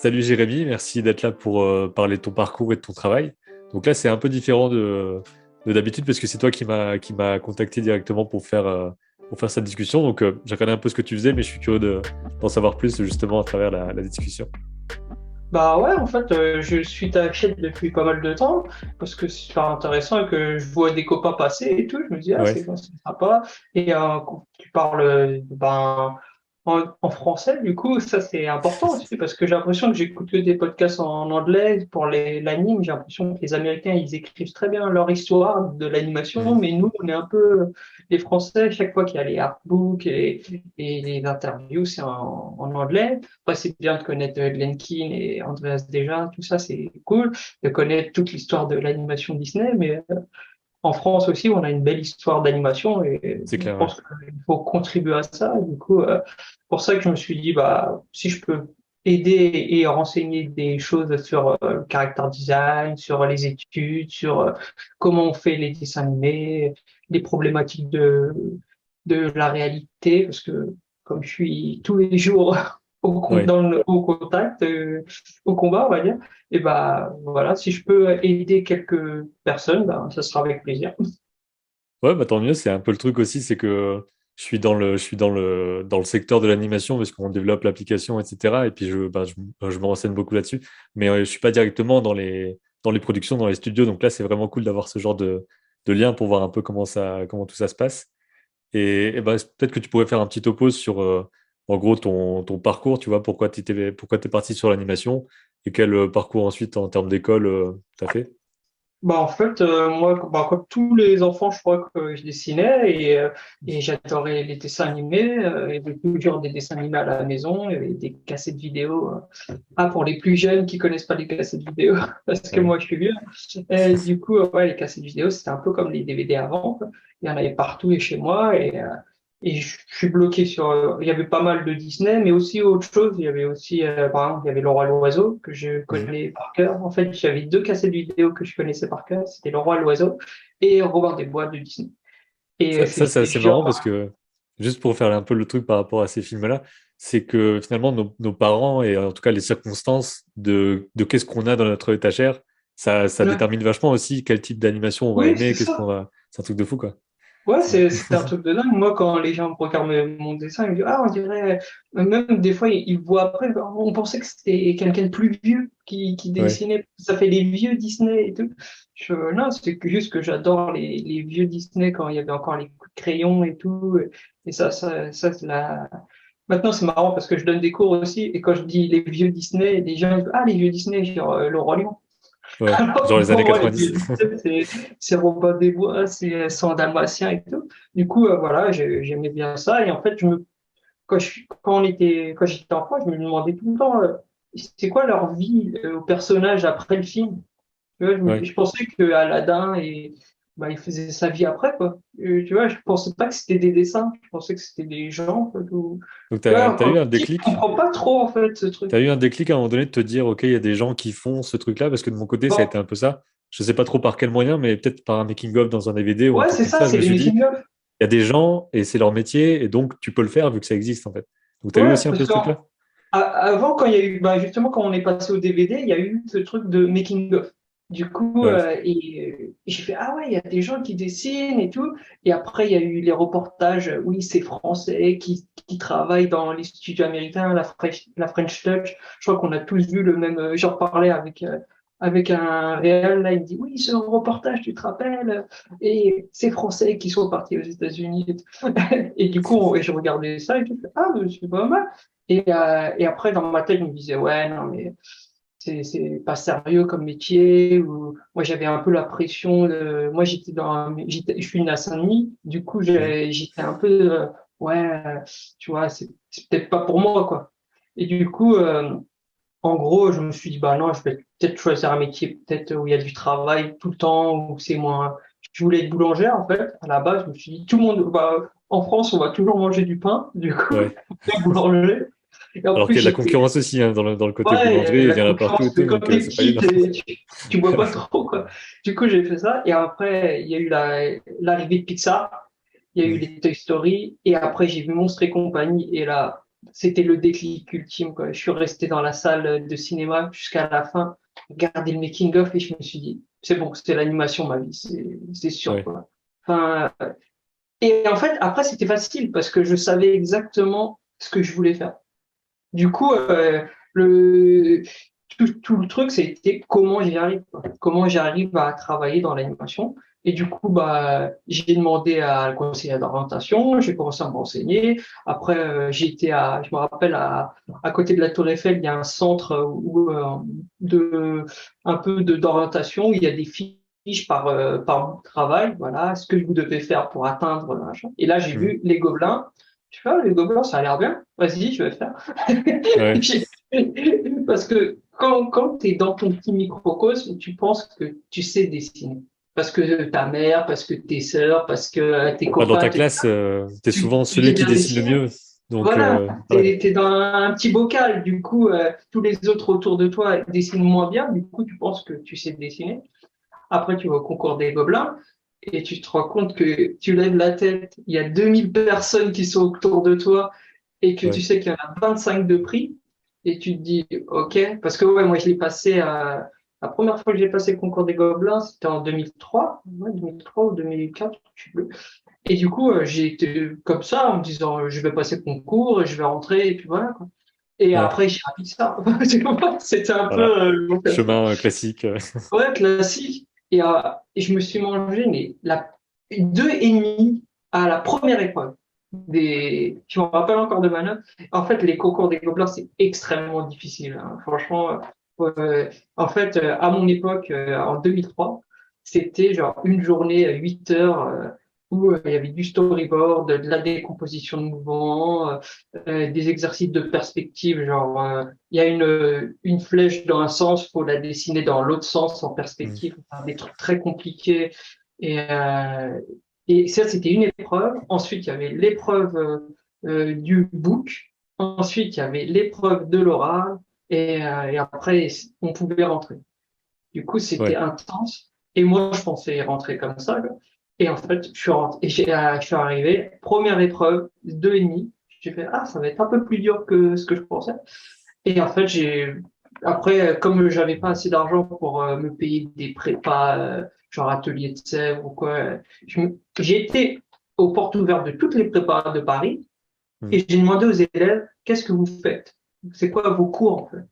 Salut Jérémy, merci d'être là pour parler de ton parcours et de ton travail. Donc là, c'est un peu différent de d'habitude parce que c'est toi qui m'a contacté directement pour faire cette discussion. Donc j'ai regardé un peu ce que tu faisais, mais je suis curieux d'en savoir plus justement à travers la discussion. Bah ouais, en fait, je suis ta chaîne depuis pas mal de temps parce que c'est super intéressant et que je vois des copains passer et tout. Je me dis, ah, Ouais, c'est sympa. Et quand tu parles en français, du coup, ça c'est important aussi parce que j'ai l'impression que j'écoute que des podcasts en anglais pour l'anime. J'ai l'impression que les Américains, ils écrivent très bien leur histoire de l'animation, Mhm. mais nous, on est un peu les Français, chaque fois qu'il y a les artbooks et les interviews, c'est en anglais. Après, c'est bien de connaître Glenkin et Andreas Deja, tout ça, c'est cool. De connaître toute l'histoire de l'animation Disney, mais en France aussi, on a une belle histoire d'animation et C'est je clair, ouais. pense qu'il faut contribuer à ça. Du coup, pour ça que je me suis dit, bah, si je peux aider et renseigner des choses sur le character design, sur les études, sur comment on fait les dessins animés, les problématiques de la réalité, parce que comme je suis tous les jours Ouais. au contact, au combat, on va dire, et bah voilà, si je peux aider quelques personnes, bah, ça sera avec plaisir. Ouais, bah tant mieux, c'est un peu le truc aussi, c'est que je suis dans le secteur de l'animation parce qu'on développe l'application, etc. Et puis je me renseigne beaucoup là-dessus. Mais je suis pas directement dans les productions, dans les studios. Donc là, c'est vraiment cool d'avoir ce genre de lien pour voir un peu comment tout ça se passe. Et bah, peut-être que tu pourrais faire un petit topo sur, en gros, ton parcours, tu vois, pourquoi t'es parti sur l'animation et quel parcours ensuite en termes d'école t'as fait. Bah, en fait, moi, bah, comme tous les enfants, je crois que je dessinais et j'adorais les dessins animés. Il y avait toujours des dessins animés à la maison, il y avait des cassettes vidéo. Ah, pour les plus jeunes qui connaissent pas les cassettes vidéo, parce que Ouais. moi, je suis vieux. Du coup, ouais, les cassettes vidéo, c'était un peu comme les DVD avant, quoi. Il y en avait partout et chez moi et je suis bloqué sur. Il y avait pas mal de Disney, mais aussi autre chose. Il y avait aussi, par exemple, il y avait Le Roi et l'Oiseau que je Mhm. connais par cœur. En fait, j'avais deux cassettes vidéo que je connaissais par cœur. C'était Le Roi et l'Oiseau et Robin des Bois de Disney. Et C'est c'était assez marrant parce genre. que, juste pour faire un peu le truc par rapport à ces films-là, c'est que finalement, nos parents et en tout cas les circonstances de qu'est-ce qu'on a dans notre étagère, ça Ouais. détermine vachement aussi quel type d'animation on va Oui, aimer, c'est qu'est-ce qu'on ça. va. C'est un truc de fou, quoi. Ouais, C'est- c'est un truc de dingue. Moi, quand les gens me regardent mon dessin, ils me disent, ah, on dirait, même des fois, ils voient après, on pensait que c'était quelqu'un de plus vieux qui Ouais. dessinait. Ça fait les vieux Disney et tout. Non, c'est juste que j'adore les vieux Disney quand il y avait encore les coups de crayon et tout. Et ça, c'est la. Maintenant, c'est marrant parce que je donne des cours aussi. Et quand je dis les vieux Disney, les gens ils disent, ah, les vieux Disney, genre Le Roi Lion. Ouais. Alors Genre que les années pour moi, les 90. vieux Disney, c'est Robin des Bois, c'est 100 Dalmatiens et tout. Du coup, voilà, j'aimais bien ça. Et en fait, quand j'étais enfant, je me demandais tout le temps, c'est quoi leur vie aux personnages après le film. Tu vois, Ouais. je pensais que Aladdin bah, il faisait sa vie après, quoi. Tu vois, je pensais pas que c'était des dessins. Je pensais que c'était des gens, quoi, Donc tu vois, t'as eu quand un petit, je déclic. comprends pas trop, en fait, ce truc. T'as eu un déclic à un moment donné de te dire, OK, il y a des gens qui font ce truc-là, parce que de mon côté, ça a été Bon, un peu ça. Je sais pas trop par quel moyen, mais peut-être par un making-of dans un DVD ou un ouais, truc c'est comme ça, ça. Je c'est me les suis dit, making-of. il y a des gens et c'est leur métier, et donc tu peux le faire vu que ça existe en fait. Donc tu as eu Ouais, aussi un peu parce ce truc-là? avant, quand il y a eu, bah, justement, quand on est passé au DVD, il y a eu ce truc de making of. Du coup, Ouais. j'ai fait, ah ouais, il y a des gens qui dessinent et tout. Et après, il y a eu les reportages, oui, c'est français qui travaillent dans les studios américains, la French Touch. Je crois qu'on a tous vu le même, j'en parlais avec un réel, là, il me dit, oui, ce reportage, tu te rappelles? Et c'est français qui sont partis aux États-Unis et tout. Et du coup, je regardais ça et je fais, ah, c'est pas mal. Et après, dans ma tête, je me disais, ouais, non, mais c'est pas sérieux comme métier. Ou... Moi, j'avais un peu la pression de... Moi, je suis né à Saint-Denis. Du coup, Mhm. j'étais un peu, ouais, tu vois, c'est peut-être pas pour moi, quoi. Et du coup, en gros, je me suis dit, bah non, je vais peut-être choisir un métier peut-être où il y a du travail tout le temps, où c'est moins... Je voulais être boulangère, en fait. À la base, je me suis dit, tout le monde, bah, en France, on va toujours manger du pain. Du coup, Ouais. boulanger. Et en Alors plus, qu'il y a de la j'étais, concurrence aussi hein, dans le côté boulangerie, ouais, il la y en a partout concurrence, et tout, mais donc comme t'es c'est pas petit, évident. tu bois pas trop, quoi. Du coup, j'ai fait ça. Et après, il y a eu l'arrivée de Pixar. Il y a eu Mhm. les Toy Story. Et après, j'ai vu Monstres et compagnie. Et là, c'était le déclic ultime, quoi. Je suis resté dans la salle de cinéma jusqu'à la fin, regarder le making-of et je me suis dit, c'est bon, c'est l'animation, ma vie, c'est sûr, Ouais. quoi. Enfin, et en fait, après, c'était facile parce que je savais exactement ce que je voulais faire. Du coup, le, tout le truc, c'était comment j'y arrive, quoi. Comment j'arrive à travailler dans l'animation. Et du coup, bah, j'ai demandé à la conseillère d'orientation, j'ai commencé à me renseigner. Après, je me rappelle, à côté de la Tour Eiffel, il y a un centre de, un peu d'orientation où il y a des fiches par travail. Voilà, ce que vous devez faire pour atteindre, machin. Et là, j'ai Mhm. vu les Gobelins. Je fais, ah, les Gobelins, ça a l'air bien. Vas-y, je vais faire. Ouais. Parce que quand tu es dans ton petit microcosme, tu penses que tu sais dessiner. Parce que ta mère, parce que tes sœurs, parce que tes Bah, dans copains ta classe, tu es souvent tu sais celui qui bien dessine le dessiner. mieux. Donc, Voilà, voilà. t'es dans un petit bocal. Du coup, tous les autres autour de toi dessinent moins bien. Du coup, tu penses que tu sais dessiner. Après, tu vas au concours des Gobelins et tu te rends compte que tu lèves la tête. Il y a 2000 personnes qui sont autour de toi et que tu Ouais. sais qu'il y en a 25 de prix, et tu te dis, OK, parce que ouais, moi je l'ai passé la première fois que j'ai passé le concours des Gobelins, c'était en 2003, ouais, 2003 ou 2004, je sais plus. Et du coup, j'ai été comme ça en me disant, je vais passer le concours, je vais rentrer, et puis voilà, quoi. Et Ouais. après, j'ai appris ça. C'était un peu Voilà. long comme ça. Chemin classique. Ouais, classique. Et je me suis mangé mais deux et demi à la première épreuve. Je me rappelle encore de ma note. En fait, les concours des Gobelins, c'est extrêmement difficile, hein. Franchement, en fait, à mon époque, en 2003, c'était genre une journée, 8 heures, où il y avait du storyboard, de la décomposition de mouvements, des exercices de perspective, genre il y a une flèche dans un sens, faut la dessiner dans l'autre sens en Mhm. perspective, enfin, des trucs très compliqués. Et, euh, et ça, c'était une épreuve. Ensuite, il y avait l'épreuve du book. Ensuite, il y avait l'épreuve de l'oral. Et après, on pouvait rentrer. Du coup, c'était Ouais. intense. Et moi, je pensais rentrer comme ça, quoi. Et en fait, je suis rentré, et je suis arrivé, première épreuve, deux et demi. J'ai fait, ah, ça va être un peu plus dur que ce que je pensais. Et en fait, après, comme j'avais pas assez d'argent pour me payer des prépas, genre atelier de sèvres ou quoi, j'ai été aux portes ouvertes de toutes les prépas de Paris Mhm. et j'ai demandé aux élèves, qu'est-ce que vous faites? C'est quoi vos cours, en fait?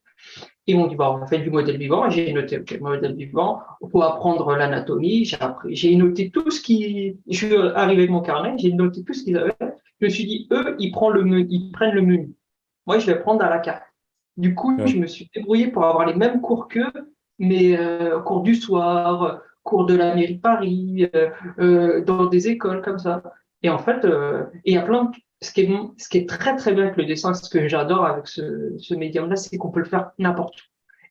Ils m'ont dit, bah, on fait du modèle vivant. Et j'ai noté, OK, modèle vivant. Pour apprendre l'anatomie, j'ai noté tout ce je suis arrivé avec mon carnet, j'ai noté tout ce qu'ils avaient. Je me suis dit, eux, ils prennent le menu. Moi, je vais prendre à la carte. Du coup, je Ouais. me suis débrouillé pour avoir les mêmes cours qu'eux, mais cours du soir, cours de la mairie de Paris, dans des écoles comme ça. Et en fait, il y a plein de... ce qui est très très bien avec le dessin, ce que j'adore avec ce médium-là, c'est qu'on peut le faire n'importe où.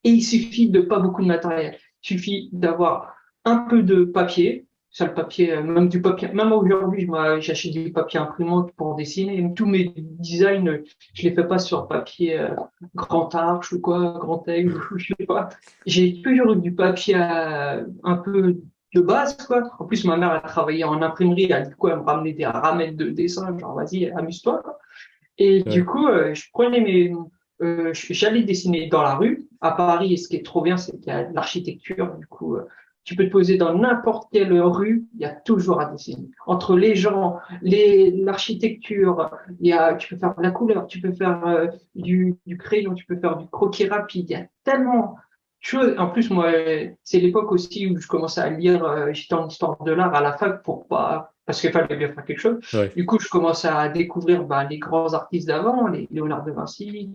Et il suffit de pas beaucoup de matériel. Il suffit d'avoir un peu de papier, ça le papier, même du papier, même aujourd'hui, j'achète du papier imprimante pour dessiner. Et tous mes designs, je les fais pas sur papier grand arche ou quoi, grand aigle, ou je sais pas. J'ai toujours eu du papier un peu de base, quoi. En plus, ma mère a travaillé en imprimerie, elle a dit quoi, elle me ramenait des ramettes de dessin, genre vas-y, amuse-toi, quoi. Et du Ouais. coup, j'allais dessiner dans la rue. À Paris, et ce qui est trop bien, c'est qu'il y a de l'architecture. Du coup, tu peux te poser dans n'importe quelle rue, il y a toujours à dessiner. Entre les gens, l'architecture, tu peux faire de la couleur, tu peux faire du crayon, tu peux faire du croquis rapide. Il y a tellement de choses. En plus, moi, c'est l'époque aussi où je commençais à lire, j'étais en histoire de l'art à la fac pour pas, parce qu'il fallait bien faire quelque chose. Ouais. Du coup, je commence à découvrir les grands artistes d'avant, les Léonard de Vinci.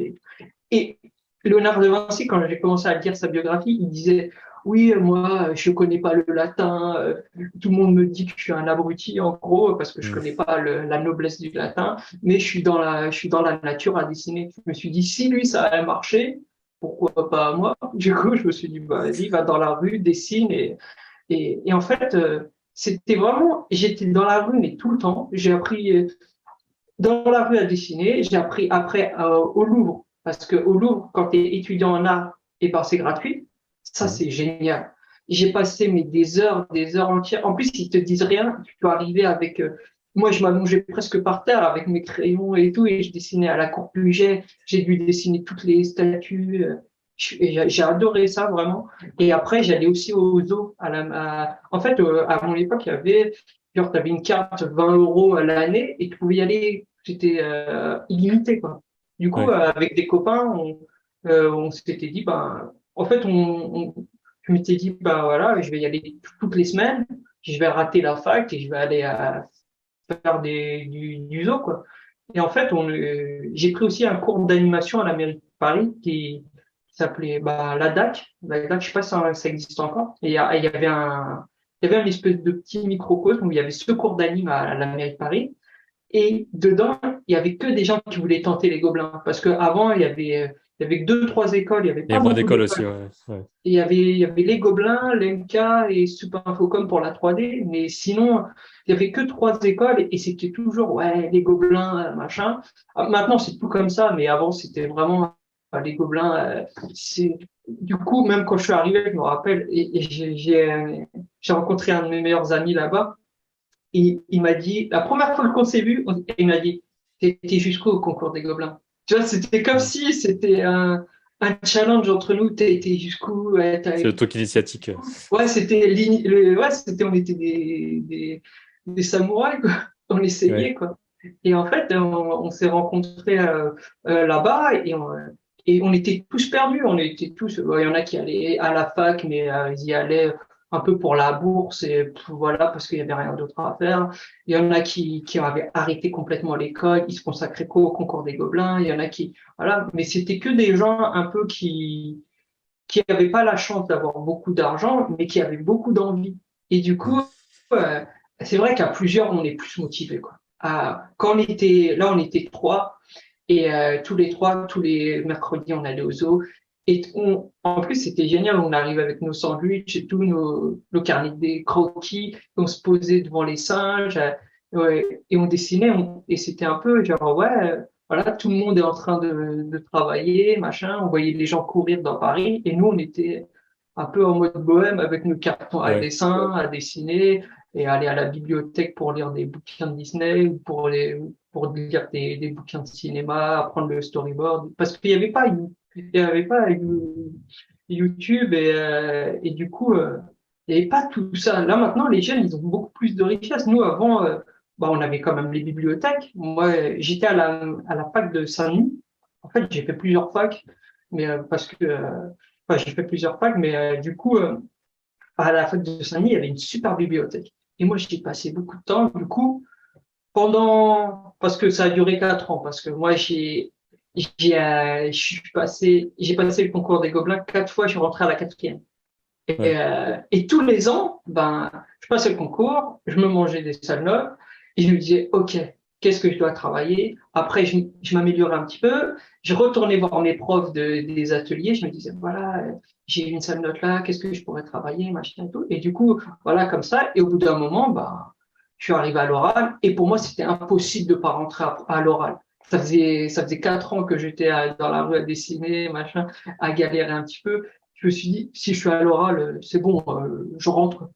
Et Léonard de Vinci, quand j'ai commencé à lire sa biographie, il disait, oui, moi, je connais pas le latin, tout le monde me dit que je suis un abruti, en gros, parce que je Mhm. connais pas la noblesse du latin, mais je suis dans la nature à dessiner. Je me suis dit, si lui, ça a marché, pourquoi pas moi? Du coup, je me suis dit, bah, vas-y, va dans la rue, dessine. Et en fait, c'était vraiment, j'étais dans la rue, mais tout le temps. J'ai appris dans la rue à dessiner. J'ai appris après au Louvre, parce que au Louvre, quand tu es étudiant en art, et ben c'est gratuit. Ça, Mhm. c'est génial. J'ai passé des heures entières. En plus, ils te disent rien. Tu peux arriver avec moi, je m'allongeais presque par terre avec mes crayons et tout, et je dessinais à la courte Puget. J'ai dû dessiner toutes les statues. Et j'ai adoré ça vraiment. Et après, j'allais aussi au zoo. En fait, à mon époque, il y avait, genre, t'avais une carte 20 euros à l'année et tu pouvais y aller. C'était illimité, quoi. Du coup, Ouais. avec des copains, on s'était dit, ben, en fait, je m'étais dit, bah voilà, je vais y aller toutes les semaines. Je vais rater la fac et je vais aller faire du zoo, quoi. Et en fait, j'ai pris aussi un cours d'animation à la mairie de Paris qui s'appelait bah, la DAC. La DAC, je sais pas si ça existe encore. Et il y avait un espèce de petit microcosme où il y avait ce cours d'anime à la mairie de Paris. Et dedans, il y avait que des gens qui voulaient tenter les gobelins. Parce qu'avant, il y avait que deux, trois écoles, il y avait Il y a pas moins beaucoup d'écoles aussi, d'écoles. ouais. Ouais. Et il y avait les Gobelins, l'ENCA et Super Infocom pour la 3D. Mais sinon, il y avait que trois écoles et c'était toujours, ouais, les Gobelins, machin. Maintenant, c'est plus comme ça, mais avant, c'était vraiment les Gobelins. Du coup, même quand je suis arrivé, je me rappelle, et j'ai rencontré un de mes meilleurs amis là-bas. Et il m'a dit, la première fois qu'on s'est vu, il m'a dit, t'es jusqu'où au concours des Gobelins? Tu vois, c'était comme Mm. si c'était un challenge entre nous. T'es jusqu'où? Ouais, C'est le truc initiatique. ouais, ouais, c'était, on était des samouraïs, quoi. On essayait, Ouais. quoi. Et en fait, on s'est rencontrés là-bas et on était tous perdus. On était tous, il y en a qui allaient à la fac, mais ils y allaient un peu pour la bourse et voilà, parce qu'il y avait rien d'autre à faire. Il y en a qui avaient arrêté complètement l'école, qui se consacraient qu'au concours des Gobelins. Il y en a qui, voilà, mais c'était que des gens un peu qui n'avaient pas la chance d'avoir beaucoup d'argent, mais qui avaient beaucoup d'envie. Et du Mm. coup, euh, c'est vrai qu'à plusieurs, on est plus motivé, quoi. Quand on était, là, on était trois, et tous les trois, tous les mercredis, on allait au zoo. Et en plus, c'était génial, on arrivait avec nos sandwichs et tous nos carnets des croquis, on se posait devant les singes, ouais, et on dessinait, et c'était un peu genre, ouais, voilà, tout le monde est en train de travailler, machin. On voyait les gens courir dans Paris et nous, on était un peu en mode bohème avec nos cartons à Ouais. dessin, à dessiner et aller à la bibliothèque pour lire des bouquins de Disney ou pour lire des bouquins de cinéma, apprendre le storyboard. Parce qu'il n'y avait pas, il y avait pas YouTube et du coup, il n'y avait pas tout ça. Là, maintenant, les jeunes, ils ont beaucoup plus de richesse. Nous, avant, bah, on avait quand même les bibliothèques. Moi, j'étais à la fac de Saint-Denis. En fait, j'ai fait plusieurs facs, mais parce que, enfin, j'ai fait plusieurs facs, mais du coup, à la fac de Saint-Denis, il y avait une super bibliothèque. Et moi, j'y ai passé beaucoup de temps. Du coup, parce que ça a duré 4 ans, parce que moi, j'ai passé le concours des Gobelins 4 fois, je suis rentré à la quatrième. Ouais. Et tous les ans, ben, je passais le concours, je me mangeais des sales notes, et je me disais, OK, qu'est-ce que je dois travailler? Après, je m'améliorais un petit peu, je retournais voir mes profs des ateliers, je me disais, voilà, j'ai une sale note là, qu'est-ce que je pourrais travailler, machin et tout. Et du coup, voilà, comme ça, et au bout d'un moment, ben, je suis arrivé à l'oral, et pour moi, c'était impossible de pas rentrer à l'oral. Ça faisait 4 ans que j'étais dans la rue à dessiner, machin, à galérer un petit peu. Je me suis dit, si je suis à l'oral, c'est bon, je rentre.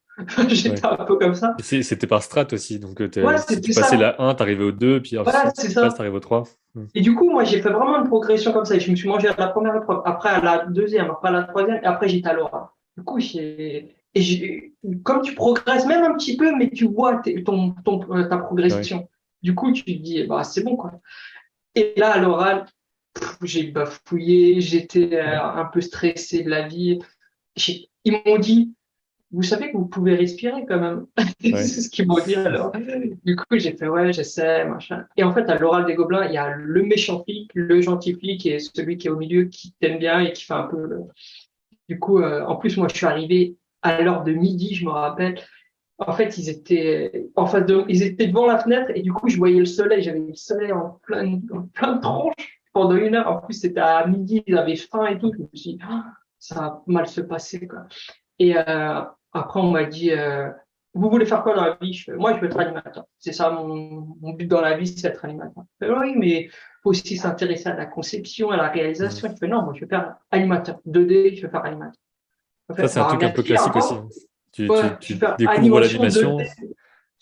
J'étais Ouais. un peu comme ça. Et c'était par strat aussi. Donc, Ouais, si tu c'était passais ça. la 1, t'arrivais au 2, puis Voilà, ensuite, si c'est tu passes, ça. t'arrives au 3. Mm. Et du coup, moi, j'ai fait vraiment une progression comme ça. Et je me suis mangé à la première épreuve, après à la deuxième, après à la troisième, et après j'étais à l'oral. Du coup, comme tu progresses même un petit peu, mais tu vois ta Ouais. progression. Du coup, tu te dis, bah, c'est bon, quoi. Et là, à l'oral, j'ai bafouillé, j'étais un peu stressé de la vie. Ils m'ont dit, vous savez que vous pouvez respirer quand même. Ouais. C'est ce qu'ils m'ont dit alors. Du coup, j'ai fait, ouais, j'essaie, machin. Et en fait, à l'oral des Gobelins, il y a le méchant flic, le gentil flic et celui qui est au milieu qui t'aime bien et qui fait un peu Du coup, en plus, moi, je suis arrivé à l'heure de midi, je me rappelle. En fait, ils étaient devant la fenêtre et du coup, je voyais le soleil. J'avais le soleil en pleine tronche pendant 1 heure. En plus, c'était à midi, ils avaient faim et tout. Je me suis dit, ah, ça va mal se passer, quoi. Et après, on m'a dit, vous voulez faire quoi dans la vie? Moi, je veux être animateur. C'est ça mon but dans la vie, c'est être animateur. Je fais, oui, mais faut aussi s'intéresser à la conception, à la Mm. réalisation. Je fais, non, moi, je veux faire animateur. 2D, je veux faire animateur. Je Ça, fais, c'est un bah, truc un peu merci, au classique aussi, revoir. hein. Ouais, je Tu vais faire découvres animation l'animation. 2D.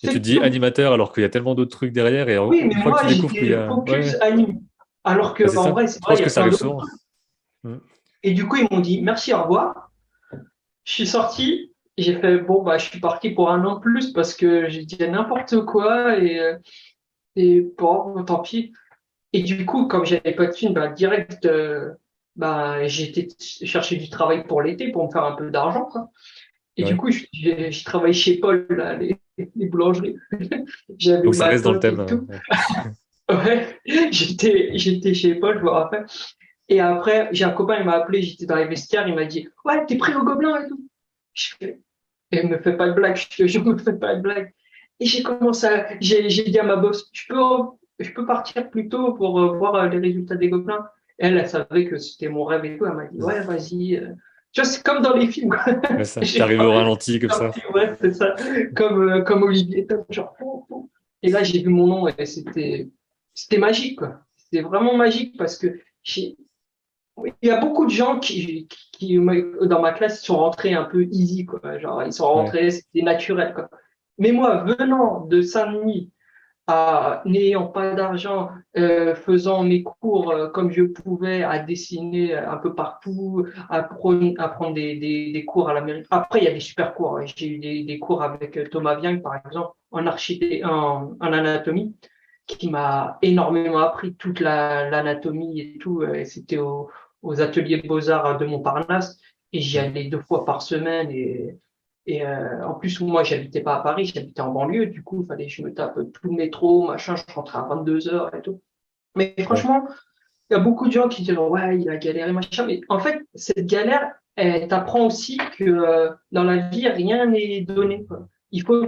Et tu C'est te dis tout. animateur alors qu'il y a tellement d'autres trucs derrière. Et Oui, une mais fois que moi, tu découvres qu'il y j'étais a. Ouais, focus anime. Alors bah, c'est qu'en ça. vrai, c'est Je vrai, pense il y que a ça plein arrive d'autres souvent. trucs. Mm. Et du coup, ils m'ont dit merci, au revoir. Je suis sorti. J'ai fait, bon, bah, je suis parti pour un an de plus parce que j'ai dit n'importe quoi et bon, tant pis. Et du coup, comme j'avais pas de thune, bah, direct, bah, j'ai été chercher du travail pour l'été pour me faire un peu d'argent, quoi. Et du Ouais. coup, j'ai travaillé chez Paul, là, les boulangeries. J'avais Donc eu ça ma reste dans le cote thème. et tout. Ouais. Ouais, j'étais chez Paul, je me rappelle. Et après, j'ai un copain, il m'a appelé, j'étais dans les vestiaires, il m'a dit, ouais, t'es pris au gobelin et tout. Je fais, et me fais pas de blague, je te jure, me fais pas de blague. Et j'ai commencé j'ai dit à ma boss, je peux partir plus tôt pour voir les résultats des gobelins. Elle savait que c'était mon rêve et tout. Elle m'a dit, ouais, vas-y. Tu vois, c'est comme dans les films, quoi. Ouais, ça. J'ai T'arrives au ralenti comme ça. sorti, ouais, c'est ça. Comme Olivier Tom, genre, poum, poum. Et là, j'ai vu mon nom et c'était magique, quoi. C'était vraiment magique parce que j'ai, il y a beaucoup de gens dans ma classe, sont rentrés un peu easy, quoi. Genre, ils sont Ouais. rentrés, c'était naturel, quoi. Mais moi, venant de Saint-Denis, n'ayant pas d'argent, faisant mes cours comme je pouvais, à dessiner un peu partout, à prendre des cours à l'Amérique. Après, il y a des super cours, hein. J'ai eu des cours avec Thomas Viang, par exemple, en anatomie, qui m'a énormément appris toute l'anatomie et tout. C'était aux ateliers Beaux-Arts de Montparnasse et j'y Mm. allais 2 fois par semaine en plus, moi, j'habitais pas à Paris, j'habitais en banlieue. Du coup, il fallait que je me tape tout le métro, machin, je rentrais à 22 heures et tout. Mais Ouais. franchement, il y a beaucoup de gens qui disent, ouais, il a galéré, machin. Mais en fait, cette galère, elle t'apprend aussi que dans la vie, rien n'est donné, quoi. Faut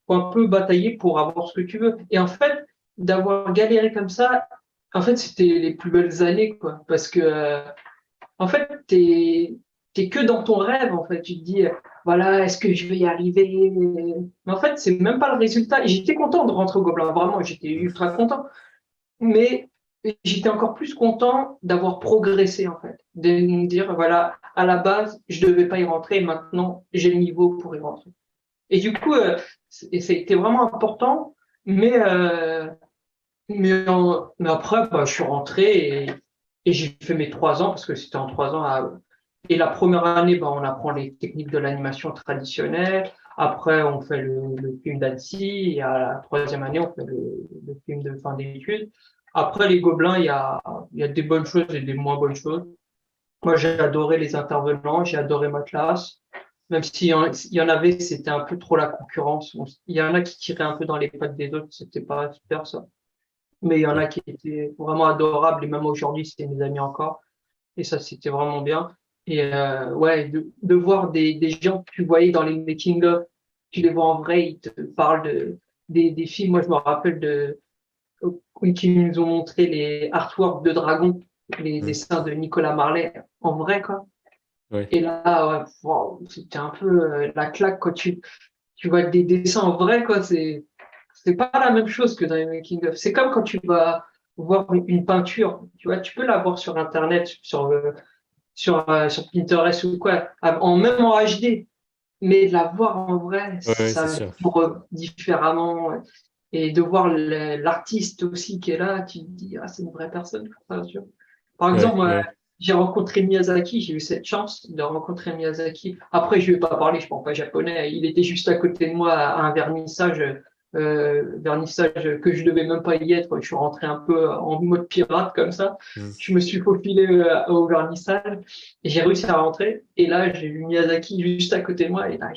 un peu batailler pour avoir ce que tu veux. Et en fait, d'avoir galéré comme ça, en fait, c'était les plus belles années, quoi. Parce que en fait, t'es que dans ton rêve, en fait. Tu te dis, voilà, est-ce que je vais y arriver? Mais en fait, c'est même pas le résultat. Et j'étais content de rentrer au Gobelin, vraiment, j'étais ultra content. Mais j'étais encore plus content d'avoir progressé, en fait. De me dire, voilà, à la base, je devais pas y rentrer, maintenant, j'ai le niveau pour y rentrer. Et du coup, c'était vraiment important, mais, mais après, bah, je suis rentré et j'ai fait mes 3 ans parce que c'était en 3 ans. Et la première année, bah, on apprend les techniques de l'animation traditionnelle. Après, on fait le film d'Annecy. Et à la troisième année, on fait le film de fin d'études. Après, les Gobelins, il y a des bonnes choses et des moins bonnes choses. Moi, j'ai adoré les intervenants, j'ai adoré ma classe. Même s'il y en avait, c'était un peu trop la concurrence. Il y en a qui tiraient un peu dans les pattes des autres, c'était pas super ça. Mais il y en a Ouais. qui étaient vraiment adorables et même aujourd'hui, c'était mes amis encore. Et ça, c'était vraiment bien. Et ouais, de voir des gens que tu voyais dans les making-of, tu les vois en vrai, ils te parlent des films. Moi, je me rappelle qui nous ont montré les artworks de Dragon, les Mm. dessins de Nicolas Marley en vrai, quoi. Ouais. Et là, ouais, wow, c'était un peu la claque quand tu vois des dessins en vrai, quoi. C'est pas la même chose que dans les making-of. C'est comme quand tu vas voir une peinture, tu vois, tu peux la voir sur Internet, sur Pinterest ou quoi, même en HD, mais de la voir en vrai, Ouais, ouais, c'est ça sûr. vibre différemment. Et de voir l'artiste aussi qui est là, tu te dis, ah, c'est une vraie personne, ça, tu vois. Par Ouais, exemple, moi, ouais. j'ai rencontré Miyazaki, j'ai eu cette chance de rencontrer Miyazaki. Après, je lui ai pas parlé, je parle pas japonais. Il était juste à côté de moi à un vernissage que je devais même pas y être. Je suis rentré un peu en mode pirate comme ça. Mm. Je me suis faufilé au vernissage et j'ai réussi à rentrer. Et là, j'ai vu Miyazaki juste à côté de moi et là,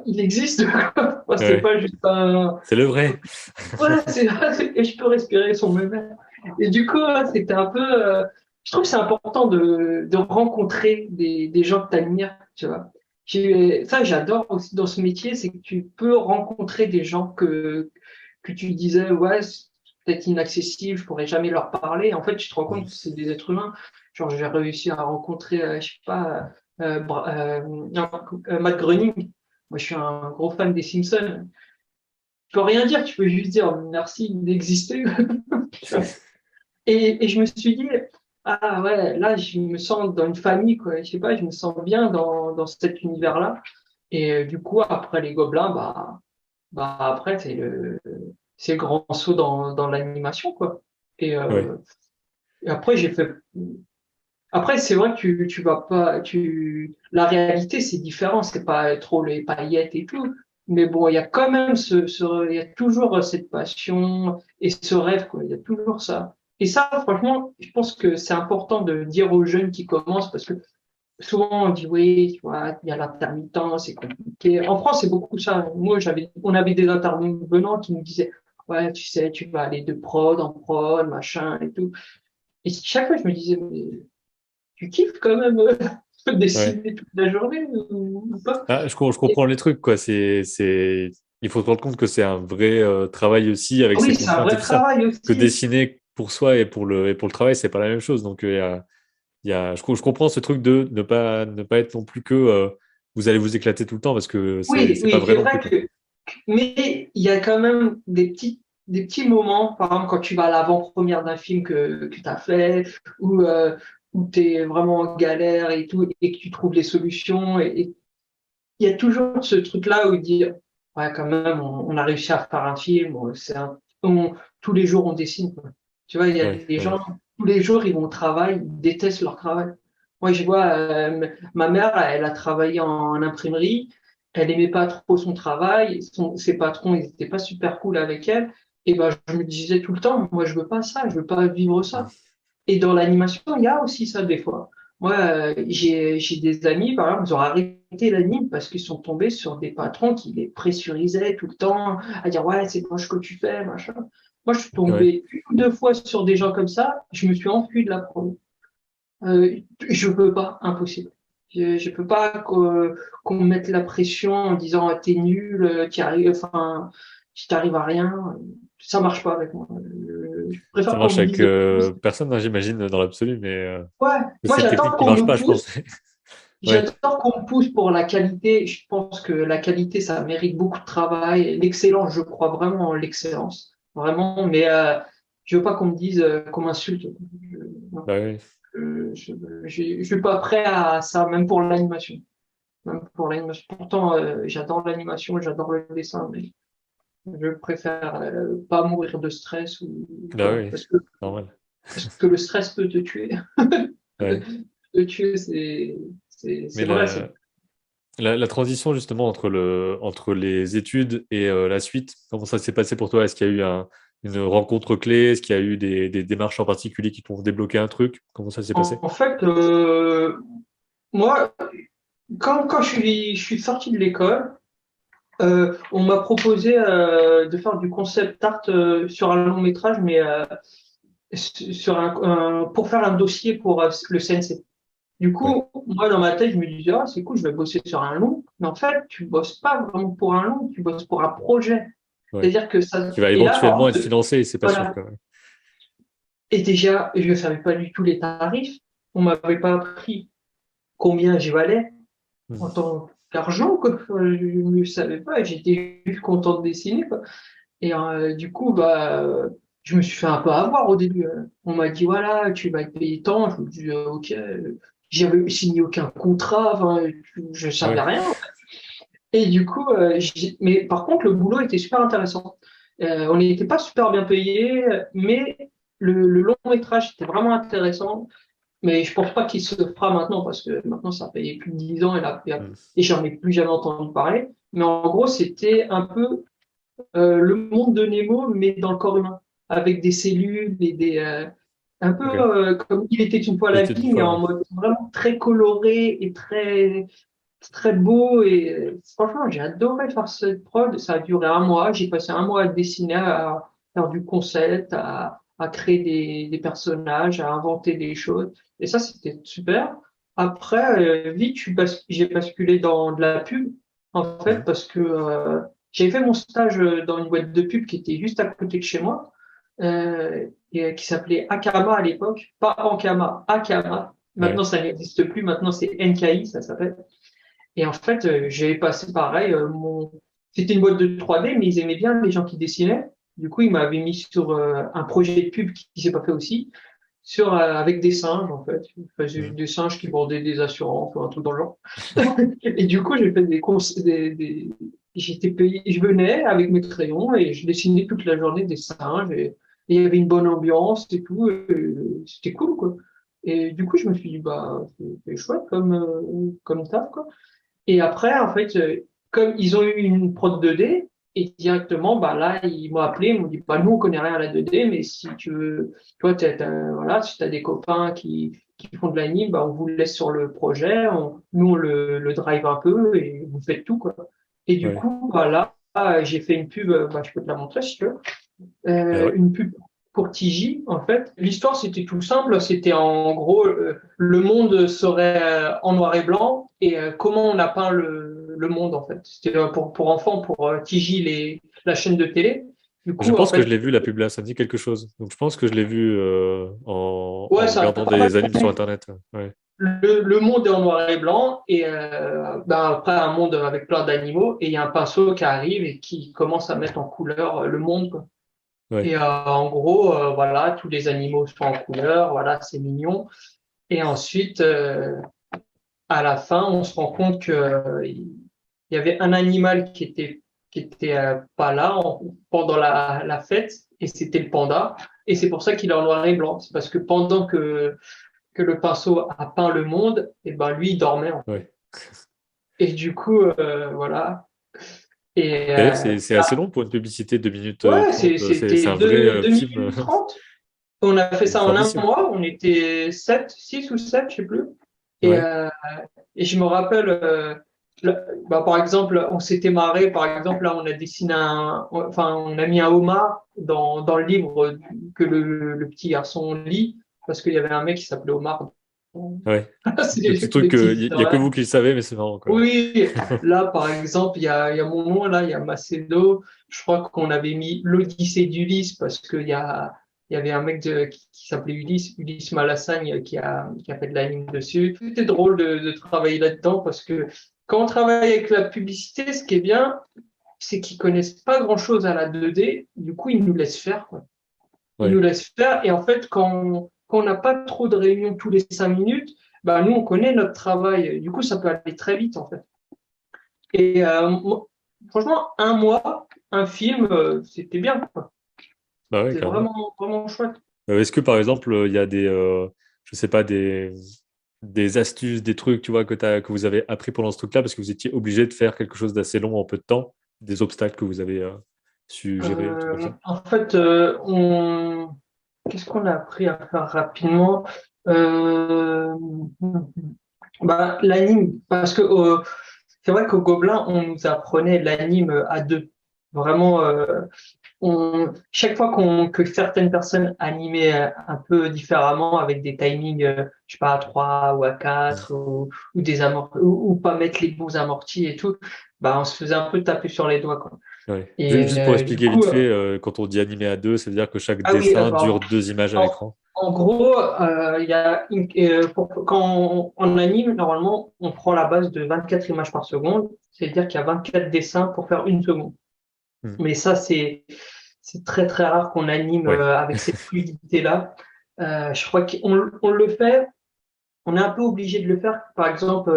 il existe, quoi. Moi, c'est Ouais. pas juste un, C'est le vrai. ouais, et je peux respirer son même. Et du coup, là, c'était un peu, je trouve que c'est important de rencontrer des gens que tu admires, tu vois. Ça, j'adore aussi dans ce métier, c'est que tu peux rencontrer des gens que tu disais, ouais, c'est peut-être inaccessible, je pourrais jamais leur parler. En fait, tu te rends compte Mm. que c'est des êtres humains. Genre, j'ai réussi à rencontrer, je sais pas, non, Matt Groening. Moi, je suis un gros fan des Simpsons. Tu peux rien dire, tu peux juste dire merci d'exister. Et je me suis dit, ah ouais, là, je me sens dans une famille, quoi. Je sais pas, je me sens bien dans cet univers-là. Et du coup, après les Gobelins, après, c'est le grand saut dans l'animation, quoi. Et, Ouais, euh, et après, j'ai fait. Après, c'est vrai que tu vas pas. La réalité, c'est différent. C'est pas trop les paillettes et tout. Mais bon, il y a quand même il y a toujours cette passion et ce rêve, quoi. Il y a toujours ça. Et ça, franchement, je pense que c'est important de dire aux jeunes qui commencent parce que souvent, on dit oui, tu vois, il y a l'intermittent, c'est compliqué. En France, c'est beaucoup ça. On avait des intervenants qui nous disaient, ouais, tu sais, tu vas aller de prod en prod, machin et tout. Et chaque fois, je me disais, mais tu kiffes quand même ouais. dessiner toute la journée ou pas? Ah, je comprends les trucs, quoi. Il faut se rendre compte que c'est un vrai travail aussi avec ses Oui, c'est un contraintes et vrai tout ça. travail Que aussi. dessiner pour soi et pour le travail, c'est pas la même chose. Donc, je comprends ce truc de ne pas être non plus que vous allez vous éclater tout le temps parce que Oui, c'est pas oui, vrai c'est non plus, vrai quoi. que, mais il y a quand même des petits moments, par exemple, quand tu vas à l'avant-première d'un film que tu as fait, ou où tu es vraiment en galère et tout, et que tu trouves les solutions. Et il y a toujours ce truc-là où dire, ouais, quand même, on a réussi à faire un film, tous les jours on dessine, quoi. Tu vois, il y a Ouais, des ouais, gens, tous les jours ils vont au travail, ils détestent leur travail. Moi, je vois, ma mère, elle a travaillé en imprimerie, elle aimait pas trop son travail, ses patrons, ils étaient pas super cool avec elle, et ben, je me disais tout le temps, moi, je veux pas ça, je veux pas vivre ça. Et dans l'animation, il y a aussi ça des fois. Moi, j'ai des amis, par exemple, ils ont arrêté l'anime parce qu'ils sont tombés sur des patrons qui les pressurisaient tout le temps, à dire ouais, c'est moche ce que tu fais, machin. Moi, je suis ouais. tombé une ou deux fois sur des gens comme ça, je me suis enfui de la promo. Je peux pas, impossible. Je peux pas qu'on me mette la pression en disant ah, t'es nul, t'y arrives, enfin, tu t'arrives à rien. Ça marche pas avec moi. Je Ça préfère qu'on marche me avec dise personne, hein, j'imagine, dans l'absolu, mais ouais, moi c'est une j'attends technique qui qu'on marche me pas, je pense. pousse. Ouais, J'adore qu'on me pousse pour la qualité. Je pense que la qualité, ça mérite beaucoup de travail. L'excellence, je crois vraiment en l'excellence. Vraiment, mais je veux pas qu'on me dise, qu'on m'insulte. Je, non, bah oui. je suis pas prêt à ça, même pour l'animation. Même pour l'animation. Pourtant, j'adore l'animation, j'adore le dessin, mais je préfère pas mourir de stress ou Bah voilà, oui, normal. parce que le stress peut te tuer. Ouais. Te tuer, c'est Mais vrai. la transition justement entre les études et la suite, comment ça s'est passé pour toi? Est-ce qu'il y a eu une rencontre clé? Est-ce qu'il y a eu des démarches en particulier qui t'ont débloqué un truc? Comment ça s'est passé? En fait, moi, quand je suis sorti de l'école, on m'a proposé de faire du concept art sur un long métrage, mais pour faire un dossier pour le CNC. Du Ouais, coup, moi, dans ma tête, je me disais, ah, c'est cool, je vais bosser sur un long. Mais en fait, tu bosses pas vraiment pour un long, tu bosses pour un projet. ouais. C'est-à-dire que ça. Qui va Et là, par éventuellement être exemple, financé et c'est pas sûr, voilà. quoi. Et déjà, je ne savais pas du tout les tarifs. On m'avait pas appris combien j'y valais Hmm. en tant qu'argent, quoi. Enfin, je ne savais pas. J'étais juste content de dessiner, quoi. Et du coup, je me suis fait un peu avoir au début. On m'a dit, voilà, tu vas être payé tant. Je me dis, ok. J'avais signé aucun contrat. Enfin, je savais Ouais, rien. Et du coup, mais par contre, le boulot était super intéressant. On n'était pas super bien payé, mais le long métrage était vraiment intéressant. Mais je pense pas qu'il se fera maintenant parce que maintenant ça a payé plus de 10 ans hmm. et j'en ai plus jamais entendu parler. Mais en gros, c'était un peu le monde de Nemo, mais dans le corps humain, avec des cellules et un peu Ok. comme il était une fois Il la était une vie, mais fois, en ouais. mode vraiment très coloré et très beau. Et franchement, j'ai adoré faire cette prod. Ça a duré un mois. J'ai passé un mois à dessiner, à faire du concept, à créer des personnages, à inventer des choses. Et ça, c'était super. Après, vite, j'ai basculé dans de la pub, en fait, Mhm. parce que j'avais fait mon stage dans une boîte de pub qui était juste à côté de chez moi, qui s'appelait Akama à l'époque. Pas Ankama, Akama. Maintenant, Ouais, ça n'existe plus. Maintenant, c'est NKI, ça s'appelle. Et en fait, j'ai passé pareil. C'était une boîte de 3D, mais ils aimaient bien les gens qui dessinaient. Du coup, ils m'avaient mis sur un projet de pub qui s'est pas fait aussi. avec des singes, en fait. Enfin, j'ai eu des singes qui vendaient des assurances ou un truc dans le genre. Et du coup, j'ai fait j'étais payé, je venais avec mes crayons et je dessinais toute la journée des singes et il y avait une bonne ambiance et tout. Et c'était cool, quoi. Et du coup, je me suis dit, bah, c'est chouette comme taf, quoi. Et après, en fait, comme ils ont eu une prod 2D, et directement, bah là, ils m'ont appelé, ils m'ont dit, bah nous, on connaît rien à la 2D, mais si tu veux, toi, voilà, si tu as des copains qui font de l'anime, bah on vous laisse sur le projet, nous, on le drive un peu et vous faites tout, quoi. Et du Ouais. coup, bah là, j'ai fait une pub, bah, je peux te la montrer si tu veux. Ah ouais. Une pub pour TJ, en fait. L'histoire, c'était tout simple. C'était en gros, le monde serait en noir et blanc et comment on a peint le monde, en fait. C'était pour enfants, pour TJ, la chaîne de télé. Du Je coup, en pense que je fait, l'ai vu la pub là, ça me dit quelque chose. Donc je pense que je l'ai vu ouais, en ça, regardant des animes sur Internet. Ouais. le monde est en noir et blanc et ben, après un monde avec plein d'animaux et il y a un pinceau qui arrive et qui commence à mettre en couleur le monde, quoi. Ouais. Et en gros, voilà, tous les animaux sont en couleur, voilà, c'est mignon. Et ensuite, à la fin, on se rend compte que il y avait un animal qui était pas là pendant la fête, et c'était le panda. Et c'est pour ça qu'il est en noir et blanc. C'est parce que pendant que le pinceau a peint le monde, et ben lui, il dormait, en fait. Ouais. Et du coup, voilà. Et D'ailleurs, c'est assez long pour une publicité, 2 minutes ouais, 30. C'est c'était un vrai 2 film, minutes 30. On a fait ça c'est en un ambitieux. mois. On était 7, 6 ou 7, je sais plus. Et, Ouais. euh, et je me rappelle, bah, par exemple, on s'était marré. Par exemple, là, on a dessiné enfin, on a mis un homard dans le livre que le petit garçon lit, parce qu'il y avait un mec qui s'appelait Omar. Ouais. C'est Le des, petit truc, des petites il y a que histoires. vous qui le savez, mais c'est marrant, quoi. Oui, là, par exemple, il y a mon nom, là, il y a Macedo. Je crois qu'on avait mis l'Odyssée d'Ulysse parce il y avait un mec qui s'appelait Ulysse Malassagne, qui a fait de l'anime dessus. C'était drôle de travailler là-dedans parce que quand on travaille avec la publicité, ce qui est bien, c'est qu'ils connaissent pas grand-chose à la 2D. Du coup, ils nous laissent faire, quoi. Ils nous Ouais. laissent faire. Et en fait, quand on n'a pas trop de réunions tous les 5 minutes, bah, nous, on connaît notre travail. Du coup, ça peut aller très vite, en fait. Et franchement, un mois, un film, c'était bien, quoi. Bah ouais, C'était carrément. vraiment, vraiment chouette. Est-ce que par exemple, il y a je sais pas, des astuces, des trucs, tu vois, que vous avez appris pendant ce truc-là parce que vous étiez obligé de faire quelque chose d'assez long en peu de temps, des obstacles que vous avez su gérer, un truc comme ça? En fait, qu'est-ce qu'on a appris à faire rapidement? Euh, Bah, l'anime, parce que c'est vrai qu'au Gobelin, on nous apprenait l'anime à deux. Vraiment, chaque fois que certaines personnes animaient un peu différemment avec des timings, je sais pas, à 3 ou à Mm. 4 ou des ou pas mettre les bons amortis et tout, bah, on se faisait un peu taper sur les doigts, quoi. Ouais. Et Juste pour du expliquer vite coup, fait, quand on dit animé à deux, ça veut dire que chaque ah oui, dessin pardon. dure 2 images à En, l'écran. en gros, il y a quand on anime, normalement, on prend la base de 24 images par seconde, c'est-à-dire qu'il y a 24 dessins pour faire une seconde. Mm. Mais ça, c'est très très rare qu'on anime Ouais. avec cette fluidité-là. Je crois qu'on le fait, on est un peu obligé de le faire. Par exemple,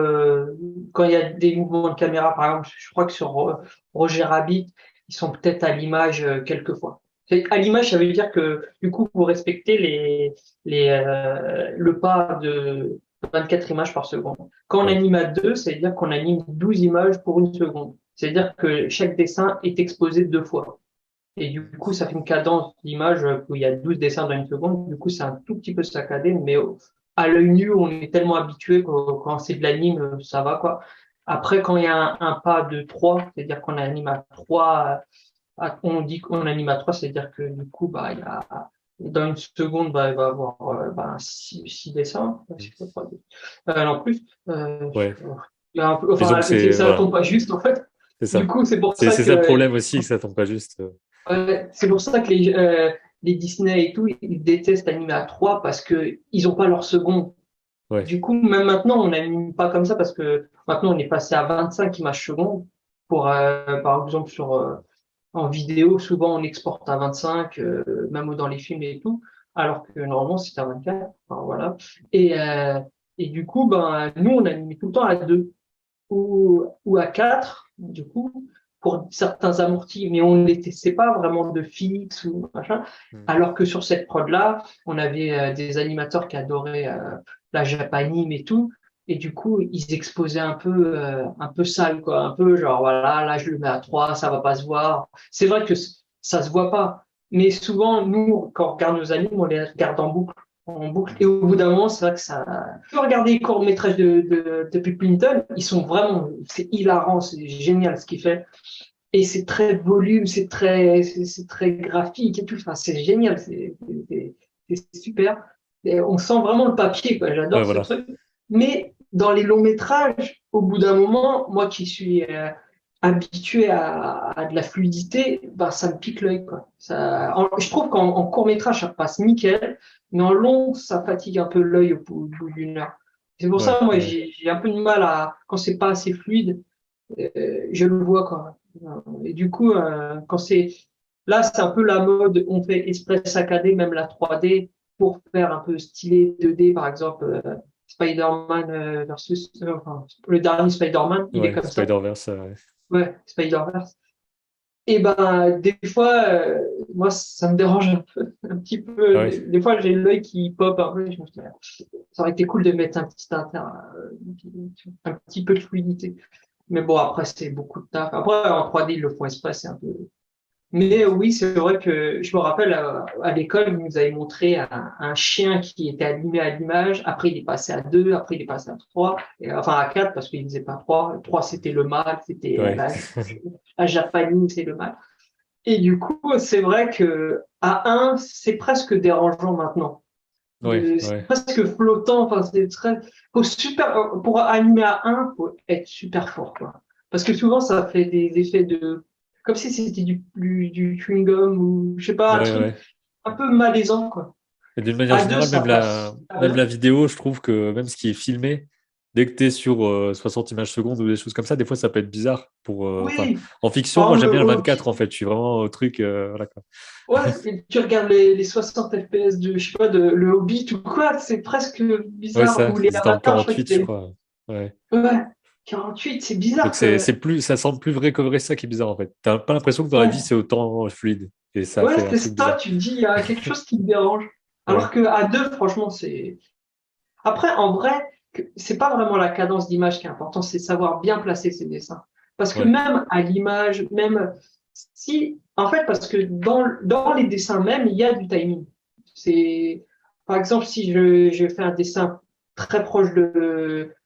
quand il y a des mouvements de caméra, par exemple, je crois que sur Roger Rabbit, ils sont peut-être à l'image quelquefois. À l'image, ça veut dire que du coup, vous respectez le pas de 24 images par seconde. Quand on Ouais. anime à deux, ça veut dire qu'on anime 12 images pour une seconde. C'est-à-dire que chaque dessin est exposé 2 fois. Et du coup, ça fait une cadence d'image où il y a 12 dessins dans une seconde. Du coup, c'est un tout petit peu saccadé, mais à l'œil nu, on est tellement habitué que quand c'est de l'anime, ça va, quoi. Après, quand il y a un pas de 3, c'est-à-dire qu'on anime à 3, on dit qu'on anime à 3, c'est-à-dire que du coup, bah, dans une seconde, bah, il va y avoir bah, 6 dessins. Mm. Non, plus. Ouais. Il y a un peu, Disons enfin, que c'est ça voilà, tombe pas juste, en fait. c'est Du ça. coup, c'est pour ça C'est ça le que problème aussi, que ça tombe pas juste. c'est pour ça que les Disney et tout, ils détestent animer à 3 parce que ils ont pas leur seconde. Ouais. Du coup, même maintenant, on n'anime pas comme ça parce que maintenant, on est passé à 25 images secondes pour, par exemple, en vidéo, souvent, on exporte à 25, même dans les films et tout. alors que normalement c'était à 24. Enfin, voilà. Et, euh, et du coup, ben, nous, on animait tout le temps à deux ou à quatre, du coup, pour certains amortis, mais on ne testait pas vraiment de fixe ou machin. Mm. Alors que sur cette prod-là, on avait des animateurs qui adoraient la japanime et tout. Et du coup, ils exposaient un peu sale, quoi. Un peu genre, voilà, là, je le mets à 3, ça va pas se voir. C'est vrai que ça se voit pas. Mais souvent, nous, quand on regarde nos animes, on les regarde en boucle. En boucle. Et Mm. au bout d'un moment, c'est vrai que ça. Tu peux regarder les courts-métrages de Bill Clinton, ils sont vraiment. C'est hilarant, c'est génial ce qu'il fait. Et c'est très volume, c'est très graphique et tout. Enfin, c'est génial, c'est super. Et on sent vraiment le papier, quoi. Ouais, J'adore ce voilà. truc. Mais dans les longs métrages, au bout d'un moment, moi qui suis habitué à de la fluidité, ben, ça me pique l'œil, quoi. Je trouve qu'en court métrage, ça passe nickel, mais en long, ça fatigue un peu l'œil au bout d'une heure. C'est pour Ouais, ça, moi, ouais. j'ai un peu de mal quand c'est pas assez fluide, je le vois, quoi. Et du coup, là, c'est un peu la mode. On fait Express saccadé, même la 3D, pour faire un peu stylé 2D, par exemple, Spider-Man enfin, le dernier Spider-Man, il est Ouais, comme ça. Spider-Verse, ouais. Ouais, Spider-Verse. Et ben, des fois, moi, ça me dérange un petit Ah peu. ouais. Des fois, j'ai l'œil qui pop un peu. Je me dis, ça aurait été cool de mettre un petit peu de fluidité. Mais bon, après, c'est beaucoup de taf. Après, en 3D, ils le font exprès, c'est un peu. Mais oui, c'est vrai que je me rappelle à l'école, ils nous avaient montré un chien qui était animé à l'image. Après, il est passé à deux. Après, il est passé à trois. Enfin, à quatre, parce qu'il ne faisait pas trois. Trois, c'était le mâle. C'était Ouais. la japanime, c'est le mâle. Et du coup, c'est vrai que à un, c'est presque dérangeant maintenant. Ouais, C'est ouais. presque flottant. Enfin, pour animer à un, faut être super fort, quoi. Parce que souvent, ça fait des effets comme si c'était du chewing-gum ou, je sais pas, un Ouais, truc ouais. un peu malaisant, quoi. Et d'une manière À deux, générale, ça même passe. même la vidéo, je trouve que même ce qui est filmé, dès que tu es sur 60 images secondes ou des choses comme ça, des fois ça peut être bizarre. Enfin, Oui. en fiction, Par moi j'aime exemple, bien le 24 en fait. Je suis vraiment au truc. Voilà, quoi. ouais, et tu regardes les 60 FPS je sais pas, le Hobbit ou quoi, c'est presque Ouais, bizarre. ça, Ou les c'était en avatars, je crois 48, je qu'ils crois. Ouais. ouais, 48, c'est Donc bizarre, quoi. ça semble plus vrai que vrai, c'est ça qui est bizarre en fait. T'as pas l'impression que dans la vie Ouais. c'est autant fluide. Et ça Ouais, fait un c'est truc ça, bizarre. tu te dis, il y a quelque chose qui te dérange. Alors Ouais, que à deux, franchement, c'est. Après, en vrai, c'est pas vraiment la cadence d'image qui est importante, c'est savoir bien placer ses dessins. Parce que ouais, même à l'image, même si, en fait, parce que dans les dessins même, il y a du timing. C'est, par exemple, si je fais un dessin très proche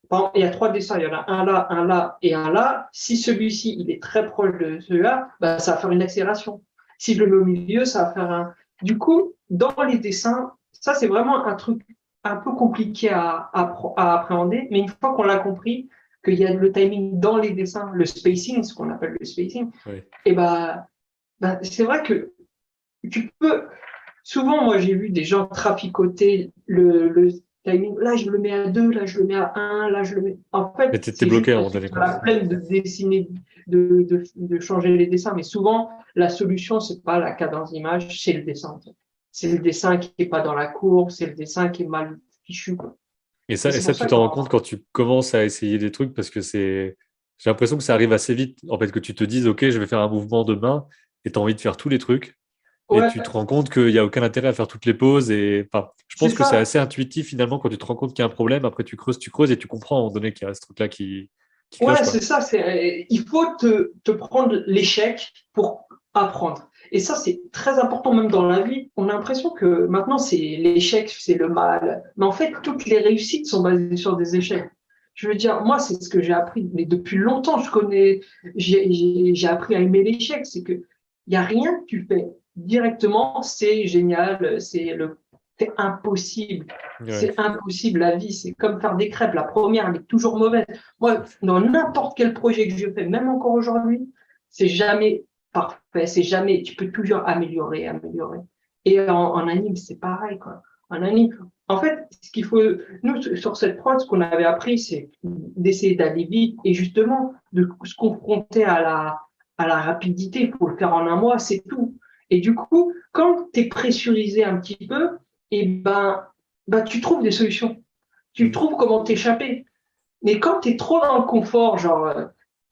par exemple, il y a trois dessins, il y en a un là et un là. Si celui-ci, il est très proche de celui-là, bah, ça va faire une accélération. Si je le mets au milieu, ça va faire un. Du coup, dans les dessins, ça, c'est vraiment un truc un peu compliqué à appréhender, mais une fois qu'on l'a compris, qu'il y a le timing dans les dessins, le spacing, ce qu'on appelle le spacing, ouais. et bah, c'est vrai que tu peux. Souvent, moi, j'ai vu des gens traficoter le timing. Là, je le mets à deux, là, je le mets à un, là, je le mets. En Mais fait, t'es c'est juste bloqué à un moment parce que donné, tu as quoi. la flemme de dessiner, de changer les dessins. Mais souvent, la solution, c'est pas la cadence d'image, c'est le dessin, en fait. C'est le dessin qui est pas dans la courbe, c'est le dessin qui est mal fichu, quoi. Et Et c'est ça, pour tu ça t'en qu'on. rends compte quand tu commences à essayer des trucs parce que j'ai l'impression que ça arrive assez vite. En fait, que tu te dises, OK, je vais faire un mouvement de main et tu as envie de faire tous les trucs. Et Ouais, tu te rends compte qu'il n'y a aucun intérêt à faire toutes les pauses. Et enfin, je c'est pense que c'est ça. assez intuitif finalement quand tu te rends compte qu'il y a un problème. Après, tu creuses et tu comprends à un moment donné qu'il y a ce truc-là qui cloche, Ouais, quoi. c'est ça. Il faut te prendre l'échec pour apprendre. Et ça, c'est très important même dans la vie. On a l'impression que maintenant, c'est l'échec, c'est le mal. Mais en fait, toutes les réussites sont basées sur des échecs. Je veux dire, moi, c'est ce que j'ai appris. Mais depuis longtemps, j'ai appris à aimer l'échec. C'est que il y a rien que tu fais directement, c'est génial, c'est impossible. Ouais. C'est impossible, la vie, c'est comme faire des crêpes. La première, elle est toujours mauvaise. Moi, dans n'importe quel projet que je fais, même encore aujourd'hui, c'est jamais parfait, c'est jamais, tu peux toujours améliorer, améliorer. Et en anime, c'est pareil, quoi. En anime, en fait, ce qu'il faut, nous, sur cette prod, ce qu'on avait appris, c'est d'essayer d'aller vite et justement de se confronter à la rapidité. Il faut le faire en un mois, c'est tout. Et du coup, quand tu es pressurisé un petit peu, et ben, tu trouves des solutions. Tu Mm. trouves comment t'échapper. Mais quand tu es trop dans le confort, genre,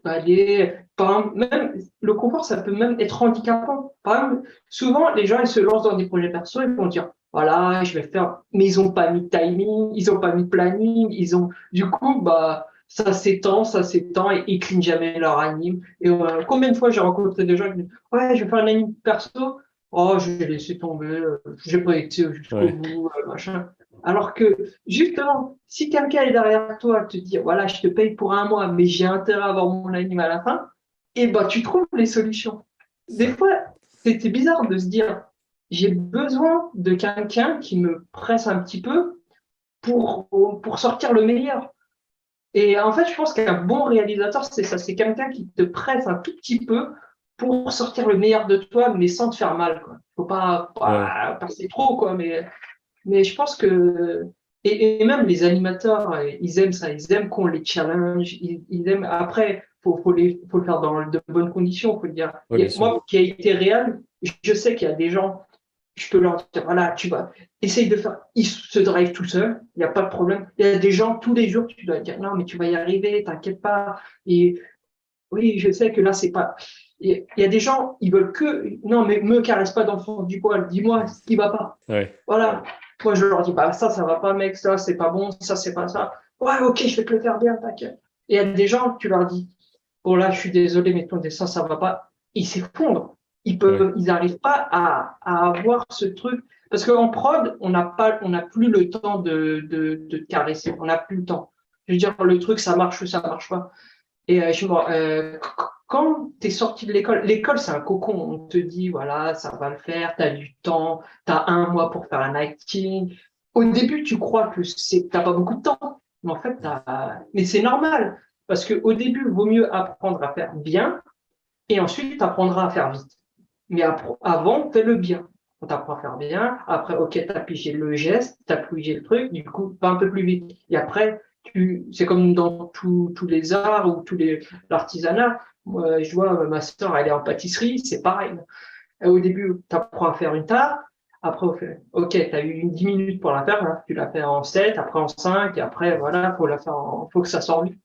allez, par exemple, même le confort, ça peut même être handicapant. Par exemple, souvent, les gens, ils se lancent dans des projets perso, ils vont dire, voilà, je vais faire, mais ils ont pas mis de timing, ils ont pas mis de planning, du coup, bah, ça s'étend, et ils clignent jamais leur anime. Et combien de fois j'ai rencontré des gens qui disent, ouais, je vais faire un anime perso, oh, je vais laisser tomber, j'ai pas été jusqu'au Ouais, bout, machin. Alors que, justement, si quelqu'un est derrière toi, te dire, voilà, je te paye pour un mois, mais j'ai intérêt à avoir mon anime à la fin, et ben, tu trouves les solutions. Des ça. fois, c'était bizarre de se dire, j'ai besoin de quelqu'un qui me presse un petit peu pour sortir le meilleur. Et en fait, je pense qu'un bon réalisateur, c'est ça, c'est quelqu'un qui te presse un tout petit peu pour sortir le meilleur de toi, mais sans te faire mal, quoi. Faut Ouais, pas passer trop, quoi, mais je pense que, et même les animateurs, ils aiment ça, ils aiment qu'on les challenge, ils aiment, après, faut le faire dans de bonnes conditions, faut le dire. ouais, bien sûr. Moi, qui a été réel, je sais qu'il y a des gens, je peux leur dire, voilà, tu vas, essaye de faire, ils se drive tout seul, il n'y a pas de problème. Il y a des gens, tous les jours, tu dois dire, non, mais tu vas y arriver, t'inquiète pas. Et oui, je sais que là, c'est pas, il y a des gens, ils veulent que, non, mais me caresse pas d'enfant du poil, dis-moi ce qui va pas. Ouais, Voilà. Moi, je leur dis, bah, ça va pas, mec, ça, c'est pas bon, ça, c'est pas ça. Ouais, ok, je vais te le faire bien, t'inquiète. Et il y a des gens, tu leur dis, bon, là, je suis désolé, mais ton dessin, ça va pas. Ils s'effondrent. ouais, Ils n'arrivent pas à avoir ce truc. Parce qu'en prod, on n'a plus le temps de caresser. On n'a plus le temps. Je veux dire, le truc, ça marche ou ça marche pas. Et quand tu es sorti de l'école, l'école c'est un cocon, on te dit voilà, ça va le faire, tu as du temps, tu as un mois pour faire un acting. Au début, tu crois que t'as pas beaucoup de temps, mais en fait, mais c'est normal, parce qu'au début, il vaut mieux apprendre à faire bien, et ensuite, tu apprendras à faire vite. Mais avant, fais-le bien. On t'apprend à faire bien. Après, ok, t'as pigé le geste, t'as pigé le truc, du coup, va un peu plus vite. Et après, c'est comme dans tous les arts ou l'artisanat. Moi, je vois ma soeur, elle est en pâtisserie, c'est pareil. Au début, t'apprends à faire une tarte. Après, ok, t'as eu 10 minutes pour la faire, hein. Tu la fais en 7, après en 5, et après, voilà, faut que ça sorte vite.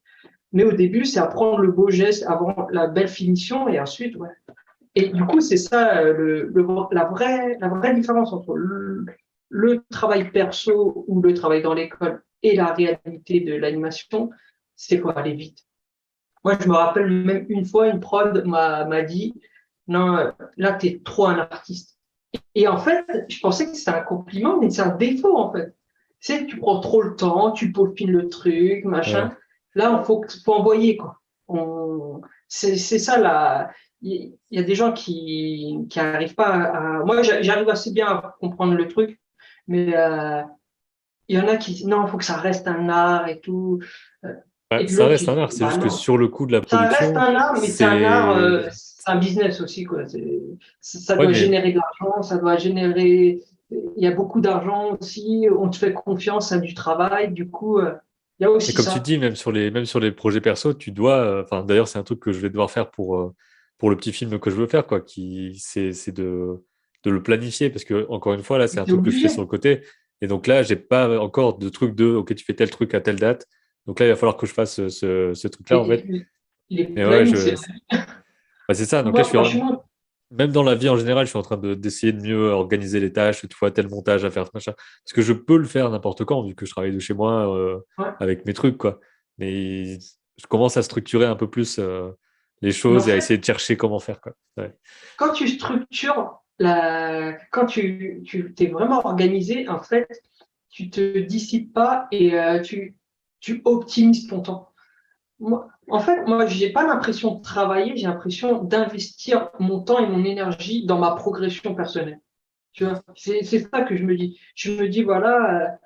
Mais au début, c'est apprendre le beau geste avant la belle finition, et ensuite, ouais. Et du coup, c'est ça la vraie différence entre le travail perso ou le travail dans l'école et la réalité de l'animation, c'est qu'il faut aller vite. Moi, je me rappelle même une fois, une prod m'a dit, non, là, tu es trop un artiste. Et en fait, je pensais que c'était un compliment, mais c'est un défaut, en fait. C'est que tu prends trop le temps, tu peaufines le truc, machin. ouais. Là, faut envoyer, quoi. C'est ça, là. Il y a des gens qui arrivent pas moi, j'arrive assez bien à comprendre le truc, mais il y en a qui disent, non, il faut que ça reste un art et tout. Euh, Ouais, Et de ça l'autre, reste qui un dit, art, c'est bah juste que non. sur le coup de la Ça reste production, un art, mais c'est un art, c'est. c'est un business aussi, quoi. Ça Ouais, doit mais générer de l'argent, ça doit générer. Il y a beaucoup d'argent aussi. On te fait confiance, ça a du travail. Du coup, il y a Mais aussi comme tu ça. dis, même sur les projets perso, tu dois. Enfin, d'ailleurs, c'est un truc que je vais devoir faire pour le petit film que je veux faire, quoi. C'est de le planifier. Parce que, encore une fois, là, c'est un C'est truc que je fais sur obligé. le côté. Et donc là, j'ai pas encore de truc de OK, tu fais tel truc à telle date. Donc là, il va falloir que je fasse ce truc-là, en fait. Les Mais ouais, plannings, c'est. bah, c'est ça. Donc là, Moi, franchement, même dans la vie en général, je suis en train d'essayer de mieux organiser les tâches, tu vois, tel montage à faire, machin. Parce que je peux le faire n'importe quand, vu que je travaille de chez moi ouais. avec mes trucs, quoi. Mais je commence à structurer un peu plus les Mais en choses et à fait, essayer de chercher comment faire, quoi. Ouais. quand tu structures, quand tu t'es vraiment organisé, en fait, tu te dissipes pas et tu optimises ton temps. En fait, moi, j'ai pas l'impression de travailler, j'ai l'impression d'investir mon temps et mon énergie dans ma progression personnelle. Tu vois, c'est ça que je me dis. Je me dis, voilà,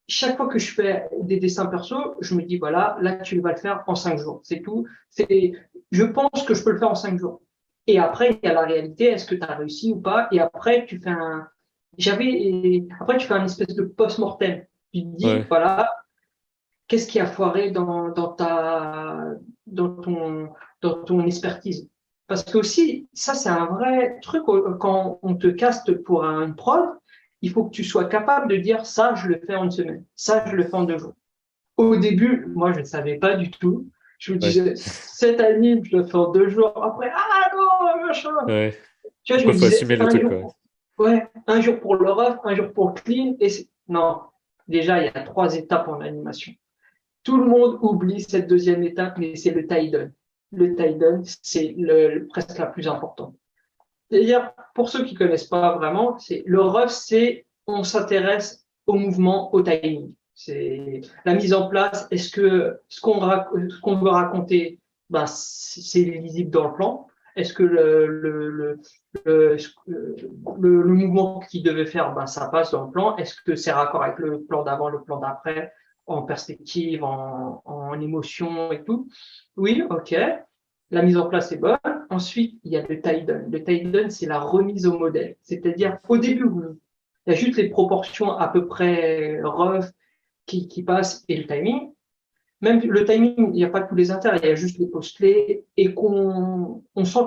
chaque fois que je fais des dessins perso, je me dis, voilà, là, tu vas le faire en 5 jours. C'est tout. Je pense que je peux le faire en 5 jours. Et après, il y a la réalité, est-ce que tu as réussi ou pas? Et après, après, tu fais un espèce de post-mortem. Tu te dis, Ouais. voilà, qu'est-ce qui a foiré dans ton, dans ton expertise? Parce que aussi, ça, c'est un vrai truc quand on te caste pour une prod. il faut que tu sois capable de dire ça, je le fais en une semaine, ça, je le fais en 2 jours. Au début, moi, je ne savais pas du tout. Je me Ouais. disais, cette année, je le fais en 2 jours. Après, ah non, machin. Ouais. Tu vois, je Après, me faut disais, assumer le un truc, jour quoi. pour, ouais, un jour pour le rough, un jour pour le clean. Non, déjà, il y a 3 étapes en animation. Tout le monde oublie cette deuxième étape, mais c'est le tie down. Le tie down, c'est presque la plus importante. C'est-à-dire, pour ceux qui ne connaissent pas vraiment, le rough, c'est on s'intéresse au mouvement, au timing. C'est la mise en place. Est-ce que ce qu'on veut raconter, ben, c'est lisible dans le plan? Est-ce que le, le mouvement qu'il devait faire, ben, ça passe dans le plan? Est-ce que c'est raccord avec le plan d'avant, le plan d'après, en perspective, en émotion et tout? Oui, ok. La mise en place est bonne. Ensuite, il y a le tie down. Le tie down, c'est la remise au modèle. C'est-à-dire, au début, il y a juste les proportions à peu près rough qui passent et le timing. Même le timing, il n'y a pas tous les inters, il y a juste les post-clés et on sent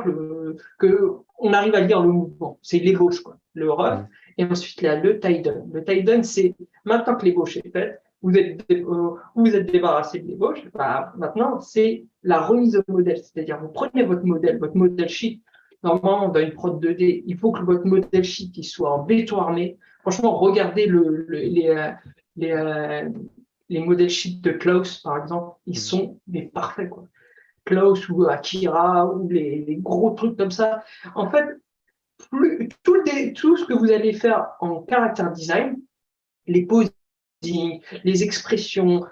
que on arrive à lire le mouvement. C'est l'ébauche, quoi, le rough. Mm. Et ensuite, il y a le tie down. Le tie down, c'est maintenant que l'ébauche est faite, vous êtes débarrassé de l'ébauche, bah, maintenant, c'est la remise au modèle. C'est-à-dire, vous prenez votre modèle sheet. Normalement, dans une prod 2D, il faut que votre modèle sheet il soit en béton armé. Franchement, regardez les, les modèles sheets de Klaus, par exemple, ils Mm. sont mais parfaits, quoi. Klaus ou Akira ou les gros trucs comme ça. En fait, tout ce que vous allez faire en character design, les posings, les expressions,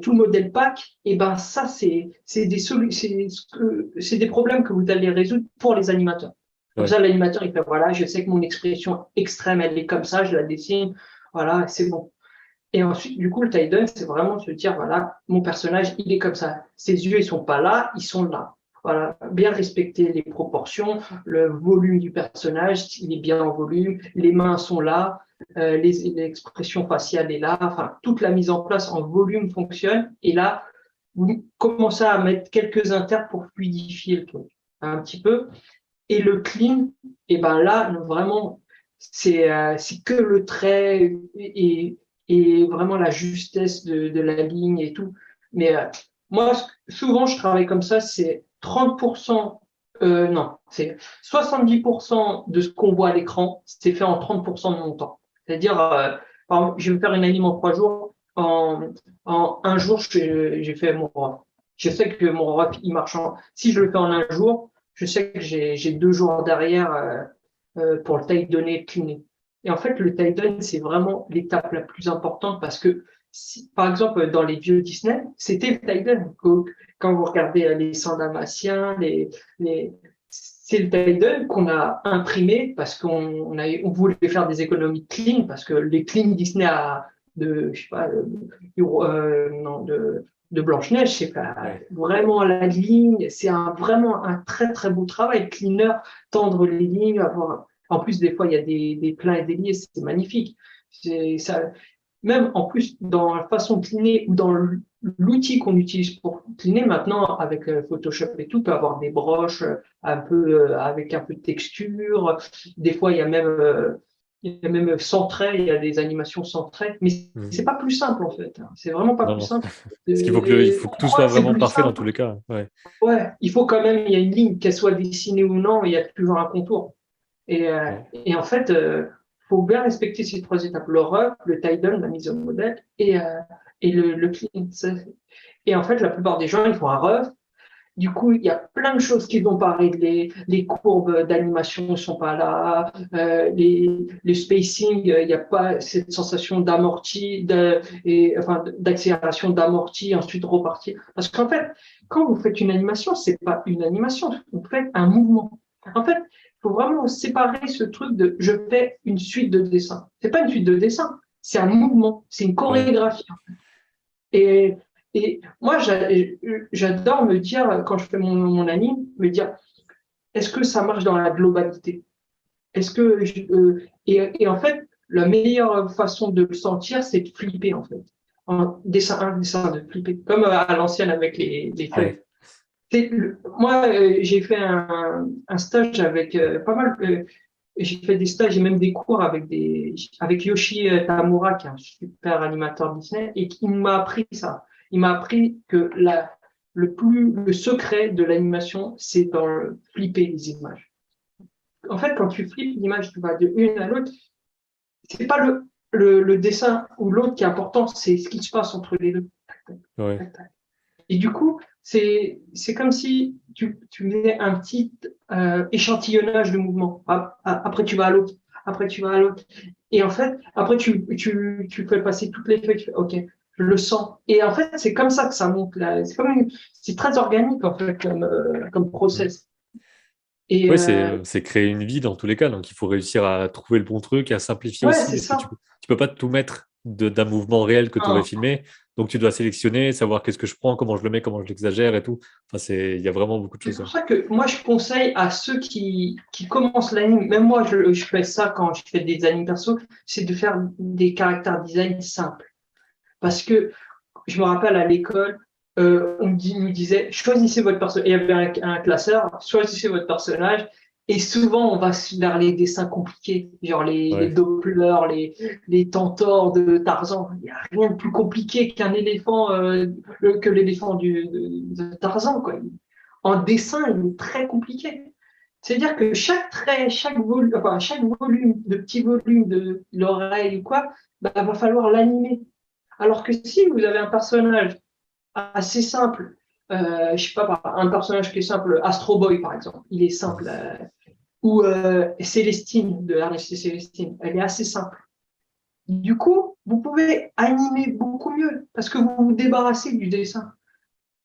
tout le modèle pack, et ben ça, c'est des problèmes que vous allez résoudre pour les animateurs. Comme Ouais. ça, l'animateur, il fait, voilà, je sais que mon expression extrême, elle est comme ça, je la dessine, voilà, c'est bon. Et ensuite, du coup, le tie down, c'est vraiment se dire, voilà, mon personnage, il est comme ça. Ses yeux, ils sont pas là, ils sont là. Voilà, bien respecter les proportions, le volume du personnage, il est bien en volume, les mains sont là, l'expression faciale est là, enfin, toute la mise en place en volume fonctionne. Et là, vous commencez à mettre quelques inters pour fluidifier le truc, un petit peu. Et le clean, et ben là, vraiment, c'est que le trait et vraiment la justesse de la ligne et tout. Mais moi, souvent, je travaille comme ça, c'est 30%, non, c'est 70% de ce qu'on voit à l'écran, c'est fait en 30% de mon temps. C'est-à-dire, par exemple, je vais faire une anime en 3 jours, en un jour, j'ai fait mon ref. Je sais que mon ref, il marche si je le fais en un jour, je sais que j'ai 2 jours derrière pour le tie donné cleané. Et en fait, le tie down, c'est vraiment l'étape la plus importante parce que, par exemple, dans les vieux Disney, c'était le tie down. Quand vous regardez les Cent Dalmatiens, c'est le tie down qu'on a imprimé parce on voulait faire des économies de clean parce que les clean Disney je sais pas, non, de Blanche-Neige, c'est pas Ouais. vraiment la ligne, c'est vraiment un très très beau travail. Cleaner, tendre les lignes, avoir. En plus, des fois, il y a des pleins et des liés, c'est magnifique. Ça, même en plus, dans la façon de cleaner ou dans l'outil qu'on utilise pour cleaner maintenant, avec Photoshop et tout, peut avoir des broches un peu avec un peu de texture. Des fois, il y a même sans trait, il y a des animations sans trait, mais Mm. c'est pas plus simple en fait. C'est vraiment pas Non, plus non. simple. Parce qu'il faut il faut que tout soit C'est vraiment plus parfait dans simple. tous les cas. Ouais. Ouais, il faut quand même, il y a une ligne, qu'elle soit dessinée ou non, il y a toujours un contour. Ouais. Et en fait, faut bien respecter ces 3 étapes, le rough, le tie down, la mise au modèle, et le clean. Et en fait, la plupart des gens, ils font un rough. Du coup, il y a plein de choses qu'ils n'ont pas réglées. Les courbes d'animation ne sont pas là. Les spacing, il n'y a pas cette sensation d'amorti, enfin, d'accélération d'amorti, ensuite repartir. Parce qu'en fait, quand vous faites une animation, c'est pas une animation, vous faites un mouvement. En fait, il faut vraiment séparer ce truc de je fais une suite de dessins. C'est pas une suite de dessins, c'est un mouvement, c'est une Ouais. chorégraphie. Et, et moi, j'adore me dire, quand je fais mon anime, me dire, est-ce que ça marche dans la globalité? Est-ce que et en fait, la meilleure façon de le sentir, c'est de flipper, en fait. Un dessin, de flipper, comme à l'ancienne avec les feuilles. Ouais. Moi, j'ai fait un stage avec pas mal. j'ai fait des stages et même des cours avec Yoshi Tamura, qui est un super animateur Disney, et qui m'a appris ça. Il m'a appris que le secret de l'animation, c'est dans le flipper les images. En fait, quand tu flippes l'image, tu vas de une à l'autre, c'est pas le dessin ou l'autre qui est important, c'est ce qui se passe entre les deux. Ouais. Et du coup, c'est comme si tu faisais un petit échantillonnage de mouvement. Après, tu vas à l'autre. Après, tu vas à l'autre. Et en fait, après, tu fais passer toutes les feuilles. Tu fais, OK, je le sens. Et en fait, c'est comme ça que ça monte. Là. C'est très organique, en fait, comme Mm. process. Et Ouais, c'est créer une vie dans tous les cas. Donc, il faut réussir à trouver le bon truc, à simplifier ouais, aussi, c'est parce que ça. tu peux pas tout mettre d'un mouvement réel que tu aurais Un, filmé. Donc, tu dois sélectionner, savoir qu'est-ce que je prends, comment je le mets, comment je l'exagère et tout. Enfin, il y a vraiment beaucoup de C'est choses. pour Ouais. ça que moi, je conseille à ceux qui commencent l'anime, même moi, je fais ça quand je fais des animes perso, c'est de faire des caractères design simples. Parce que je me rappelle à l'école, nous disait, choisissez votre personnage. Il y avait un classeur, choisissez votre personnage. Et souvent, on va vers les dessins compliqués, genre les Ouais. Doppler, les Tentors de Tarzan. Il n'y a rien de plus compliqué qu'un éléphant, que l'éléphant de Tarzan, quoi. En dessin, il est très compliqué. C'est-à-dire que chaque trait, chaque volume, de petit volume de l'oreille ou quoi, bah, va falloir l'animer. Alors que si vous avez un personnage assez simple, je sais pas, un personnage qui est simple, Astro Boy par exemple, il est simple, ou Célestine de Ernest et Célestine, elle est assez simple. Du coup, vous pouvez animer beaucoup mieux parce que vous vous débarrassez du dessin.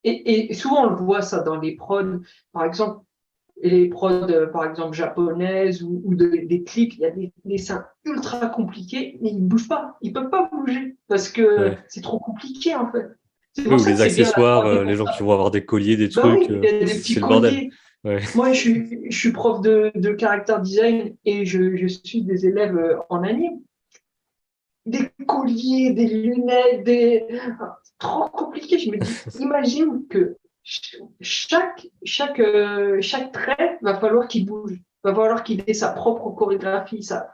Et souvent, on le voit ça dans les prods, par exemple, les prods, par exemple, japonaises des clips, il y a des dessins ultra compliqués, mais ils ne bougent pas. Ils ne peuvent pas bouger parce que Ouais. c'est trop compliqué, en fait. C'est Oui, pour ou ça que les c'est bien la accessoires, 3D les pour gens ça. qui vont avoir des colliers, des Ben trucs, oui, il y a des petits c'est le bordel. colliers. Ouais. Moi, je suis prof de character design et je suis des élèves en anime. Des colliers, des lunettes, trop compliqué. Je me dis, imagine que chaque trait va falloir qu'il bouge, va falloir qu'il ait sa propre chorégraphie. Ça,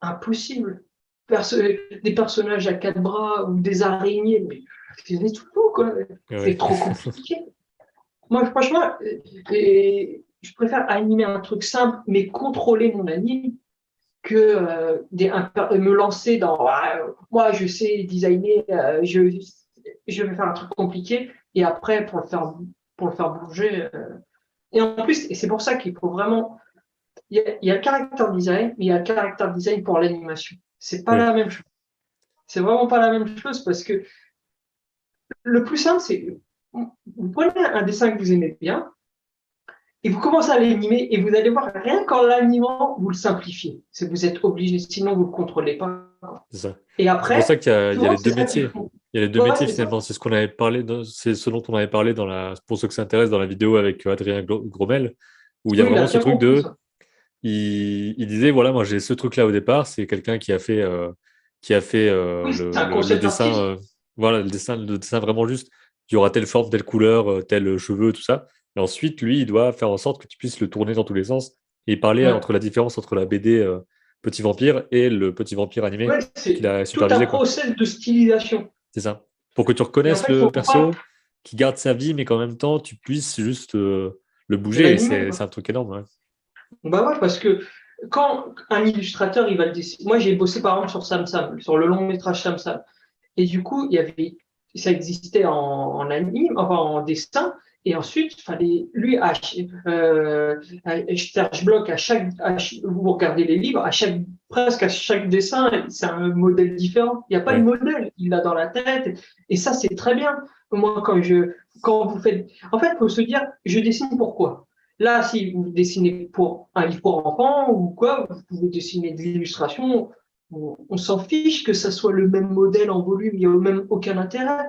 impossible. Perso des personnages à quatre bras ou des araignées, mais c'est tout, quoi. C'est Ouais. trop compliqué. Moi, franchement, je préfère animer un truc simple, mais contrôler mon anime que me lancer dans moi je sais designer, je vais faire un truc compliqué et après pour le faire bouger. Et en plus, et c'est pour ça qu'il faut vraiment il y a le caractère design, mais il y a le caractère design pour l'animation. C'est pas Ouais. la même chose. C'est vraiment pas la même chose parce que le plus simple, c'est vous prenez un dessin que vous aimez bien, et vous commencez à l'animer et vous allez voir, rien qu'en l'animant, vous le simplifiez. Vous êtes obligé, sinon vous ne le contrôlez pas. C'est ça. Et C'est pour ça après, il y a souvent, les c'est deux ça qu'il métiers. faut. Il y a les deux Ouais, métiers c'est ça. finalement. C'est ce qu'on avait parlé, c'est ce dont on avait parlé pour ceux que ça intéresse dans la vidéo avec Adrien Gromel, où il y a Oui, il vraiment a ce bien truc compris de, ça. il disait, voilà, moi j'ai ce truc-là au départ, c'est quelqu'un qui a fait Oui, c'est un le concept dessin, artiste. voilà, le dessin vraiment juste. Il y aura telle forme, telle couleur, tel cheveu, tout ça. Et ensuite, lui, il doit faire en sorte que tu puisses le tourner dans tous les sens et parler Ouais. entre la différence entre la BD Petit Vampire et le Petit Vampire animé Ouais, qu'il c'est a tout un supervisé, quoi. process de stylisation. C'est ça. Pour que tu Et en reconnaisses fait, il le faut pas perso, qui garde sa vie, mais qu'en même temps, tu puisses juste le bouger. Et l'animer, c'est quoi. un truc énorme. Ouais. Bah ouais, parce que quand un illustrateur, il va le dessiner. Moi, j'ai bossé par exemple sur Sam Sam, sur le long métrage Sam Sam. Et du coup, ça existait en anime, enfin en dessin. Et ensuite, il fallait, lui, faire bloc vous regardez les livres, presque à chaque dessin, c'est un modèle différent. Il n'y a pas de Ouais. modèle, il l'a dans la tête. Et ça, c'est très bien. Moi, quand vous faites, en fait, il faut se dire, je dessine pourquoi? Là, si vous dessinez pour un livre pour enfants ou quoi, vous pouvez dessiner de l'illustration, on s'en fiche que ça soit le même modèle en volume, il n'y a même aucun intérêt.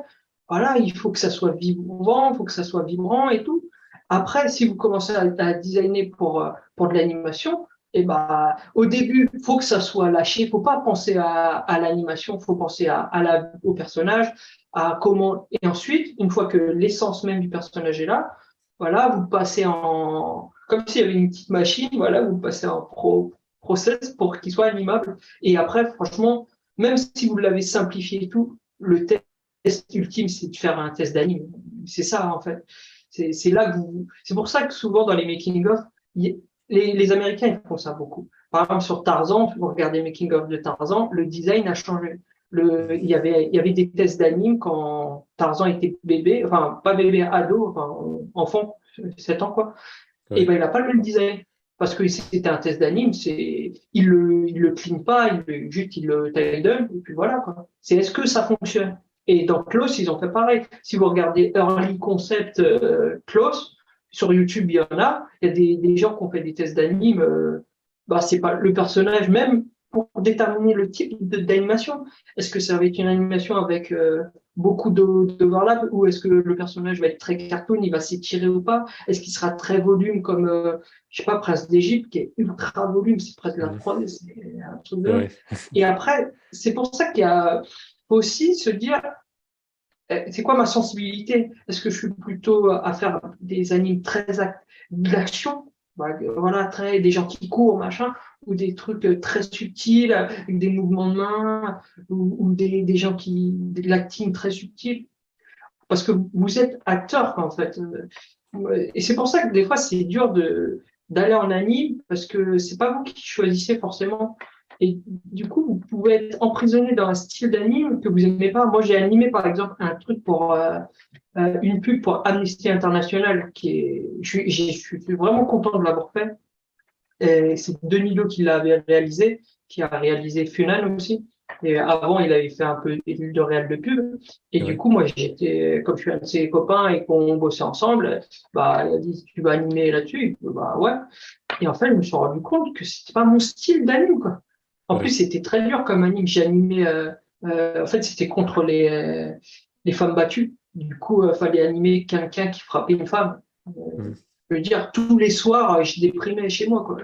Voilà, il faut que ça soit vivant, il faut que ça soit vibrant et tout. Après, si vous commencez à designer pour de l'animation, et ben, au début, il faut que ça soit lâché, il ne faut pas penser à l'animation, il faut penser au personnage, à comment. Et ensuite, une fois que l'essence même du personnage est là, voilà, vous passez comme s'il y avait une petite machine, voilà, vous passez en pro, process pour qu'il soit animable. Et après, franchement, même si vous l'avez simplifié et tout, le test ultime, c'est de faire un test d'anime. C'est ça, en fait. C'est là que c'est pour ça que souvent dans les making-of, les Américains, ils font ça beaucoup. Par exemple, sur Tarzan, vous regardez le making-of de Tarzan, le design a changé. Il y avait des tests d'anime quand Tarzan était bébé, enfin, pas bébé, ado, enfin, enfant, 7 ans, quoi. Et Ouais. ben, il n'a pas le même design. Parce que c'était un test d'anime, il le clean pas, juste il le title, et puis voilà, quoi. C'est est-ce que ça fonctionne? Et dans Close, ils ont fait pareil. Si vous regardez Early Concept Close, sur YouTube, il y en a. Il y a des gens qui ont fait des tests d'anime. Bah, c'est pas le personnage même pour déterminer le type d'animation. Est-ce que ça va être une animation avec beaucoup d'overlap ou est-ce que le personnage va être très cartoon, il va s'étirer ou pas? Est-ce qu'il sera très volume comme, je sais pas, Prince d'Égypte qui est ultra volume, c'est presque la Mhm. 3D, c'est un truc de dingue. Ouais. Et après, c'est pour ça faut aussi se dire, c'est quoi ma sensibilité? Est-ce que je suis plutôt à faire des animes très d'action, voilà, des gens qui courent, machin, ou des trucs très subtils, avec des mouvements de main, ou des gens de l'acting très subtil? Parce que vous êtes acteur, quoi, en fait. Et c'est pour ça que des fois, c'est dur d'aller en anime, parce que c'est pas vous qui choisissez forcément. Et du coup, vous pouvez être emprisonné dans un style d'anime que vous aimez pas. Moi, j'ai animé, par exemple, un truc pour une pub pour Amnesty International, je suis vraiment content de l'avoir fait. Et c'est Denis Do qui l'avait réalisé, qui a réalisé Funan aussi. Et avant, il avait fait un peu de réal de pub. Et du Ouais. coup, moi, comme je suis un de ses copains et qu'on bossait ensemble, bah, il a dit, tu vas animer là-dessus? Bah, ouais. Et en fait, je me suis rendu compte que c'était pas mon style d'anime, quoi. En plus, Ouais. c'était très dur comme anime. J'ai animé, en fait, c'était contre les femmes battues. Du coup, fallait animer quelqu'un qui frappait une femme. Mhm. Je veux dire, tous les soirs, je déprimais chez moi, quoi.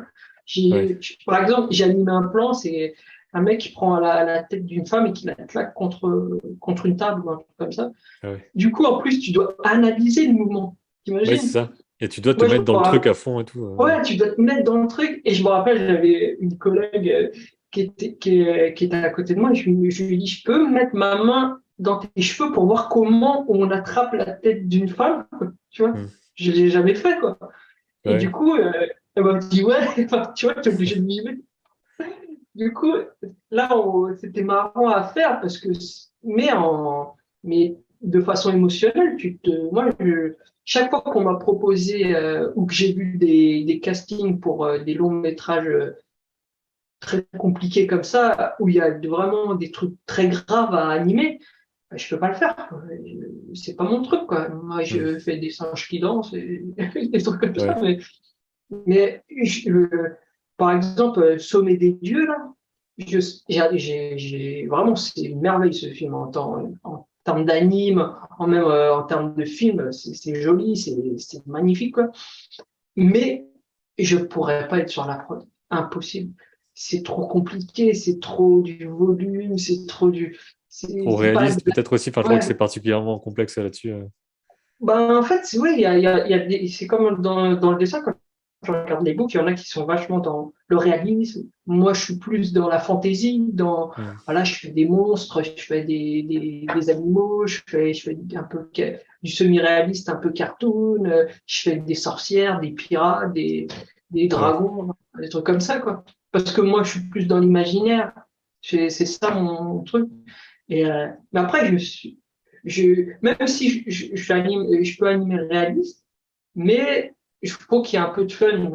Ouais. Par exemple, j'ai animé un plan, c'est un mec qui prend la tête d'une femme et qui la claque contre une table ou un truc comme ça. Ah ouais. Du coup, en plus, tu dois analyser le mouvement. Ouais, c'est T'imagines? ça. Et tu dois te Moi, je mettre me dans le truc rappelle, à fond et tout. ouais, tu dois te mettre dans le truc. Et je me rappelle, j'avais une collègue qui était à côté de moi. Et je lui ai dit, je peux mettre ma main dans tes cheveux pour voir comment on attrape la tête d'une femme, quoi. Tu vois? Mhm. Je l'ai jamais fait, quoi. Et du Ouais. coup, elle m'a dit, ouais, enfin, tu vois, tu es obligé de m'y mettre. Du coup, là, c'était marrant à faire parce que, mais de façon émotionnelle, moi, chaque fois qu'on m'a proposé ou que j'ai vu des castings pour des longs métrages très compliqués comme ça, où il y a vraiment des trucs très graves à animer, bah, je peux pas le faire, quoi. C'est pas mon truc, quoi. Moi, Mhm. je fais des singes qui dansent et des trucs comme ça, Ouais. mais par exemple, Sommet des dieux, là, vraiment, c'est une merveille ce film en termes d'anime, même en termes de film, c'est joli, c'est magnifique, quoi. Mais je pourrais pas être sur la prod. Impossible. C'est trop compliqué, c'est trop du volume, c'est trop du. Trop C'est pas. réaliste, peut-être aussi. Enfin, je crois que c'est Ouais. particulièrement complexe là-dessus. Ben, en fait, oui, c'est comme dans le dessin, quand je regarde les books, il y en a qui sont vachement dans le réalisme. Moi, je suis plus dans la fantaisie, Mhm. voilà, je fais des monstres, je fais des animaux, je fais un peu du semi-réaliste, un peu cartoon, je fais des sorcières, des pirates, des Ouais. dragons, des trucs comme ça, quoi. Parce que moi, je suis plus dans l'imaginaire. C'est ça mon truc. Mais après, même si je peux animer le réaliste, mais il faut qu'il y ait un peu de fun.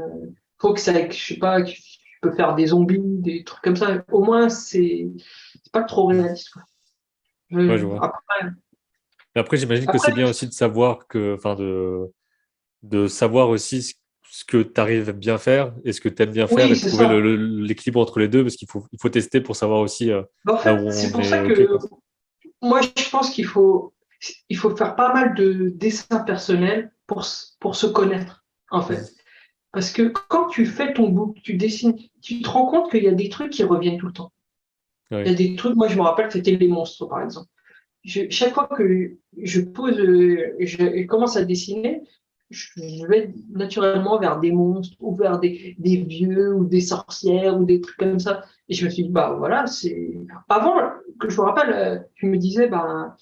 Faut que ça, je sais pas, que je peux faire des zombies, des trucs comme ça. Au moins, c'est pas trop Mhm. réaliste, quoi. Ouais, je vois. Après, Mais après, j'imagine que c'est après, bien aussi de savoir enfin, de savoir aussi ce que tu arrives bien faire et ce que tu aimes bien faire oui, et de c'est trouver ça. l'équilibre entre les deux parce qu'il faut tester pour savoir aussi En là où fait, c'est on pour ça est OK, que quoi. moi, je pense qu'il faut faire pas mal de dessins personnels pour se connaître, en Mhm. fait. Parce que quand tu fais ton book, tu dessines, tu te rends compte qu'il y a des trucs qui reviennent tout le temps. Il y a Ouais. des trucs, moi je me rappelle, c'était les monstres par exemple. Chaque fois que je commence à dessiner, je vais naturellement vers des monstres ou vers des vieux ou des sorcières ou des trucs comme ça. Et je me suis dit, bah voilà, c'est. Avant, que je me rappelle, tu me disais, bah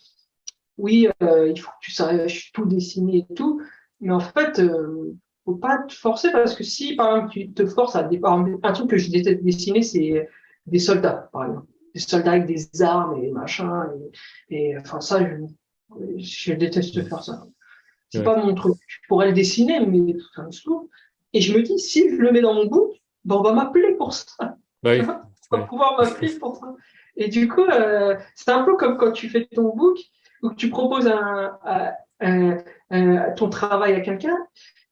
oui, il faut que tu saches tout dessiner et tout. Mais en fait, faut pas te forcer parce que si, par exemple, tu te forces à un truc que je déteste dessiner, c'est des soldats, par exemple. Des soldats avec des armes et machin. Enfin, ça, je déteste faire ça. C'est Ouais. pas mon truc. Je pourrais le dessiner, mais ça me saoule. Et je me dis, si je le mets dans mon book, ben on va m'appeler pour ça. Bah Tu oui. vois? On va Ouais. pouvoir m'appeler pour ça. Et du coup, c'est un peu comme quand tu fais ton book ou que tu proposes ton travail à quelqu'un.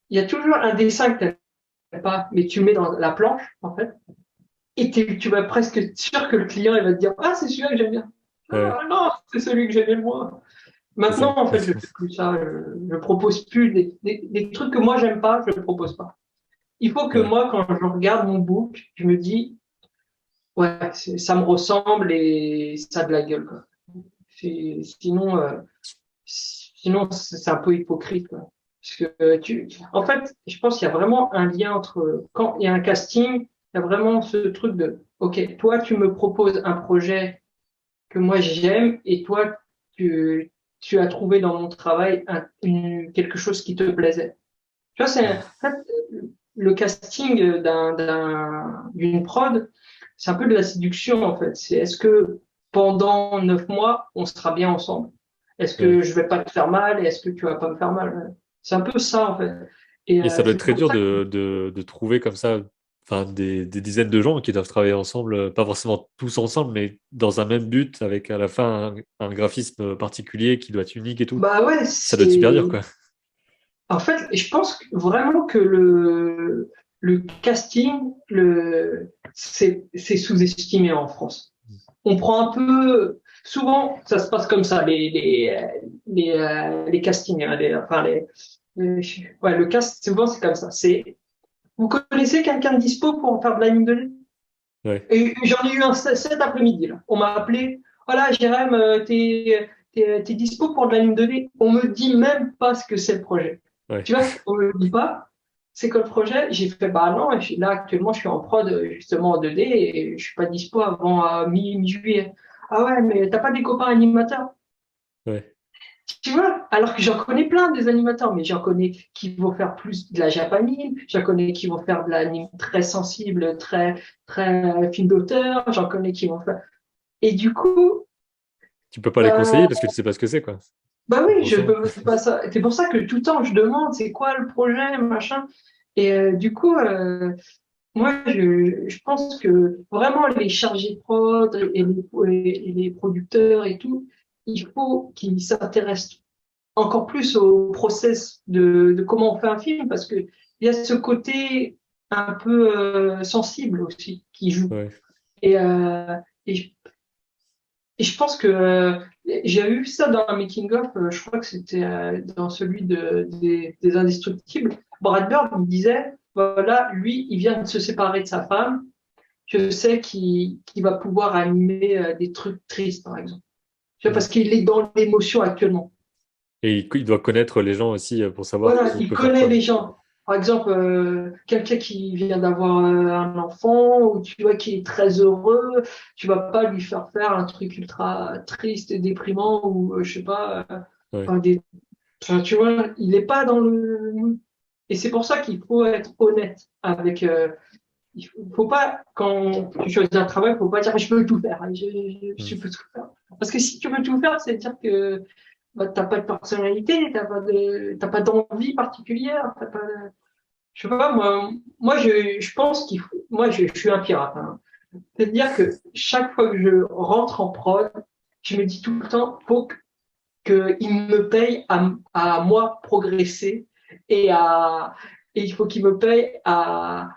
Il y a toujours un dessin que tu n'as pas, mais tu le mets dans la planche, en fait. Et tu vas presque être sûr que le client il va te dire, ah, c'est celui-là que j'aime bien. Ouais. Ah, non, c'est celui que j'aimais le moins. C'est ça. Maintenant, en fait, je fais plus ça. Je propose plus des trucs que moi j'aime pas, je ne propose pas. Il faut que Ouais. moi, quand je regarde mon book, je me dis, ouais, ça me ressemble et ça a de la gueule, quoi. Sinon, sinon c'est un peu hypocrite, quoi. Parce que en fait, je pense qu'il y a vraiment un lien entre quand il y a un casting, il y a vraiment ce truc de, ok, toi, tu me proposes un projet que moi j'aime et toi tu as trouvé dans mon travail quelque chose qui te plaisait. Tu vois, en fait, le casting d'une prod, c'est un peu de la séduction en fait. C'est est-ce que pendant 9 mois on sera bien ensemble? Est-ce Ouais. que je vais pas te faire mal et est-ce que tu vas pas me faire mal? C'est un peu ça en fait. Et Et ça doit être c'est très pour dur ça que de trouver comme ça, enfin, des dizaines de gens qui doivent travailler ensemble, pas forcément tous ensemble, mais dans un même but, avec à la fin un graphisme particulier qui doit être unique et tout. bah ouais, Ça doit être super dur, quoi. en fait, je pense vraiment que le casting, c'est sous-estimé en France. On prend un peu, souvent, ça se passe comme ça, les castings, hein, ouais, le cast, souvent, c'est comme ça. Vous connaissez quelqu'un de dispo pour en faire de l'anime 2D? Ouais. Et j'en ai eu un cet après-midi, là. On m'a appelé, voilà, Jérém, t'es dispo pour de l'anime 2D? On me dit même pas ce que c'est le projet. Ouais. Tu vois, on me dit pas, c'est quoi le projet? J'ai fait, bah non, là, actuellement, je suis en prod, justement, en 2D et je suis pas dispo avant mi-juillet. Ah ouais, mais t'as pas des copains animateurs? Ouais. Tu vois, alors que j'en connais plein des animateurs, mais j'en connais qui vont faire plus de la japanime, j'en connais qui vont faire de l'anime très sensible, très film d'auteur, j'en connais qui vont faire. Et du coup, Tu peux pas les euh, conseiller parce que tu sais pas ce que c'est, quoi. bah C'est oui, trop chiant. c'est pas ça. C'est pour ça que tout le temps je demande c'est quoi le projet, machin. Et du coup, moi je pense que vraiment les chargés de prod et les producteurs et tout, il faut qu'ils s'intéressent encore plus au process de comment on fait un film parce que il y a ce côté un peu sensible aussi qui joue. Ouais. Et, et, je, et je pense que j'ai vu ça dans un making of, je crois que c'était dans celui des Indestructibles. Brad Bird me disait, voilà, lui, il vient de se séparer de sa femme. Je sais qu'il va pouvoir animer des trucs tristes, par exemple. Tu vois, Mm. parce qu'il est dans l'émotion actuellement. Et il doit connaître les gens aussi pour savoir Voilà, qui il peut faire connaît quoi. les gens. Par exemple, quelqu'un qui vient d'avoir un enfant ou tu vois qui est très heureux, tu vas pas lui faire faire un truc ultra triste et déprimant ou je sais pas, Ouais. enfin, enfin, tu vois, il n'est pas dans le. Et c'est pour ça qu'il faut être honnête avec. Il faut pas quand tu choisis un travail, il faut pas dire je peux tout faire, je Mm. peux tout faire. Parce que si tu veux tout faire, c'est dire que bah, t'as pas de personnalité, t'as pas d'envie particulière, t'as pas, je sais pas, moi, je pense moi, je suis un pirate, hein. C'est-à-dire que chaque fois que je rentre en prod, je me dis tout le temps, faut qu'il me paye à moi progresser et et il faut qu'il me paye à,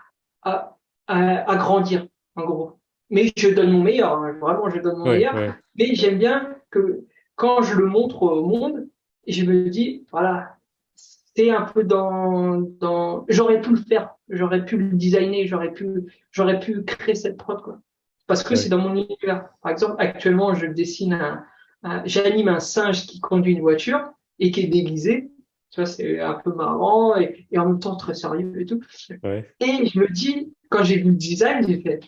à grandir, en gros. Mais je donne mon meilleur, hein, vraiment, je donne mon Ouais, meilleur. ouais, Mais j'aime bien que quand je le montre au monde, je me dis, voilà, c'est un peu j'aurais pu le faire, j'aurais pu le designer, j'aurais pu créer cette prod, quoi. Parce que c'est ouais. dans mon univers. Par exemple, actuellement, j'anime un singe qui conduit une voiture et qui est déguisé. Tu vois, c'est un peu marrant et en même temps très sérieux et tout. Ouais. Et je me dis, quand j'ai vu le design, j'ai fait,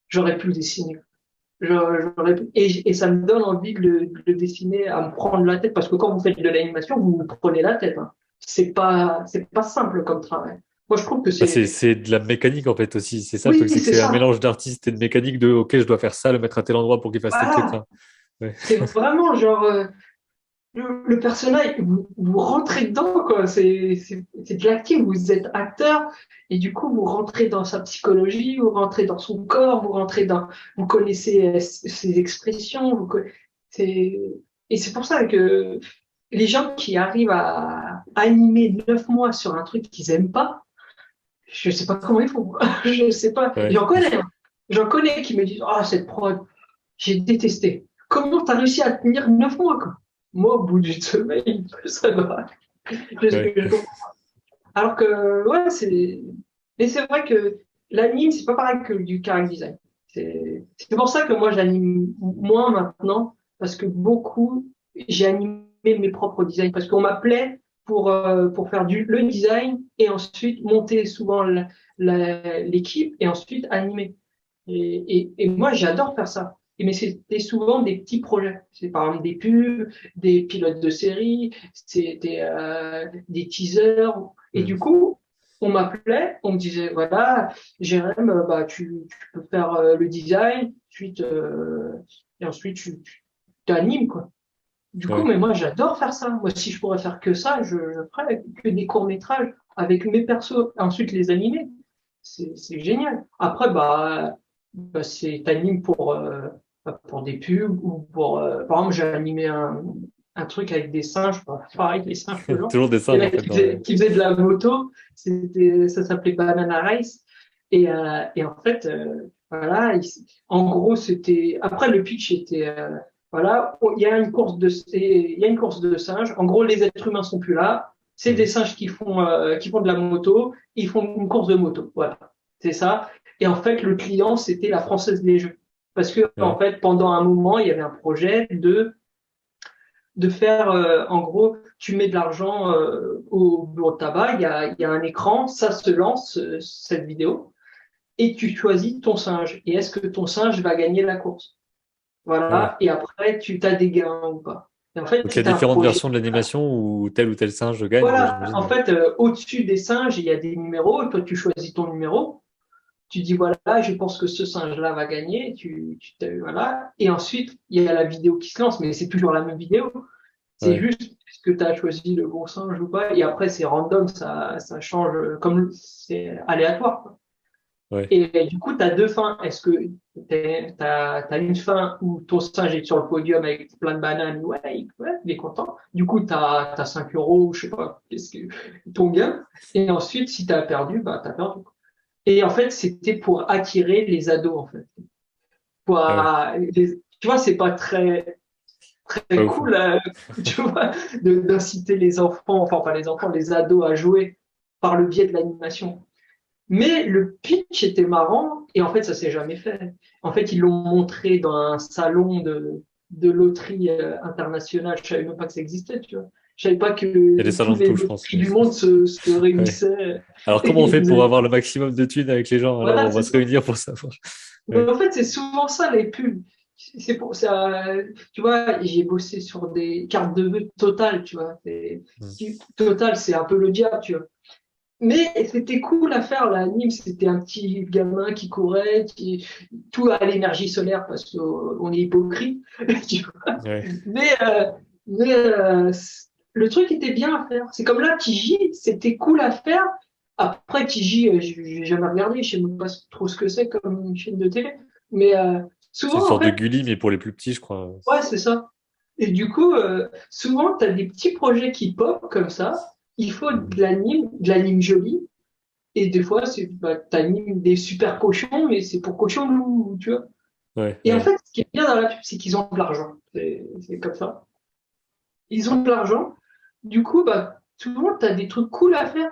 j'aurais pu le dessiner. Et ça me donne envie de le dessiner, à me prendre la tête, parce que quand vous faites de l'animation, vous vous prenez la tête. Hein. C'est pas simple comme travail. Moi, je trouve que Bah, c'est, c'est de la mécanique en fait aussi. C'est ça le oui, truc, c'est que c'est c'est un ça. mélange d'artiste et de mécanique de OK, je dois faire ça, le mettre à tel endroit pour qu'il fasse tel truc. Voilà. Enfin, ouais. C'est vraiment genre, le personnage, vous rentrez dedans, quoi. C'est de l'acting, vous êtes acteur, et du coup, vous rentrez dans sa psychologie, vous rentrez dans son corps, vous connaissez ses expressions, c'est, et c'est pour ça que les gens qui arrivent à animer 9 mois sur un truc qu'ils aiment pas, je sais pas comment ils font. Je sais pas. Ouais. J'en connais qui me disent, ah, cette prod, j'ai détesté. Comment t'as réussi à tenir 9 mois, quoi? Moi, au bout d'une semaine, ça va. Ouais. Je comprends. Alors que, ouais, mais c'est vrai que l'anime, c'est pas pareil que du character design. C'est pour ça que moi, j'anime moins maintenant, parce que j'ai animé mes propres designs, parce qu'on m'appelait pour faire le design et ensuite monter souvent l'équipe et ensuite animer. Et moi, j'adore faire ça. Mais c'était souvent des petits projets. C'est par exemple des pubs, des pilotes de série, des teasers. Et Hmm. du coup, on m'appelait, on me disait, voilà, Jérém, bah, tu peux faire le design, et ensuite tu t'animes, quoi. Du coup, Ouais. mais moi, j'adore faire ça. Moi, si je pourrais faire que ça, je ferais que des courts-métrages avec mes persos, et ensuite les animer. C'est génial. Après, c'est t'animes pour des pubs ou par exemple, j'ai animé un truc avec des singes, pareil, les singes toujours. Toujours des Et singes là, en fait dans le. qui faisait de la moto, ça s'appelait Banana Race. Et en fait, voilà, en gros, après le pitch était, voilà, il y a une course de singes. En gros, les êtres humains sont plus là. C'est Hmm. des singes qui font de la moto. Ils font une course de moto. Voilà, c'est ça. Et en fait, le client, c'était la Française des Jeux. Parce que, en Ouais. fait, pendant un moment, il y avait un projet de faire, en gros, tu mets de l'argent au bureau de tabac, il y a un écran, ça se lance, cette vidéo, et tu choisis ton singe. Et est-ce que ton singe va gagner la course? Voilà. Ouais. Et après, tu as des gains ou pas. Et en fait, Donc il y a c'était un différentes projet. versions de l'animation où tel singe gagne, quoi, Voilà. j'imagine. En fait, au-dessus des singes, il y a des numéros. Et toi, tu choisis ton numéro. Tu dis, voilà, je pense que ce singe-là va gagner. Voilà. Et ensuite, il y a la vidéo qui se lance, mais c'est toujours la même vidéo. C'est Ouais. juste est-ce que tu as choisi le bon singe ou pas. Et après, c'est random, ça change, comme c'est aléatoire, quoi. Ouais. Et du coup, tu as deux fins. Est-ce que tu as une fin où ton singe est sur le podium avec plein de bananes, ouais, il est content. Du coup, tu as 5 euros, je sais pas, ton gain. Et ensuite, si tu as perdu, bah, tu as perdu. Et en fait, c'était pour attirer les ados, en fait. Ah ouais. Tu vois, c'est pas Pas très ouf. cool, tu vois, d'inciter les enfants, enfin pas les enfants, les ados à jouer par le biais de l'animation. Mais le pitch était marrant et en fait, ça s'est jamais fait. En fait, ils l'ont montré dans un salon de loterie internationale. Je savais même pas que ça existait, tu vois. Je savais pas Il y a des que salons tous de les tout, je pense. loteries du monde se Ouais. réunissaient Alors comment on et fait pour faisaient. avoir le maximum de thunes avec les gens? Alors Voilà, on va c'est se ça. réunir pour ça. Mais Ouais. en fait, c'est souvent ça, les pubs. C'est pour ça, tu vois, j'ai bossé sur des cartes de vœux Total, tu vois. Hmm. Total, c'est un peu le diable, tu vois. Mais c'était cool à faire, l'anime. C'était un petit gamin qui courait, tout à l'énergie solaire parce qu'on est hypocrite, tu vois. Ouais. Mais, euh, mais le truc était bien à faire. C'est comme là, Tiji, c'était cool à faire. Après, Tiji, j'ai jamais regardé, je sais même pas trop ce que c'est comme une chaîne de télé. Mais C'est une souvent, en sorte de fait, Gulli, mais pour les plus petits, je crois. ouais, c'est ça. Et du coup, souvent, tu as des petits projets qui pop comme ça. Il faut de l'anime joli. Et des fois, t'animes des super cochons, mais c'est pour cochons loups, tu vois. Ouais, Et en ouais. fait, ce qui est bien dans la pub, c'est qu'ils ont de l'argent. C'est comme ça. Ils ont de l'argent. Du coup, souvent, tu as des trucs cool à faire.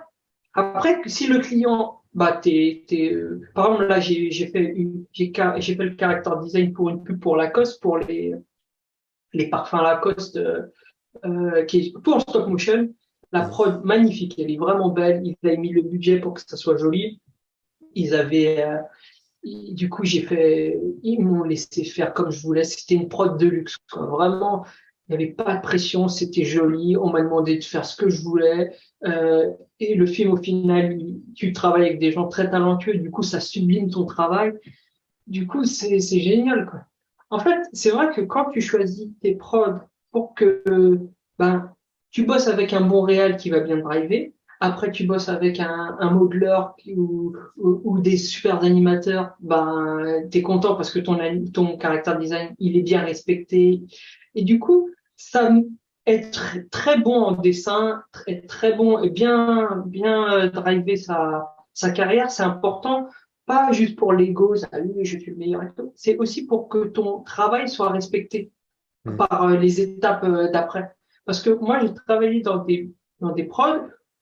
Après, si le client, par exemple, là, j'ai fait le character design pour une pub pour Lacoste, pour les parfums Lacoste, qui est tout en stop motion. La Mhm. prod, magnifique, elle est vraiment belle. Ils avaient mis le budget pour que ça soit joli. Ils avaient, du coup, ils m'ont laissé faire comme je voulais. C'était une prod de luxe, quoi. Vraiment, il n'y avait pas de pression, c'était joli. On m'a demandé de faire ce que je voulais. Et le film, au final, tu travailles avec des gens très talentueux. Du coup, ça sublime ton travail. Du coup, c'est génial, quoi. En fait, c'est vrai que quand tu choisis tes prods pour que ben, tu bosses avec un bon réal qui va bien driver, après tu bosses avec un modeler ou des super animateurs, ben, tu es content parce que ton character design, il est bien respecté. Et du coup, ça être très bon en dessin, être très bon et bien driver sa carrière, c'est important pas juste pour l'ego, ça, oui, je suis le meilleur et tout. C'est aussi pour que ton travail soit respecté Mhm. par les étapes d'après. Parce que moi, j'ai travaillé dans des prods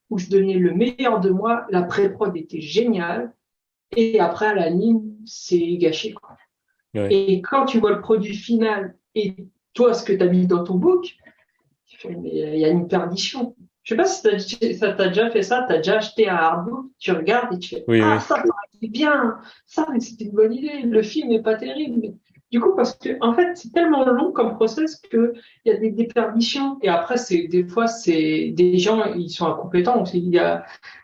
où je donnais le meilleur de moi, la pré-prod était géniale, et après, à la ligne, c'est gâché, quoi. Ouais. Et quand tu vois le produit final et toi, ce que tu as mis dans ton book, tu fais, mais il y a une perdition. Je sais pas si ça t'a déjà fait ça, t'as déjà acheté un artbook, tu regardes et tu fais, Oui, ah, oui. ça aurait été bien, ça, c'était une bonne idée, le film n'est pas terrible. Mais du coup, parce que, en fait, c'est tellement long comme process que il y a des déperditions. Et après, des fois, c'est des gens, ils sont incompétents aussi.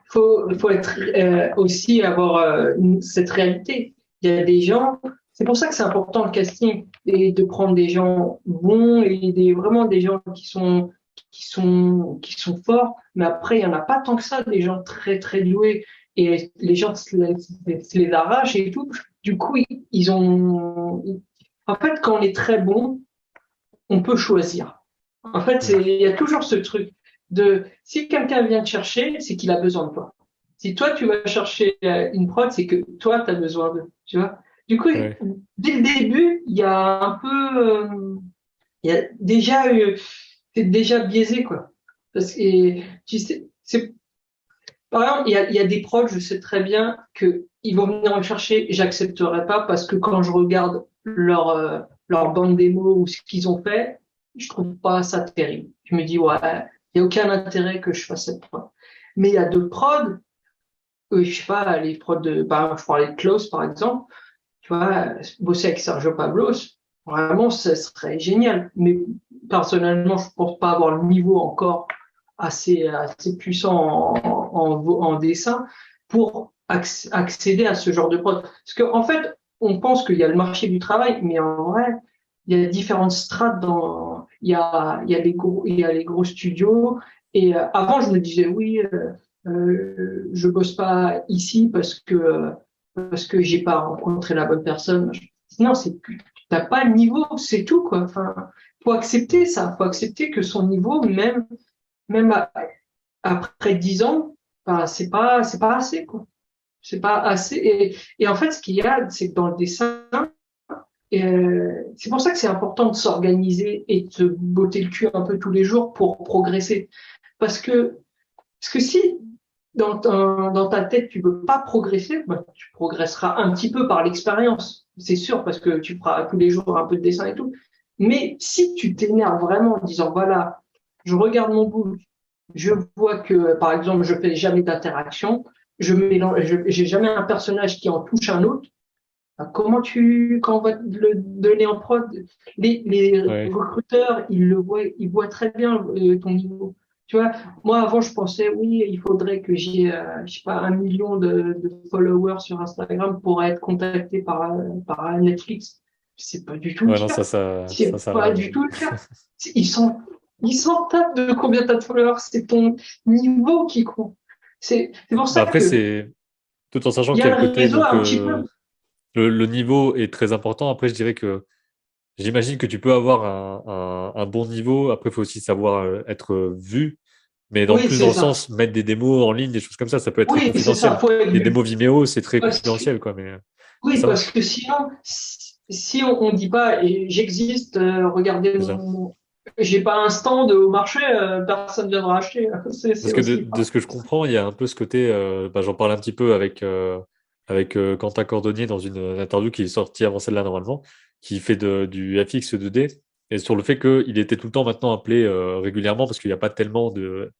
Faut être, aussi avoir, cette réalité. Il y a des gens, c'est pour ça que c'est important le casting et de prendre des gens bons et vraiment des gens qui sont forts, mais après, il n'y en a pas tant que ça, des gens très, très doués, et les gens se les arrachent et tout. Du coup, ils ont. En fait, quand on est très bon, on peut choisir. En fait, Mhm. il y a toujours ce truc de si quelqu'un vient te chercher, c'est qu'il a besoin de toi. Si toi, tu vas chercher une prod, c'est que toi, tu as besoin d'eux. Tu vois? Du coup, Ouais. dès le début, il y a un peu. Il y a déjà c'est déjà biaisé, quoi. Parce que, tu sais, par exemple, il y a des prods, je sais très bien que ils vont venir me chercher, j'accepterai pas parce que quand je regarde leur bande démo ou ce qu'ils ont fait, je trouve pas ça terrible. Je me dis, ouais, il y a aucun intérêt que je fasse cette prod. Mais il y a d'autres prods, je sais pas, les prods je parlais de Klaus, par exemple, tu vois, bosser avec Sergio Pablos, vraiment, ce serait génial. Mais personnellement, je pense pas avoir le niveau encore assez puissant en dessin pour accéder à ce genre de prod. Parce qu'en fait, on pense qu'il y a le marché du travail, mais en vrai, il y a différentes strates il y a les gros studios. Et avant, je me disais, oui, je bosse pas ici parce que j'ai pas rencontré la bonne personne. Non, c'est que tu n'as pas le niveau, c'est tout, quoi. Enfin, faut accepter Mhm. ça. Faut accepter que son niveau, même après 10 ans, bah, c'est pas assez, quoi. C'est pas assez. Et en fait, ce qu'il y a, c'est que dans le dessin, c'est pour ça que c'est important de s'organiser et de se botter le cul un peu tous les jours pour progresser. Parce que, parce que si dans ta tête, tu veux pas progresser, bah, tu progresseras un petit peu par l'expérience, c'est sûr, parce que tu feras tous les jours un peu de dessin et tout. Mais si tu t'énerves vraiment en disant, voilà, je regarde mon book, je vois que, par exemple, je fais jamais d'interaction, j'ai jamais un personnage qui en touche un autre, bah, quand on va le donner en prod, les Ouais. recruteurs, ils voient très bien ton niveau. Tu vois, moi avant je pensais oui, il faudrait que j'ai, je sais pas, 1 million de followers sur Instagram pour être contacté par Netflix. C'est pas du tout le Ouais, non, cas. ça C'est sert à pas rien. du tout le cas. Ils s'en tapent de combien t'as de followers. C'est ton niveau qui compte. C'est pour Bah ça après, que c'est tout en sachant il y qu'il y a a le le côté, réseau donc un petit peu. le niveau est très important. Après, je dirais que j'imagine que tu peux avoir un bon niveau. Après, il faut aussi savoir être vu. Mais Oui, plus c'est dans le ça. sens, mettre des démos en ligne, des choses comme ça peut être très Oui, c'est ça, confidentiel. faut être Les vu. démos Vimeo, c'est très Parce que, confidentiel, quoi, mais oui, ça parce marche. que sinon, si on dit pas, et j'existe, regardez C'est ça. j'ai pas un stand au marché, personne viendra acheter. C'est Parce que aussi de pas. ce que je comprends, il y a un peu ce côté, bah, j'en parle un petit peu avec Quentin Cordonnier dans une interview qui est sortie avant celle-là normalement, qui fait du FX 2D. Et sur le fait qu'il était tout le temps maintenant appelé régulièrement parce qu'il n'y a pas tellement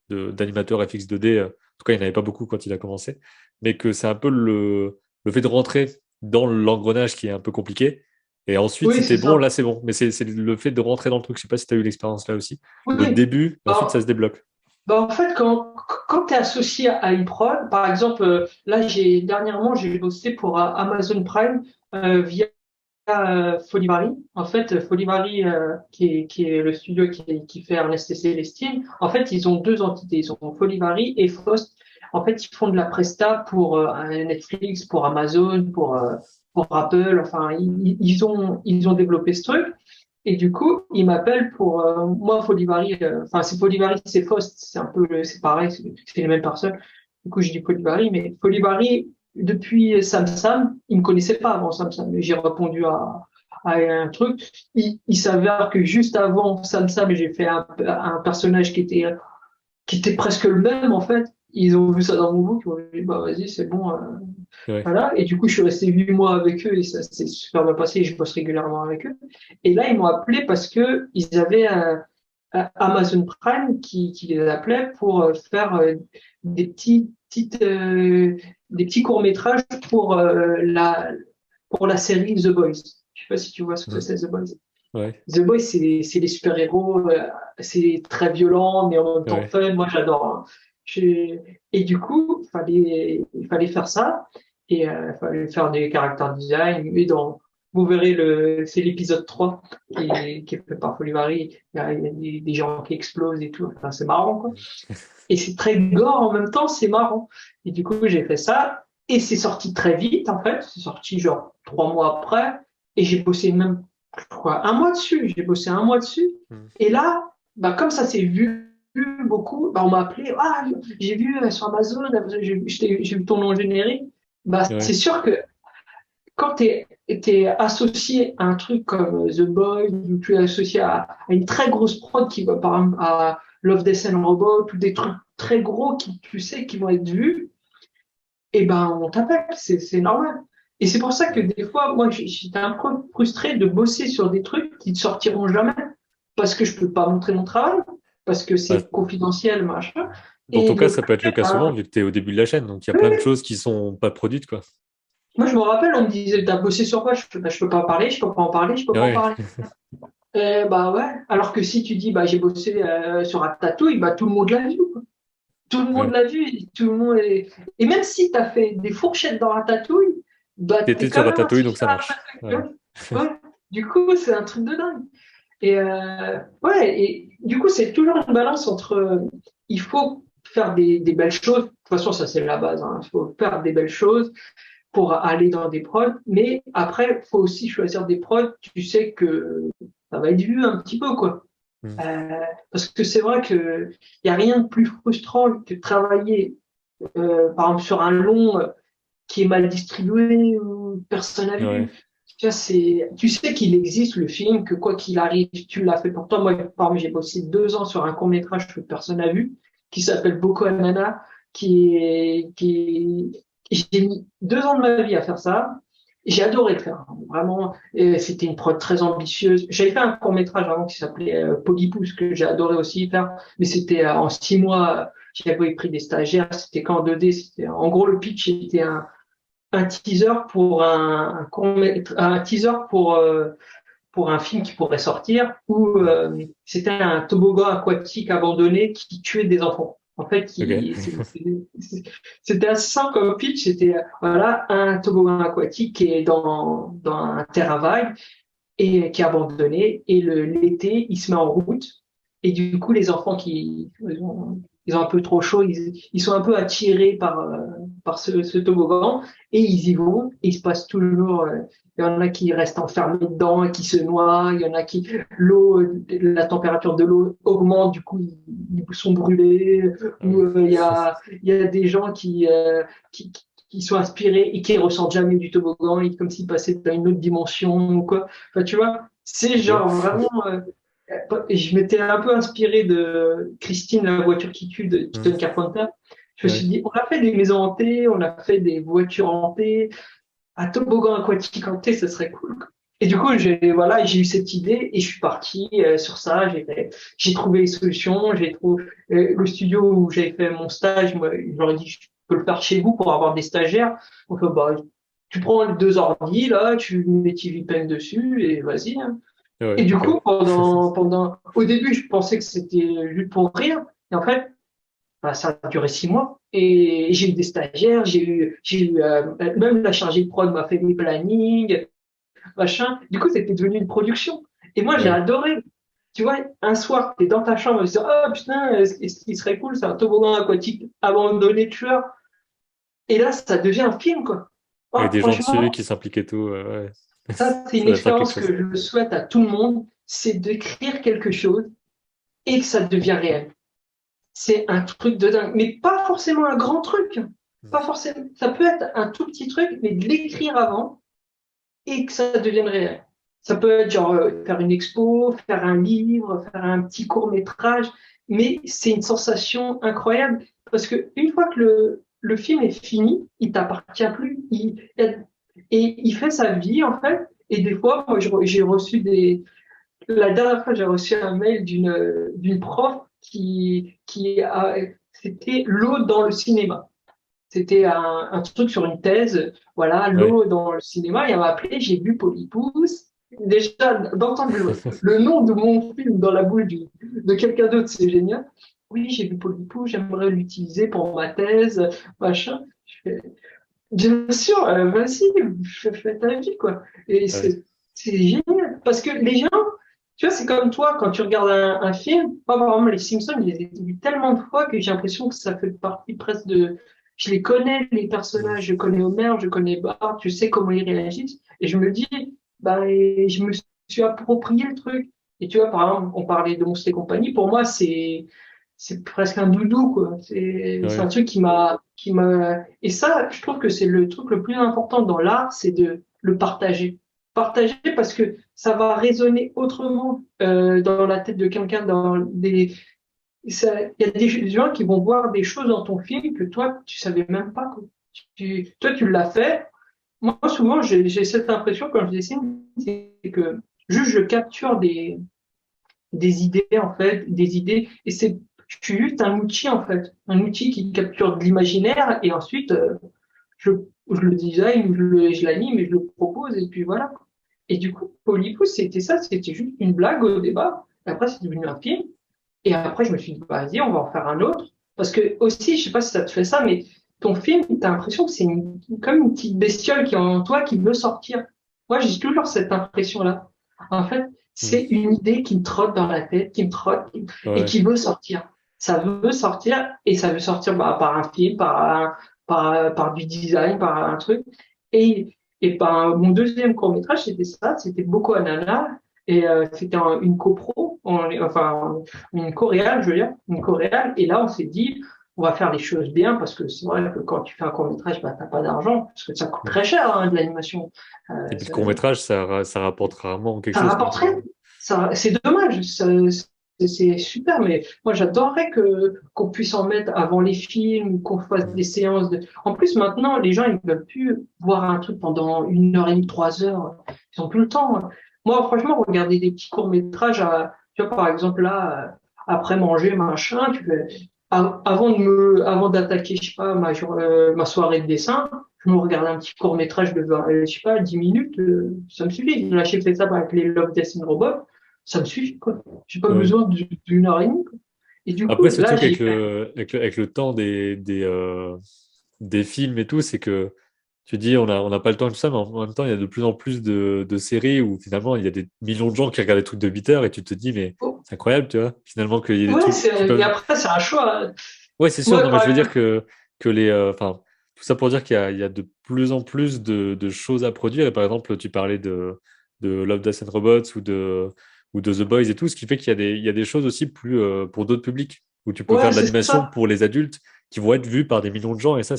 d'animateurs FX 2D. En tout cas, il n'y en avait pas beaucoup quand il a commencé. Mais que c'est un peu le fait de rentrer dans l'engrenage qui est un peu compliqué. Et ensuite, Oui, si t'es c'est bon, ça. là, c'est bon. Mais c'est le fait de rentrer dans le truc. Je sais pas si tu as eu l'expérience là aussi. Oui, Le oui. début, et ensuite, ça Bah, se débloque. En fait, quand tu es associé à une prod, par exemple, là, dernièrement, j'ai bossé pour Amazon Prime via Folivari. En fait, Folivari, qui est le studio qui fait Ernest et Célestine, en fait, ils ont deux entités. Ils ont Folivari et Faust. En fait, ils font de la presta pour Netflix, pour Amazon, pour Apple. Enfin, ils ont développé ce truc. Et du coup, ils m'appellent pour moi, Folivari. Enfin, c'est Folivari, c'est Faust. C'est un peu, c'est pareil, c'est les mêmes personnes. Du coup, je dis Folivari, mais Folivari, depuis Sam Sam, il me connaissait pas avant Sam Sam. J'ai répondu à un truc. Il s'avère que juste avant Sam Sam, j'ai fait un personnage qui était presque le même en fait. Ils ont vu ça dans mon book, ils m'ont dit bah vas-y c'est bon, Ouais. voilà. Et du coup je suis resté 8 mois avec eux et ça s'est super bien passé. Et je bosse régulièrement avec eux. Et là ils m'ont appelé parce que ils avaient Amazon Prime qui les appelait pour faire des des petits courts-métrages pour la série The Boys. Je sais pas si tu vois ce que Mhm. c'est The Boys. Ouais. The Boys, c'est les super-héros, c'est très violent, mais en même temps Ouais. fun. Moi, j'adore. Hein. Et du coup, il fallait faire ça. Et il fallait faire des character design. Vous verrez, c'est l'épisode 3 qui est fait par Folivari. Il y a des gens qui explosent et tout. Enfin, c'est marrant, quoi. Et c'est très gore en même temps, c'est marrant. Et du coup, j'ai fait ça. Et c'est sorti très vite, en fait. C'est sorti genre 3 mois après. Et j'ai bossé même, quoi, un mois dessus. J'ai bossé un mois dessus. Mhm. Et là, bah, comme ça s'est vu beaucoup, bah, on m'a appelé. Ah, j'ai vu sur Amazon, j'ai vu ton nom générique. Bah, c'est Ouais. sûr que quand tu es associé à un truc comme The Boys, ou tu es associé à une très grosse prod qui va par exemple à Love, Death and Robot, ou des trucs très gros qui tu sais qui vont être vus, et ben on t'appelle, c'est normal. Et c'est pour ça que Ouais. des fois, moi, j'étais un peu frustré de bosser sur des trucs qui ne sortiront jamais, parce que je peux pas montrer mon travail, parce que Bah, c'est confidentiel, machin. dans Et ton cas, de l'autre ça peut être le côté, cas souvent, vu que tu es au début de la chaîne. Donc, il y a plein de choses qui sont pas produites, quoi. moi, je me rappelle, on me disait, t'as bossé sur quoi? Je peux pas en parler, je peux pas en parler, je peux pas en Ouais. parler. Bah ouais. Alors que si tu dis bah j'ai bossé sur Ratatouille, bah tout le monde l'a vu, quoi. Tout le monde Ouais. l'a vu, et tout le monde et même si tu as fait des fourchettes dans Ratatouille, bah t'es T'étais quand sur même Ratatouille, donc associé ça à marche. Ratatouille. Tu Ouais. vois. Ouais. Du coup, c'est un truc de dingue. Et ouais, et du coup, c'est toujours une balance entre il faut faire des belles choses. De toute façon, ça c'est la base. Hein. Il faut faire des belles choses pour aller dans des prods, mais après, il faut aussi choisir des prods. Tu sais que ça va être vu un petit peu, quoi. Mhm. Euh, Parce que c'est vrai que il y a rien de plus frustrant que de travailler, par exemple, sur un long qui est mal distribué ou personne n'a Ouais. vu. Tu sais qu'il existe le film, que quoi qu'il arrive, tu l'as fait pour toi. Moi, par exemple, j'ai bossé 2 ans sur un court métrage que personne n'a vu, qui s'appelle Boko Hanana, j'ai mis 2 ans de ma vie à faire ça. J'ai adoré le faire, hein. Vraiment. C'était une prod très ambitieuse. J'avais fait un court métrage avant qui s'appelait Polypouce que j'ai adoré aussi faire, mais c'était en 6 mois. J'avais pris des stagiaires. C'était qu'en 2D. En gros, le pitch était un teaser pour un teaser pour un film qui pourrait sortir où c'était un toboggan aquatique abandonné qui tuait des enfants. En fait, Ok. c'était assez simple comme pitch. C'était voilà un toboggan aquatique qui est dans un terrain vague et qui est abandonné. Et l'été, il se met en route. Et du coup, les enfants ils ont un peu trop chaud, ils sont un peu attirés par ce toboggan et ils y vont. Et il se passe toujours, il y en a qui restent enfermés dedans, qui se noient, il y en a la température de l'eau augmente, du coup, ils sont brûlés, Ah ou ouais. il y a des gens qui sont inspirés et qui ressentent jamais du toboggan, et comme s'ils passaient dans une autre dimension ou quoi. Enfin, tu vois, c'est Ok. genre vraiment. Et je m'étais un peu inspiré de Christine, la voiture qui tue de Mhm. John Carpenter. Je me suis Ouais. dit, on a fait des maisons hantées, on a fait des voitures hantées, un toboggan aquatique hanté, ça serait cool. Et du coup, j'ai eu cette idée et je suis parti sur ça. J'ai trouvé les solutions. J'ai trouvé le studio où j'avais fait mon stage. Moi, je leur ai dit, je peux le faire chez vous pour avoir des stagiaires. Donc, bah, tu prends les deux ordi là, tu mets TVPen dessus et vas-y, hein. Ouais, Et du nickel. coup, au début, je pensais que c'était juste pour rire. Et en fait, bah, ça a duré 6 mois. Et j'ai eu des stagiaires, même la chargée de prod m'a fait des plannings, machin. Du coup, c'était devenu une production. Et moi, j'ai Ouais. adoré. Tu vois, un soir, t'es dans ta chambre, tu dis, oh putain, ce qui serait cool, c'est un toboggan aquatique abandonné de tueur. Et là, ça devient un film, quoi. Avec Oh, des gens dessus franchement, qui s'impliquent et tout. Ouais. ça, c'est Ça une doit faire quelque expérience chose. que je souhaite à tout le monde, c'est d'écrire quelque chose et que ça devient réel. C'est un truc de dingue, mais pas forcément un grand truc. Pas forcément. Ça peut être un tout petit truc, mais de l'écrire avant et que ça devienne réel. Ça peut être genre faire une expo, faire un livre, faire un petit court métrage, mais c'est une sensation incroyable parce que une fois que le film est fini, il t'appartient plus. Et il fait sa vie en fait. Et des fois, moi, j'ai reçu la dernière fois, j'ai reçu un mail d'une prof c'était l'eau dans le cinéma. C'était un truc sur une thèse, voilà, Ouais. l'eau dans le cinéma. Et elle m'a appelé, j'ai vu Polypousse. Déjà, d'entendre le nom de mon film dans la bouche de quelqu'un d'autre, c'est génial. Oui, j'ai vu Polypousse, j'aimerais l'utiliser pour ma thèse, machin. Je fais, bien sûr, vas-y, fais ta vie, quoi. Et Ouais. c'est génial. Parce que les gens, tu vois, c'est comme toi, quand tu regardes un film, moi, par exemple, les Simpsons, je les ai vus tellement de fois que j'ai l'impression que ça fait partie presque de. Je les connais, les personnages, je connais Homer, je connais Bart, je sais comment ils réagissent, et je me dis, bah, et je me suis approprié le truc. Et tu vois, par exemple, on parlait de Monster et compagnie, pour moi, c'est presque un doudou, quoi. C'est un Ouais. truc et ça, je trouve que c'est le truc le plus important dans l'art, c'est de le partager. Partager parce que ça va résonner autrement dans la tête de quelqu'un. Il y a des gens qui vont voir des choses dans ton film que toi, tu savais même pas. Quoi. Toi, tu l'as fait. Moi, souvent, j'ai cette impression quand je dessine, c'est que juste je capture des idées en fait, des idées, et je suis juste un outil en fait, un outil qui capture de l'imaginaire et ensuite je, je le design, je l'anime et je le propose et puis voilà. Et du coup, Polypousse, c'était ça, c'était juste une blague au départ. Et après, c'est devenu un film. Et après, je me suis dit, bah, vas-y, on va en faire un autre. Parce que aussi, je sais pas si ça te fait ça, mais ton film, t'as l'impression que c'est comme une petite bestiole qui est en toi qui veut sortir. Moi, j'ai toujours cette impression-là. En fait, Mm. c'est une idée qui me trotte dans la tête, qui me trotte et Ouais. qui veut sortir. Ça veut sortir et ça veut sortir bah, par un film, par du design, par un truc. Et ben, mon deuxième court-métrage, c'était ça, c'était Boko Hanana. Et c'était une copro, enfin une coréale, je veux dire, une coréale. Et là, on s'est dit, on va faire les choses bien parce que c'est vrai que quand tu fais un court-métrage, bah, t'as pas d'argent parce que ça coûte Mm. très cher hein, de l'animation. Et puis le Ça, court-métrage, ça rapporte rarement quelque ça chose, quoi. rapporterait. C'est dommage. C'est super, mais moi j'adorerais que qu'on puisse en mettre avant les films, qu'on fasse Mm. des séances de. En plus maintenant, les gens ils veulent plus voir un truc pendant 1 heure et demie, 3 heures. Ils ont plus le temps. Moi, franchement, regarder des petits courts métrages, tu vois par exemple là, après manger machin, avant d'attaquer, je sais pas, ma soirée de dessin, je me regarde un petit court métrage de, je sais pas, 10 minutes, ça me suffit. Là, j'ai fait ça avec les Love, Death and Robots, ça me suffit, quoi. J'ai pas Ouais. besoin d'une heure et demie, quoi. Et du coup, Après, ce là, truc j'ai, avec le temps des films et tout, c'est que tu dis on n'a pas le temps de tout ça, mais en même temps, il y a de plus en plus de séries où finalement, il y a des millions de gens qui regardent des trucs de 8 heures et tu te dis, mais oh, c'est incroyable, tu vois, finalement, qu'il y ait des ouais, trucs qui et peuvent. après, c'est un choix. Ouais, c'est sûr, Moi, non, mais par je veux dire exemple, que enfin, tout ça pour dire il y a de plus en plus de choses à produire. Et par exemple, tu parlais de Love, Death and Robots ou de The Boys et tout, ce qui fait il y a des choses aussi plus pour d'autres publics, où tu peux faire ouais, de c'est l'animation ça. pour les adultes qui vont être vus par des millions de gens. Et ça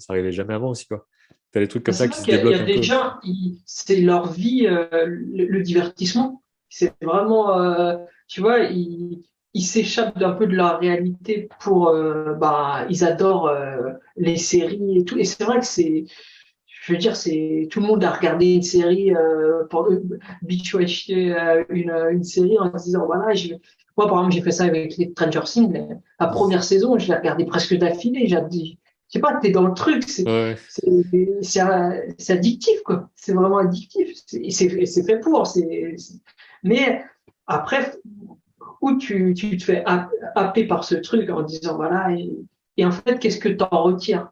arrivait jamais avant aussi, quoi. T'as des trucs comme C'est ça qui vrai se qu'il y débloquent a un des peu. gens, c'est leur vie, le divertissement. C'est vraiment, tu vois, ils s'échappent un peu de la réalité ils adorent les séries et tout. Et c'est vrai que je veux dire, tout le monde a regardé une série, binge-watché une série en se disant, voilà, moi, par exemple, j'ai fait ça avec les Stranger Things. La première saison, je l'ai regardé presque d'affilée. J'ai dit, je sais pas, t'es dans le truc, Ouais. c'est addictif, quoi. C'est vraiment addictif. C'est fait pour. Mais après, où tu te fais happer par ce truc en disant, voilà, et en fait, qu'est-ce que tu en retires?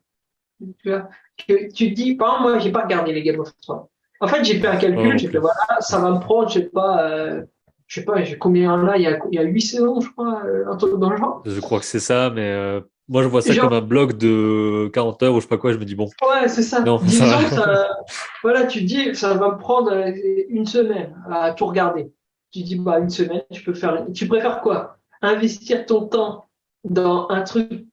Tu vois, que tu te dis, par exemple, moi, j'ai pas regardé les Game of Thrones. En fait, j'ai fait un Ouais, calcul, non j'ai fait, plus. voilà, ça va me prendre, je sais pas, combien là, il y a 8 saisons, je crois, un truc dans le genre. Je crois que c'est ça, mais moi, je vois ça comme Genre, un bloc de 40 heures ou je sais pas quoi. Je me dis, bon, ouais, c'est ça. non, ça Disons, va. voilà, tu te dis, ça va me prendre une semaine à tout regarder. Tu te dis, bah, une semaine, tu préfères quoi? Investir ton temps dans un truc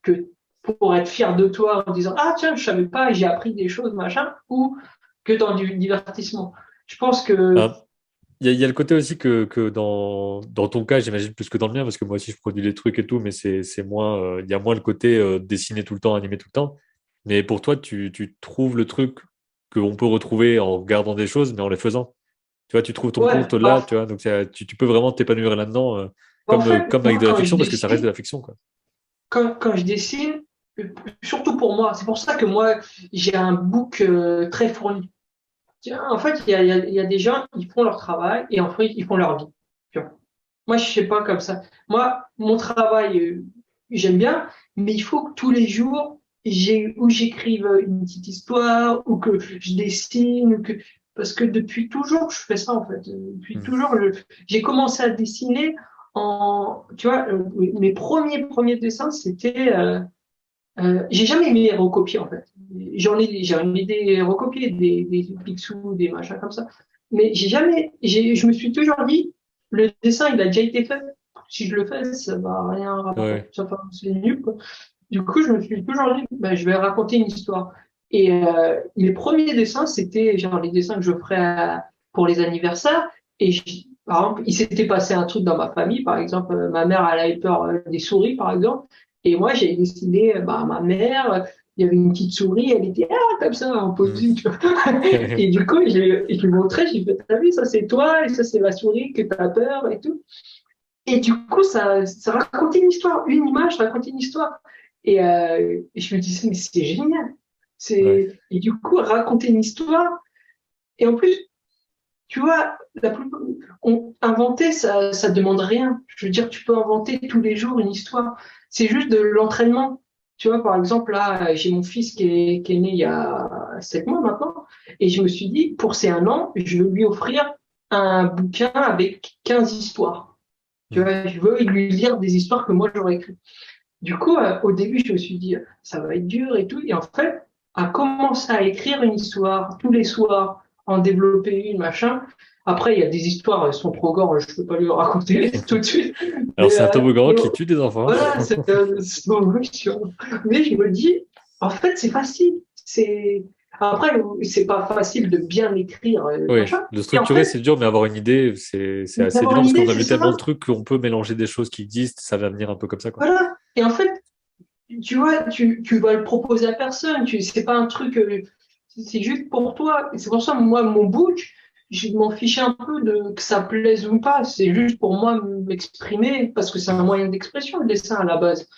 pour être fier de toi en disant, ah, tiens, je savais pas, j'ai appris des choses, machin, ou que dans du divertissement. Je pense que, Ah, il y a le côté aussi que dans ton cas, j'imagine plus que dans le mien, parce que moi aussi, je produis des trucs et tout, mais c'est moins, il y a moins le côté dessiner tout le temps, animer tout le temps. Mais pour toi, tu trouves le truc qu'on peut retrouver en regardant des choses, mais en les faisant. Tu vois, tu trouves ton ouais, compte là, tu vois, donc tu peux vraiment t'épanouir là-dedans, en fait, comme avec moi, de la fiction, parce que ça reste de la fiction, quoi. quand je dessine, surtout pour moi, c'est pour ça que moi, j'ai un book très fourni. Tiens, en fait, il y a des gens, ils font leur travail et en fait, ils font leur vie. Tu vois. Moi, je sais pas comme ça. Moi, mon travail, j'aime bien, mais il faut que tous les jours, j'écrive une petite histoire ou que je dessine, parce que depuis toujours, je fais ça en fait. Depuis Hmm. toujours, j'ai commencé à dessiner tu vois, mes premiers dessins, c'était j'ai jamais aimé recopier en fait. J'en ai des recopiés, des Picsou, des machins comme ça. Mais je me suis toujours dit, le dessin il a déjà été fait. Si je le fais, ça va rien rapporter. Ouais. C'est nul quoi. Du coup, je me suis toujours dit, bah, je vais raconter une histoire. Et les premiers dessins, c'était genre les dessins que je ferais pour les anniversaires. Et par exemple, il s'était passé un truc dans ma famille, par exemple, ma mère elle avait peur des souris, par exemple. Et moi, j'ai dessiné bah, ma mère. Il y avait une petite souris, elle était comme ça, en Hmm. posée, tu vois. Et du coup, je lui montrais, j'ai fait, t'as vu, ça c'est toi, et ça c'est la souris que t'as peur et tout. Et du coup, ça racontait une histoire, une image racontait une histoire. Et je me disais, mais c'est génial. Ouais. Et du coup, raconter une histoire. Et en plus, tu vois, inventer, ça demande rien. Je veux dire, tu peux inventer tous les jours une histoire. C'est juste de l'entraînement. Tu vois, par exemple, là, j'ai mon fils qui est né il y a 7 mois maintenant. Et je me suis dit, pour ses 1 an, je vais lui offrir un bouquin avec 15 histoires. Tu Hmm. vois, je veux lui lire des histoires que moi j'aurais écrites. Du coup, au début, je me suis dit, ça va être dur et tout. Et en fait, à commencer à écrire une histoire tous les soirs, en développer une, machin. Après, il y a des histoires, elles sont trop gore, je peux pas lui raconter tout de suite. Alors, Mais, c'est un toboggan mais qui tue des enfants. voilà, c'est trop chiant. Mais je me dis, en fait, c'est facile. Après, c'est pas facile de bien écrire, Oui, machin. de Et en structurer, fait, c'est dur, mais avoir une idée, c'est assez d'avoir évident une parce qu'on idée, a c'est vu ça. tellement de trucs qu'on peut mélanger des choses qui existent, ça va venir un peu comme ça, quoi. Voilà. Et en fait, tu vois, tu vas le proposer à personne. C'est pas un truc, c'est juste pour toi. Et c'est pour ça, moi, mon book, je m'en fichais un peu de que ça plaise ou pas. C'est juste pour moi m'exprimer parce que c'est un moyen d'expression, le dessin à la base.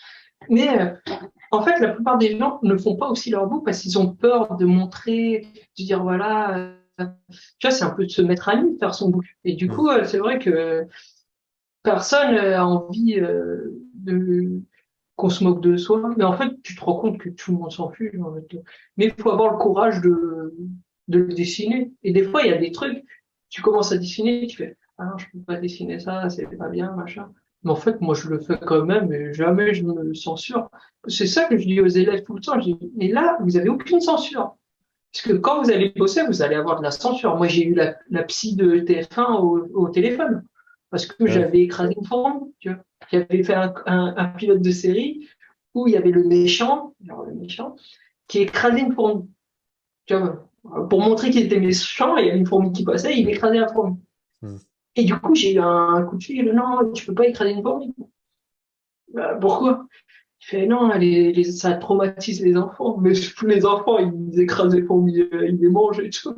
Mais en fait, la plupart des gens ne font pas aussi leur book parce qu'ils ont peur de montrer, de dire voilà. Tu vois, c'est un peu de se mettre à nu, de faire son book. Et du Hmm. coup, c'est vrai que personne a envie qu'on se moque de soi. Mais en fait, tu te rends compte que tout le monde s'en fiche. En fait. Mais il faut avoir le courage de le dessiner. Et des fois, il y a des trucs, tu commences à dessiner, tu fais, ah non, je peux pas dessiner ça, c'est pas bien, machin. Mais en fait, moi, je le fais quand même et jamais je me censure. C'est ça que je dis aux élèves tout le temps. Je dis, mais là, vous avez aucune censure. Parce que quand vous allez bosser, vous allez avoir de la censure. Moi, j'ai eu la psy de TF1 au téléphone parce que Ouais. j'avais écrasé une fourmi. Tu vois. J'avais fait un pilote de série où il y avait le méchant, genre le méchant, qui écrasait une fourmi. Tu vois. Pour montrer qu'il était méchant, il y avait une fourmi qui passait, il écrasait la fourmi. Hmm. Et du coup, j'ai eu un coup de fil, non, tu peux pas écraser une fourmi. Bah, pourquoi? Je fais non, ça traumatise les enfants. Mais tous les enfants, ils écrasent les fourmis, ils les mangent et tout.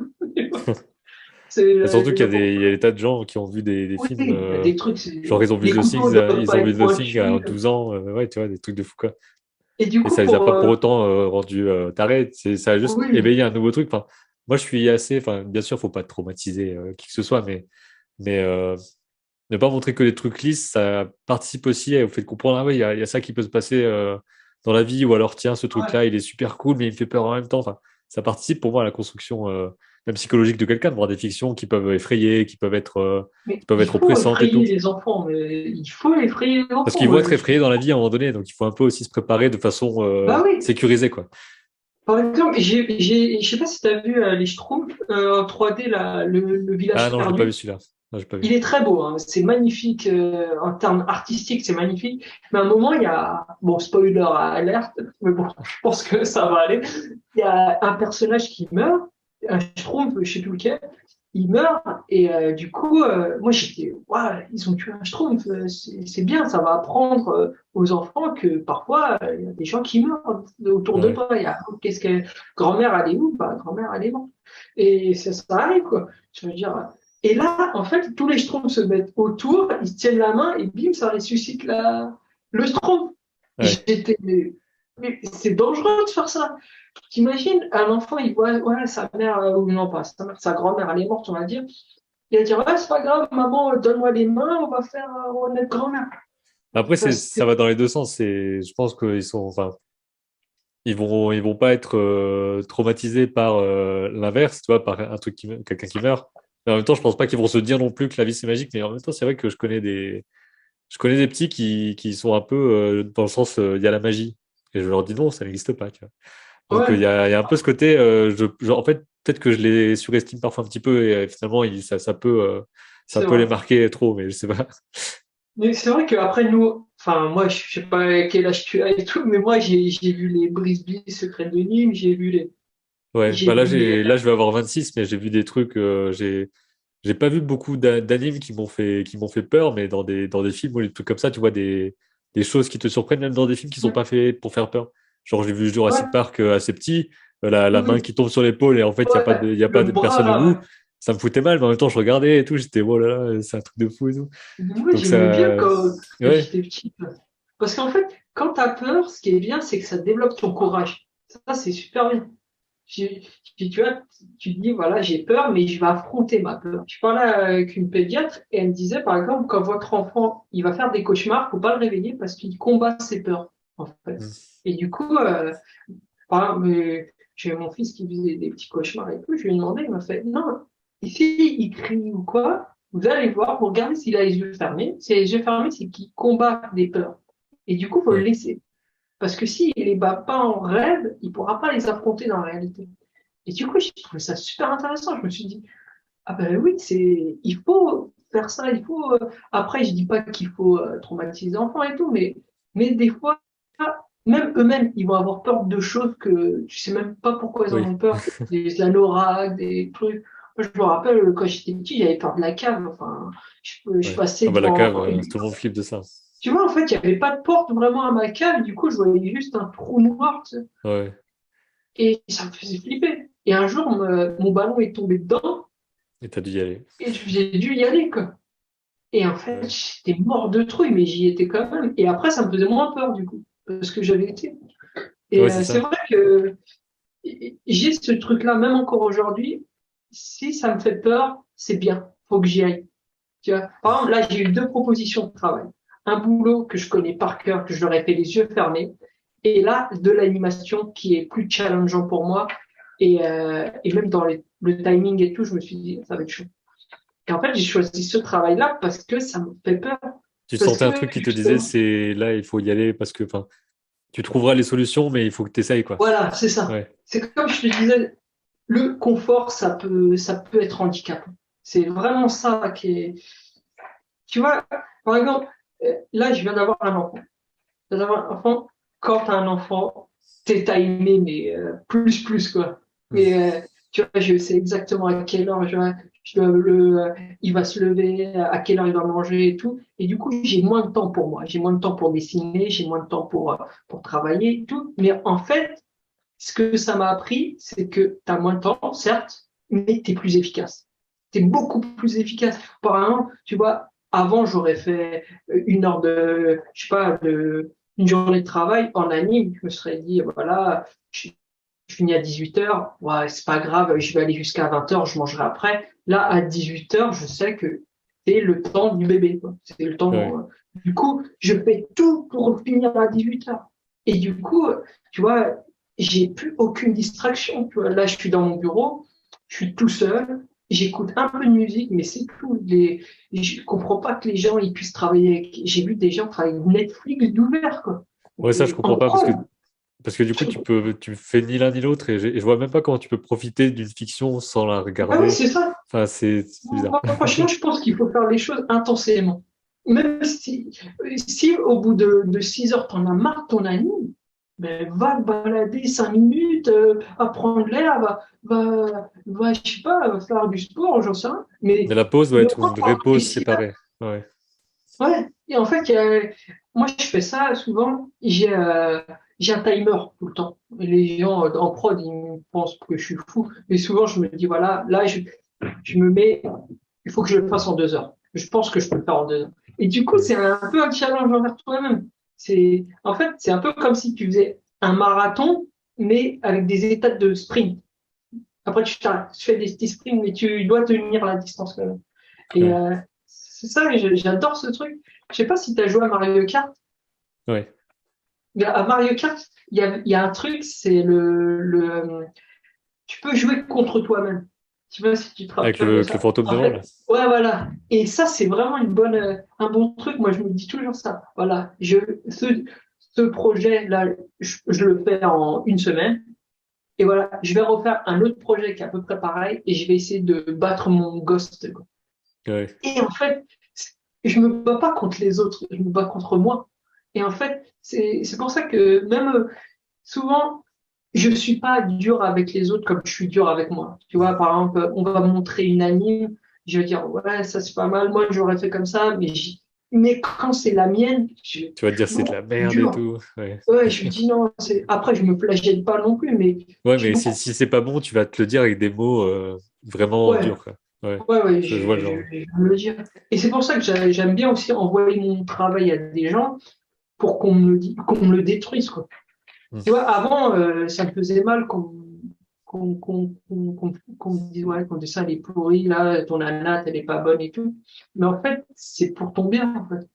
C'est Et surtout qu'il y a n'importe il y a des tas de gens qui ont vu des quoi. Oui, films, il y a des trucs, genre ils ont vu les The couteaux Thing, ne doivent ils pas ont vu être The Thing à pointus. 12 ans, ouais, tu vois, des trucs de fou, quoi. Et du Et coup, ça les a pour, pas pour autant rendus tarés, ça a juste oui, éveillé un nouveau truc. Enfin, moi, je suis assez, enfin, bien sûr, faut pas traumatiser qui que ce soit, mais ne pas montrer que des trucs lisses, ça participe aussi au fait de comprendre, ah oui, il y a ça qui peut se passer dans la vie, ou alors, tiens, ce ouais. truc-là, il est super cool, mais il me fait peur en même temps. Enfin, ça participe pour moi à la construction même psychologique de quelqu'un, de voir des fictions qui peuvent effrayer, Mais qui peuvent il être faut oppressantes et tout. effrayer les enfants, mais il faut effrayer les Parce enfants. qu'ils vont Moi, être effrayés dans la vie à un moment donné, donc il faut un peu aussi se préparer de façon bah oui, sécurisée, quoi. par exemple, je sais pas si tu as vu les Schtroumpfs en 3D, là, le Ah village non, je l'ai pas vu perdu. celui-là. Non, j'ai pas vu. Il est très beau, hein, c'est magnifique en termes artistiques, c'est magnifique. Mais à un moment, il y a, bon, spoiler alerte, mais bon, je pense que ça va aller. Il y a un personnage qui meurt, un Schtroumpf, je sais plus lequel, il meurt et du coup, moi j'étais, waouh, ils ont tué un Schtroumpf, c'est bien, ça va apprendre aux enfants que parfois il y a des gens qui meurent autour de Ouais. toi. Il y a, qu'est-ce que grand-mère elle est où? Bah grand-mère elle est morte. Et ça arrive quoi. Je veux dire. Et là, en fait, tous les Schtroumpfs se mettent autour, ils se tiennent la main et bim, ça ressuscite le Schtroumpf. Ouais. J'étais, mais c'est dangereux de faire ça. T'imagines, un enfant, il voit, ouais, sa mère, ou non pas, sa mère, sa grand-mère, elle est morte, on va dire. Il va dire, ouais, c'est pas grave, maman, donne-moi les mains, on va faire notre grand-mère. Après, Ça, ça va dans les deux sens. Je pense qu'ils sont, enfin, ils vont pas être traumatisés par l'inverse, tu vois, par un truc quelqu'un qui meurt. Mais en même temps, je pense pas qu'ils vont se dire non plus que la vie c'est magique. Mais en même temps, c'est vrai que je connais des petits qui sont un peu dans le sens, il y a la magie. Et je leur dis non, ça n'existe pas, tu vois. Donc, ouais, il y a un peu ce côté, en fait, peut-être que je les surestime parfois un petit peu et finalement, ça c'est peut les vrai. marquer trop, mais je sais pas. Mais c'est vrai qu'après, nous, enfin, moi, je sais pas quel âge tu as et tout, mais moi, j'ai vu les Brisby, Secrets de Nîmes, Ouais, j'ai vu les, là, je vais avoir 26, mais j'ai vu des trucs, j'ai pas vu beaucoup d'animes qui m'ont fait peur, mais dans des films ou des trucs comme ça, tu vois des choses qui te surprennent, même dans des films qui sont ouais, pas faits pour faire peur. Genre, j'ai vu Jurassic ouais, Park assez petit, la main oui, qui tombe sur l'épaule et en fait, ouais, il y a le pas de bras, personne là, debout. ouais. Ça me foutait mal, mais en même temps, je regardais et tout, j'étais, oh là là, c'est un truc de fou et tout. Moi, Donc, j'aimais bien quand ouais, j'étais petite. Parce qu'en fait, quand tu as peur, ce qui est bien, c'est que ça développe ton courage. Ça, c'est super bien. Tu, tu vois, tu te dis, voilà, j'ai peur, mais je vais affronter ma peur. Je parlais avec une pédiatre et elle me disait, par exemple, quand votre enfant, il va faire des cauchemars, faut pas le réveiller parce qu'il combat ses peurs, en fait. Mm. Et du coup, par exemple, j'ai mon fils qui faisait des petits cauchemars et tout, je lui ai demandé, il m'a fait, non, ici, il crie ou quoi, vous allez voir, vous regardez s'il a les yeux fermés. S'il a les yeux fermés, c'est qu'il combat des peurs. Et du coup, faut le Ouais, laisser. Parce que s'il les bat pas en rêve, il pourra pas les affronter dans la réalité. Et du coup, j'ai trouvé ça super intéressant. Je me suis dit, ah ben oui, il faut faire ça, il faut, après, je dis pas qu'il faut traumatiser les enfants et tout, mais des fois, même eux-mêmes, ils vont avoir peur de choses que tu sais même pas pourquoi ils en oui. ont peur. Des anoraks, des trucs. Moi, je me rappelle, quand j'étais petit, j'avais peur de la cave. Enfin, je Ouais. passais Ah bah la devant. cave, tout le monde flippe de ça. Tu vois, en fait, il n'y avait pas de porte vraiment à ma cave. Du coup, je voyais juste un trou noir, tu sais, Ouais. et ça me faisait flipper. Et un jour, mon ballon est tombé dedans Et t'as dû y aller. et j'ai dû y aller, quoi. Et en fait, Ouais, j'étais mort de trouille, mais j'y étais quand même. Et après, ça me faisait moins peur, du coup, parce que j'avais été. ouais, Et c'est c'est ça. vrai que j'ai ce truc-là, même encore aujourd'hui. Si ça me fait peur, c'est bien. Faut que j'y aille. Tu vois. Par exemple, là, j'ai eu deux propositions de travail. Un boulot que je connais par cœur, que je leur ai fait les yeux fermés. Et là, de l'animation qui est plus challengeant pour moi. Et même dans le timing et tout, je me suis dit, ça va être chaud. Et en fait, j'ai choisi ce travail-là parce que ça me fait peur. Tu Parce sentais que, un truc qui te disait, justement, c'est là, il faut y aller parce que, enfin, tu trouveras les solutions, mais il faut que tu essayes, quoi. voilà, c'est ça. Ouais. C'est comme je te disais, le confort, ça peut être handicapant. C'est vraiment ça qui est. Tu vois, par exemple, là, je viens d'avoir un enfant. Je viens d'avoir un enfant. Quand tu as un enfant, t'es timé, mais plus, quoi. Mm. Mais tu vois, je sais exactement à quelle heure il va se lever, à quelle heure il va manger et tout. Et du coup, j'ai moins de temps pour moi. J'ai moins de temps pour dessiner, j'ai moins de temps pour travailler et tout. Mais en fait, ce que ça m'a appris, c'est que tu as moins de temps, certes, mais tu es plus efficace. Tu es beaucoup plus efficace. Par exemple, tu vois, avant, j'aurais fait 1 heure je sais pas, une journée de travail en anime. Je me serais dit, voilà, je finis à 18 heures, ouais, c'est pas grave, je vais aller jusqu'à 20 heures, je mangerai après. Là, à 18 heures, je sais que c'est le temps du bébé, quoi. C'est le temps. Ouais. Du coup, je fais tout pour finir à 18 heures. Et du coup, tu vois, j'ai plus aucune distraction. Tu vois. Là, je suis dans mon bureau, je suis tout seul, j'écoute un peu de musique, mais c'est tout. Je comprends pas que les gens ils puissent travailler avec. J'ai vu des gens travailler avec Netflix d'ouvert, quoi. Ouais, ça, je comprends En pas parce que prod. du coup, tu fais ni l'un ni l'autre et je vois même pas comment tu peux profiter d'une fiction sans la Ah oui, regarder. c'est ça. Enfin, c'est bizarre. Moi, franchement, je pense qu'il faut faire les choses intensément. Même si au bout de 6 heures, t'en as marre de ton anime, ben, va te balader 5 minutes, apprendre l'air, je sais pas, va faire du sport, j'en sais rien. Mais la pause doit Mais être une prends vraie pause plaisir. séparée. Ouais. Ouais. Et en fait, moi, je fais ça souvent. J'ai un timer tout le temps. Et les gens en prod, ils pensent que je suis fou. Mais souvent, je me dis, voilà, là, je me mets, il faut que je le fasse en 2 heures. Je pense que je peux le faire en 2 heures. Et du coup, Mm. c'est un peu un challenge envers toi-même. En fait, c'est un peu comme si tu faisais un marathon, mais avec des étapes de sprint. Après, tu t'arrêtes, tu fais des petits sprints, mais tu dois tenir la distance quand même. Et Ouais. c'est ça, j'adore ce truc. Je sais pas si tu as joué à Mario Kart. Ouais. Mais à Mario Kart, il y a un truc, c'est tu peux jouer contre toi-même. Je sais pas si tu te Avec rappelles de le ça. fantôme En devant, là. fait, ouais, voilà. Et ça, c'est vraiment un bon truc. Moi, je me dis toujours ça. Voilà. Ce projet-là, je le fais en 1 semaine. Et voilà, je vais refaire un autre projet qui est à peu près pareil et je vais essayer de battre mon ghost, quoi. Ouais. Et en fait, je me bats pas contre les autres, je me bats contre moi. Et en fait, c'est pour ça que même souvent, je suis pas dur avec les autres comme je suis dur avec moi. Tu vois, par exemple, on va montrer une anime, je vais dire, ouais, ça c'est pas mal, moi j'aurais fait comme ça, mais quand c'est la mienne, Tu vas te je dire suis c'est de la beaucoup plus merde et dur. tout. Ouais. Ouais, je lui dis non, après je me flagelle pas non plus, mais Ouais, je suis mais beaucoup. si c'est pas bon, tu vas te le dire avec des mots vraiment Ouais, durs, quoi. Ouais. ouais, Je vois le je genre. vais me le dire. Et c'est pour ça que j'aime bien aussi envoyer mon travail à des gens pour qu'on me le détruise, quoi. Mm. Tu vois, avant, ça me faisait mal qu'on me dise, ouais, ton dessin, il est pourri, là, ton anat, elle est pas bonne et tout. Mais en fait, c'est pour ton bien, en fait.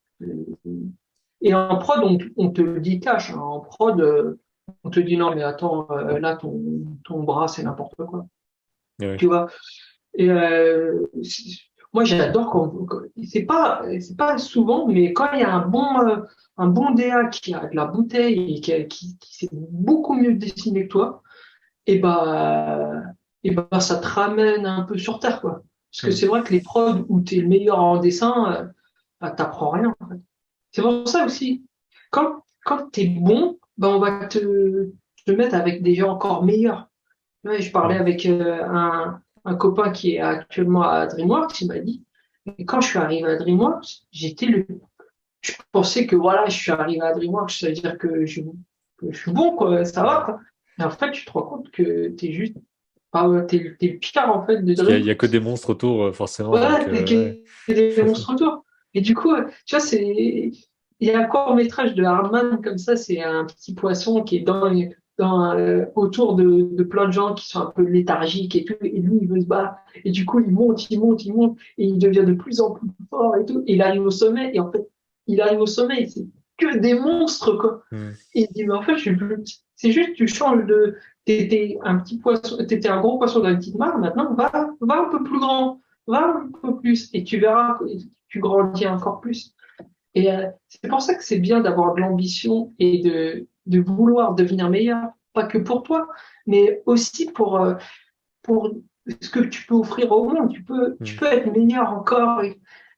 Et en prod, on te le dit cash, hein. En prod, on te dit, non, mais attends, là, ton bras, c'est n'importe quoi. Ouais. Tu vois. Et moi, j'adore c'est pas souvent, mais quand il y a un bon DA qui a de la bouteille et qui sait beaucoup mieux dessiner que toi, et bah, ça te ramène un peu sur terre, quoi. Parce que Mm. c'est vrai que les prods où tu es le meilleur en dessin, bah, t'apprends rien, en fait. C'est pour ça aussi, quand tu es bon, bah, on va te mettre avec des gens encore meilleurs. Ouais, je parlais Mm. avec un copain qui est actuellement à DreamWorks, il m'a dit, et quand je suis arrivé à DreamWorks, je pensais que voilà, je suis arrivé à DreamWorks, ça veut dire que je suis bon, quoi, ça va, quoi. Et en fait, tu te rends compte que t'es juste, ah ouais, t'es le pire, en fait, de Parce qu'il y a que DreamWorks. des monstres autour, forcément, donc Ouais, ouais. des monstres autour. Et du coup, tu vois, il y a un court-métrage de Hardman comme ça, c'est un petit poisson qui est autour de plein de gens qui sont un peu léthargiques et tout, et lui, il veut se battre. Et du coup, il monte, et il devient de plus en plus fort et tout, et il arrive au sommet, et en fait, il arrive au sommet, et c'est que des monstres, quoi. Mm. Et il dit, mais en fait, je suis plus petit. C'est juste, tu changes t'étais un petit poisson, t'étais un gros poisson dans une petite mare, maintenant, va un peu plus grand, va un peu plus, et tu verras que tu grandis encore plus. Et c'est pour ça que c'est bien d'avoir de l'ambition et de vouloir devenir meilleur, pas que pour toi, mais aussi pour ce que tu peux offrir au monde. Tu Mm. peux être meilleur encore.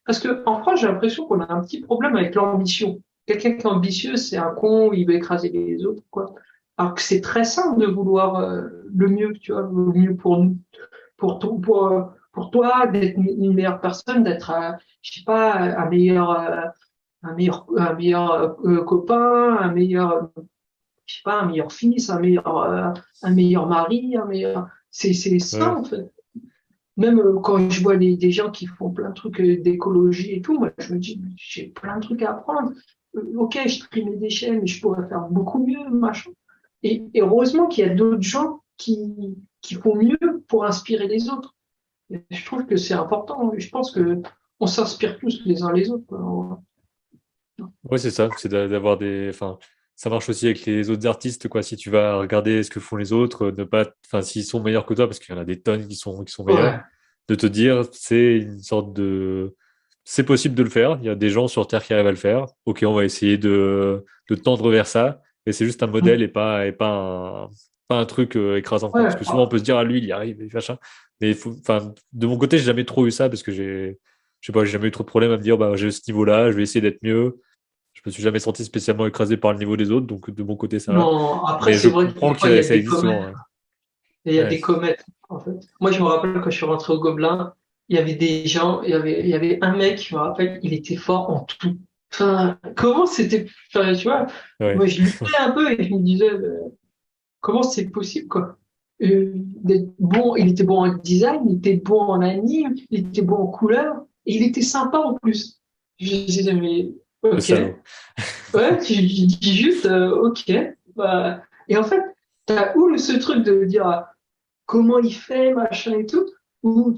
Parce que en France, j'ai l'impression qu'on a un petit problème avec l'ambition. Quelqu'un qui est ambitieux, c'est un con, il veut écraser les autres, quoi. Alors que c'est très simple de vouloir le mieux, tu vois, le mieux pour nous, pour pour toi d'être une meilleure personne, d'être, je sais pas, un meilleur copain, je sais pas, un meilleur fils, un meilleur mari, c'est ça Ouais, en fait. Même quand je vois des gens qui font plein de trucs d'écologie et tout, moi je me dis, j'ai plein de trucs à apprendre. Ok, je trie mes déchets, mais je pourrais faire beaucoup mieux, machin. Et heureusement qu'il y a d'autres gens qui font mieux pour inspirer les autres. Et je trouve que c'est important. Je pense que on s'inspire tous les uns les autres, quoi. ouais, c'est ça, c'est d'avoir des. Enfin, ça marche aussi avec les autres artistes, quoi. Si tu vas regarder ce que font les autres, ne pas. Enfin, s'ils sont meilleurs que toi, parce qu'il y en a des tonnes qui sont meilleurs, Ouais, de te dire, c'est une sorte de. C'est possible de le faire. Il y a des gens sur Terre qui arrivent à le faire. Ok, on va essayer de tendre vers ça. Et c'est juste un modèle et pas un truc écrasant, quoi. Parce ouais, que souvent, on peut se dire, ah, lui, il y arrive, et machin. Mais enfin, de mon côté, j'ai jamais trop eu ça, parce que je sais pas, j'ai jamais eu trop de problèmes à me dire, bah, j'ai ce niveau-là, je vais essayer d'être mieux. Je me suis jamais senti spécialement écrasé par le niveau des autres, donc de mon côté, ça va. non, après, Mais je c'est vrai que des comprends que fois, il y a ça des existe comètes. souvent. Ouais. Il y a Ouais. des comètes, en fait. Moi, je me rappelle quand je suis rentré au Gobelin, il y avait des gens, il y avait un mec, je me rappelle, il était fort en tout. Enfin, comment c'était, enfin, tu vois, Ouais. moi, je lisais un peu et je me disais, comment c'est possible, quoi. D'être bon, il était bon en design, il était bon en anime, il était bon en couleur, et il était sympa en plus. Je disais, mais, Le ok. salaud. Ouais, tu dis juste, ok. Bah, et en fait, t'as où ce truc de dire comment il fait, machin et tout, ou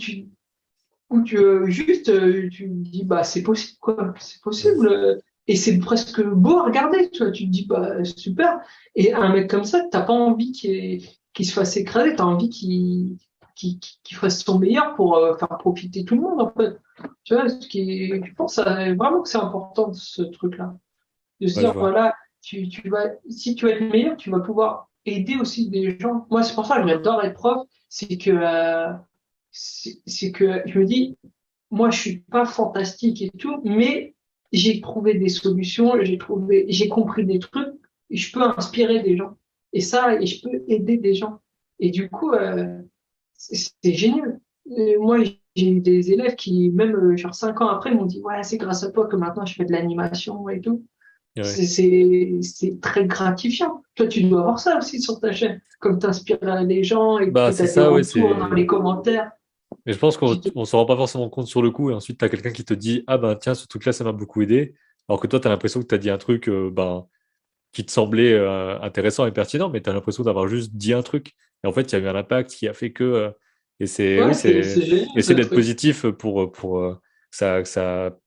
juste tu dis bah c'est possible quoi, c'est Mm. possible et c'est presque beau à regarder, tu vois, tu te dis bah super. Et un mec comme ça, t'as pas envie qu'il se fasse écraser, t'as envie qu'il fasse son meilleur pour faire profiter tout le monde en fait. Tu vois, je pense vraiment que c'est important ce truc-là de se Ouais, je dire, vois. voilà, si tu vas être meilleur, tu vas pouvoir aider aussi des gens. Moi, c'est pour ça que j'adore être prof, c'est que je me dis, moi, je suis pas fantastique et tout, mais j'ai trouvé des solutions, j'ai compris des trucs, et je peux inspirer des gens. Et je peux aider des gens. Et du coup, c'est génial. Moi, j'ai eu des élèves qui, même genre 5 ans après, m'ont dit, ouais, c'est grâce à toi que maintenant je fais de l'animation et tout. Ouais. C'est très gratifiant. Toi, tu dois avoir ça aussi sur ta chaîne. Comme tu inspires les gens et Bah, que tu c'est as des ça, ouais, retours dans c'est. les commentaires. Mais je pense qu'on Tu te- on s'en rend pas forcément compte sur le coup, et ensuite, tu as quelqu'un qui te dit, ah ben tiens, ce truc-là, ça m'a beaucoup aidé. Alors que toi, tu as l'impression que tu as dit un truc ben, qui te semblait intéressant et pertinent, mais tu as l'impression d'avoir juste dit un truc. Et en fait, il y a eu un impact qui a fait que. Et c'est, oui, Ouais, c'est c'est c'est génial ce essayer d'être truc. positif pour que ça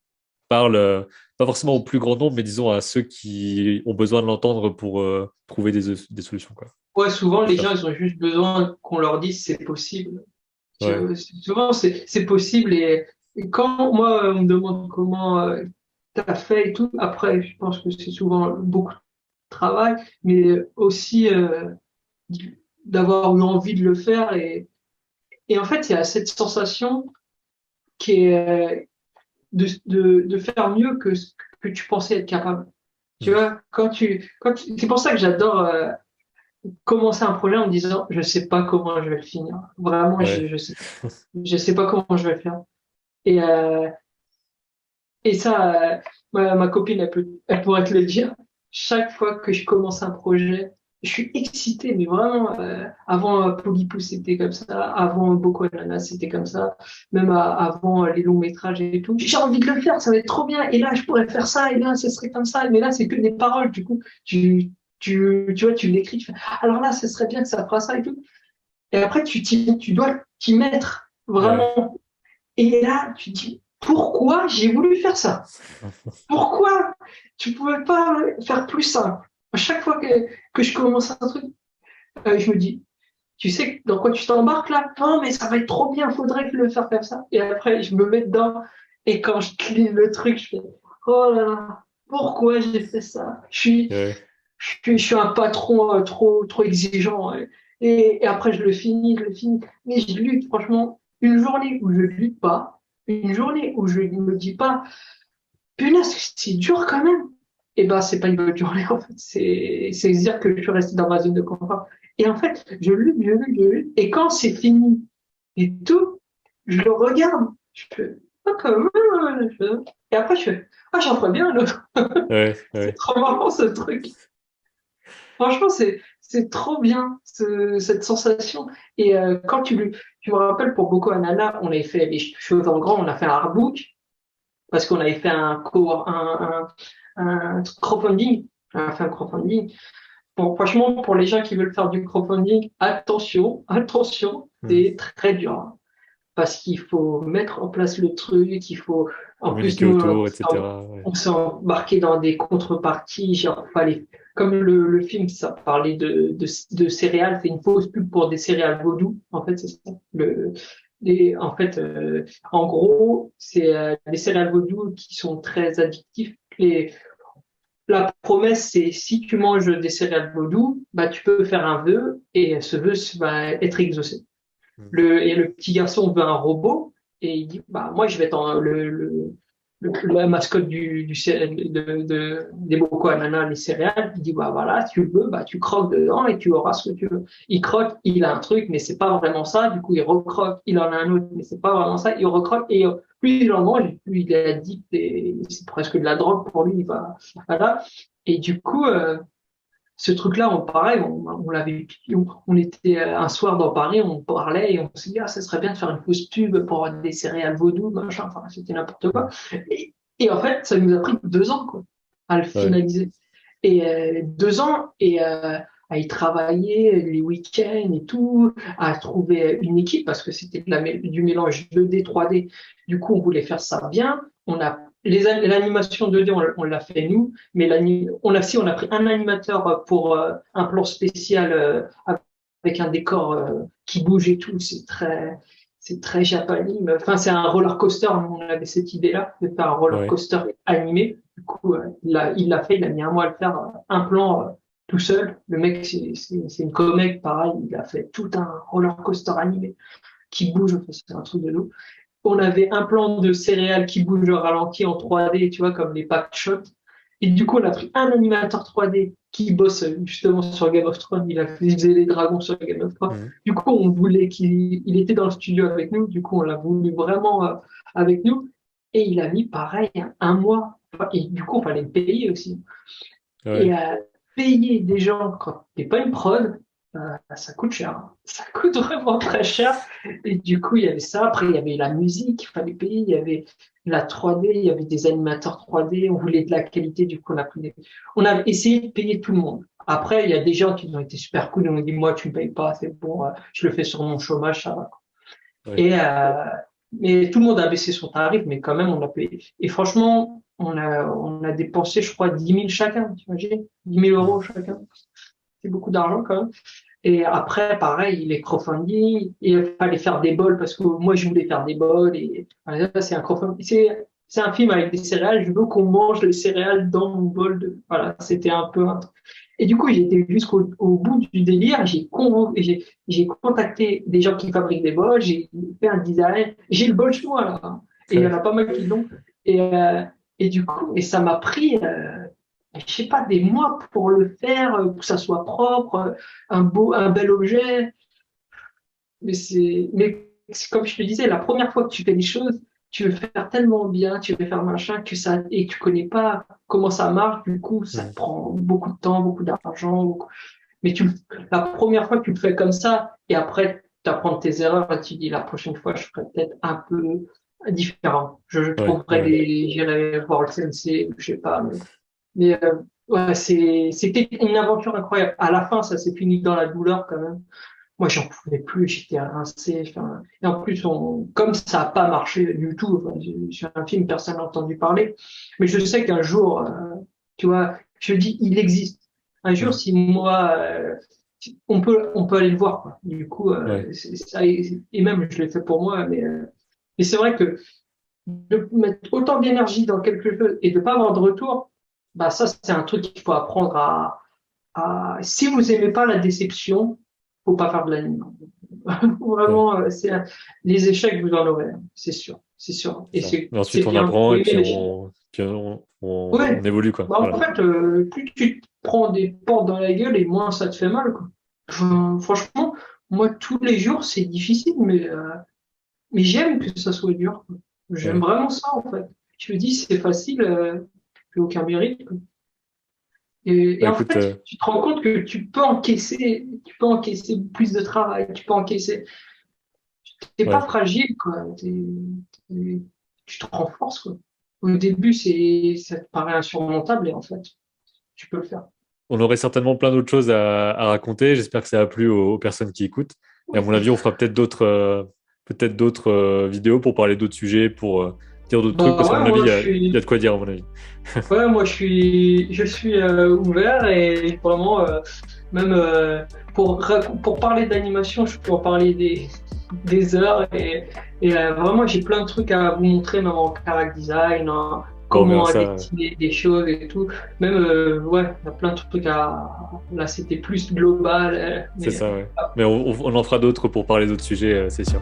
parle, pas forcément au plus grand nombre, mais disons à ceux qui ont besoin de l'entendre pour trouver des solutions, quoi. Ouais, souvent, les Ça. gens, ils ont juste besoin qu'on leur dise c'est possible. Ouais, Souvent, c'est possible. Et quand moi, on me demande comment tu as fait et tout, après, je pense que c'est souvent beaucoup de travail, mais aussi d'avoir eu envie de le faire. Et en fait, il y a cette sensation qui est de faire mieux que ce que tu pensais être capable. Tu mm, vois, c'est pour ça que j'adore commencer un projet en me disant, je sais pas comment je vais le finir. Vraiment, ouais, je sais pas comment je vais le faire. Et, euh, et ça, ma copine, elle pourrait te le dire. Chaque fois que je commence un projet, je suis excité, mais vraiment, avant Polypous, c'était comme ça. Avant Boko Ananas, c'était comme ça. Même avant les longs métrages et tout. J'ai envie de le faire, ça va être trop bien. Et là, je pourrais faire ça, et là, ce serait comme ça. Mais là, c'est que des paroles. Du coup, tu vois, tu l'écris, tu fais, alors là, ce serait bien que ça fasse ça et tout. Et après, tu dois t'y mettre ouais. vraiment. Et là, tu te dis, pourquoi j'ai voulu faire ça? Pourquoi tu pouvais pas faire plus simple? À chaque fois que je commence un truc, je me dis, tu sais dans quoi tu t'embarques là? Non, mais ça va être trop bien, faudrait que le faire comme ça. Et après, je me mets dedans, et quand je clean le truc, je fais, oh là là, pourquoi j'ai fait ça? Ouais. Je suis un patron trop, trop exigeant. Et après, je le finis. Mais je lutte, franchement, une journée où je lutte pas, une journée où je ne me dis pas, punaise, c'est dur quand même. Et ben, c'est pas une bonne journée, en fait. C'est dire que je suis resté dans ma zone de confort. Et en fait, je lutte. Et quand c'est fini et tout, je le regarde, je fais, ah, quand même, et après, je fais, ah, j'en ferais bien un autre. Ouais, C'est ouais. trop marrant, ce truc. Franchement, c'est trop bien, cette sensation. Et quand tu me rappelles, pour Boko Hanana, on avait fait les choses en grand, on a fait un artbook, parce qu'on avait fait un crowdfunding. On a fait un crowdfunding. Bon, franchement, pour les gens qui veulent faire du crowdfunding, attention, attention, Hmm. c'est très dur, hein. Parce qu'il faut mettre en place le truc, il faut, en plus, Communiquer nous, autour, etc. Ouais. on s'est embarqué dans des contreparties, genre, fallait, comme le film, ça parlait de céréales, c'est une fausse pub pour des céréales vaudou, en fait, c'est ça. En fait, en gros, c'est les céréales vaudou qui sont très addictifs. La promesse, c'est si tu manges des céréales vaudou, bah, tu peux faire un vœu et ce vœu va être exaucé. Hmm. Et le petit garçon veut un robot et il dit bah moi je vais être la mascotte des Boko Hanan, les céréales. Il dit bah voilà, si tu le veux, bah tu croques dedans et tu auras ce que tu veux. Il croque, il a un truc mais c'est pas vraiment ça. Du coup il recroque, il en a un autre mais c'est pas vraiment ça. Il recroque et plus il en mange, plus il est addict et c'est presque de la drogue pour lui. Il va voilà. Et du coup ce truc-là, pareil, on l'avait, on était un soir dans Paris, on parlait et on s'est dit, ah, ça serait bien de faire une fausse pub pour des céréales vaudou, machin, enfin, c'était n'importe quoi. Hmm. Et en fait, ça nous a pris 2 ans, quoi, à le Ouais, finaliser. Et 2 ans, et à y travailler les week-ends et tout, à trouver une équipe, parce que c'était du mélange 2D, 3D. Du coup, on voulait faire ça bien. L'animation 2D, on l'a fait nous, mais on a pris un animateur pour un plan spécial avec un décor qui bouge et tout. C'est très japanime. Enfin, c'est un roller coaster. Nous, on avait cette idée-là de faire un roller ouais, coaster animé. Du coup, il l'a fait. Il a mis un mois à le faire, un plan tout seul. Le mec, c'est une comique, pareil. Il a fait tout un roller coaster animé qui bouge. Enfin, c'est un truc de nous. On avait un plan de céréales qui bouge au ralenti en 3D, tu vois, comme les pack shots. Et du coup, on a pris un animateur 3D qui bosse justement sur Game of Thrones. Il faisait les dragons sur Game of Thrones. hmm, Du coup, on voulait qu'il était dans le studio avec nous. Du coup, on l'a voulu vraiment avec nous. Et il a mis pareil un mois. Et du coup, il fallait le payer aussi. ouais, Et payer des gens quand t'es pas une prod, ça coûte cher, hein. Ça coûte vraiment très cher. Et du coup, il y avait ça. Après, il y avait la musique qu'il fallait payer. Il y avait la 3D. Il y avait des animateurs 3D. On voulait de la qualité. Du coup, on a essayé de payer tout le monde. Après, il y a des gens qui ont été super cool. Ils ont dit, moi, tu me payes pas. C'est bon. Je le fais sur mon chômage. Ça va. ouais. Et, mais tout le monde a baissé son tarif, mais quand même, on a payé. Et franchement, on a dépensé, je crois, 10 000 chacun, tu imagines? 10 000 € Hmm. chacun. C'est beaucoup d'argent quand même. Et après, pareil, les crowdfunding, il fallait faire des bols parce que moi, je voulais faire des bols. Et voilà, c'est un crowdfunding. C'est un film avec des céréales. Je veux qu'on mange les céréales dans mon bol. Voilà, c'était un peu un. Et du coup, j'étais jusqu'au bout du délire. J'ai contacté des gens qui fabriquent des bols. J'ai fait un design. J'ai le bol chez moi là, hein. Et il y en a Ouais, pas mal qui l'ont. Et, du coup, ça m'a pris je sais pas, des mois pour le faire, pour que ça soit propre, un bel objet. Mais c'est comme je te disais, la première fois que tu fais des choses, tu veux faire tellement bien, tu veux faire machin, et tu connais pas comment ça marche, du coup, ça hmm, te prend beaucoup de temps, beaucoup d'argent. Mais la première fois que tu le fais comme ça, et après, tu apprends de tes erreurs, et tu dis, la prochaine fois, je ferai peut-être un peu différent. Je ouais, trouverai ouais. j'irai voir le CNC, je sais pas, mais ouais, c'était une aventure incroyable. À la fin, ça s'est fini dans la douleur quand même. Moi, j'en pouvais plus, j'étais rincé. Enfin, et en plus, comme ça n'a pas marché du tout, enfin, sur un film, personne n'a entendu parler. Mais je sais qu'un jour, tu vois, je dis, il existe. Un jour, Hmm. si moi, on peut aller le voir, quoi. Du coup, Ouais, et même, je l'ai fait pour moi, mais c'est vrai que de mettre autant d'énergie dans quelque chose et de pas avoir de retour, bah ça c'est un truc qu'il faut apprendre si vous aimez pas la déception, faut pas faire de l'anime. ouais. Vraiment, les échecs vous en aurez, hein, c'est sûr. Et C'est ça. c'est Mais ensuite, c'est on bien. apprend Faut et aimer puis l'échec. on Ouais. évolue, quoi. Bah, en Voilà. fait, plus tu te prends des portes dans la gueule et moins ça te fait mal, quoi. Franchement, moi tous les jours c'est difficile, mais mais j'aime que ça soit dur, quoi. J'aime Ouais. vraiment ça, en fait. Je me dis, c'est facile, j'ai aucun mérite, quoi. Et Bah, en écoute, fait, tu te rends compte que tu peux encaisser plus de travail, tu peux encaisser, t'es pas ouais. fragile, quoi. Tu te renforces, quoi. Au début, ça te paraît insurmontable et en fait, tu peux le faire. On aurait certainement plein d'autres choses à raconter. J'espère que ça a plu aux personnes qui écoutent. Et à mon avis, on fera peut-être d'autres vidéos pour parler d'autres sujets, pour dire d'autres trucs, Bah parce qu'à ouais, mon avis, il y a de quoi dire, à mon avis. moi je suis ouvert et vraiment même pour parler d'animation, je peux en parler des heures et vraiment j'ai plein de trucs à vous montrer même en character design, en Bon, on verra comment ça. dessiner des choses et tout. Même ouais, il y a plein de trucs à là c'était plus global C'est mais ça, ouais. Mais on en fera d'autres pour parler d'autres sujets, c'est sûr.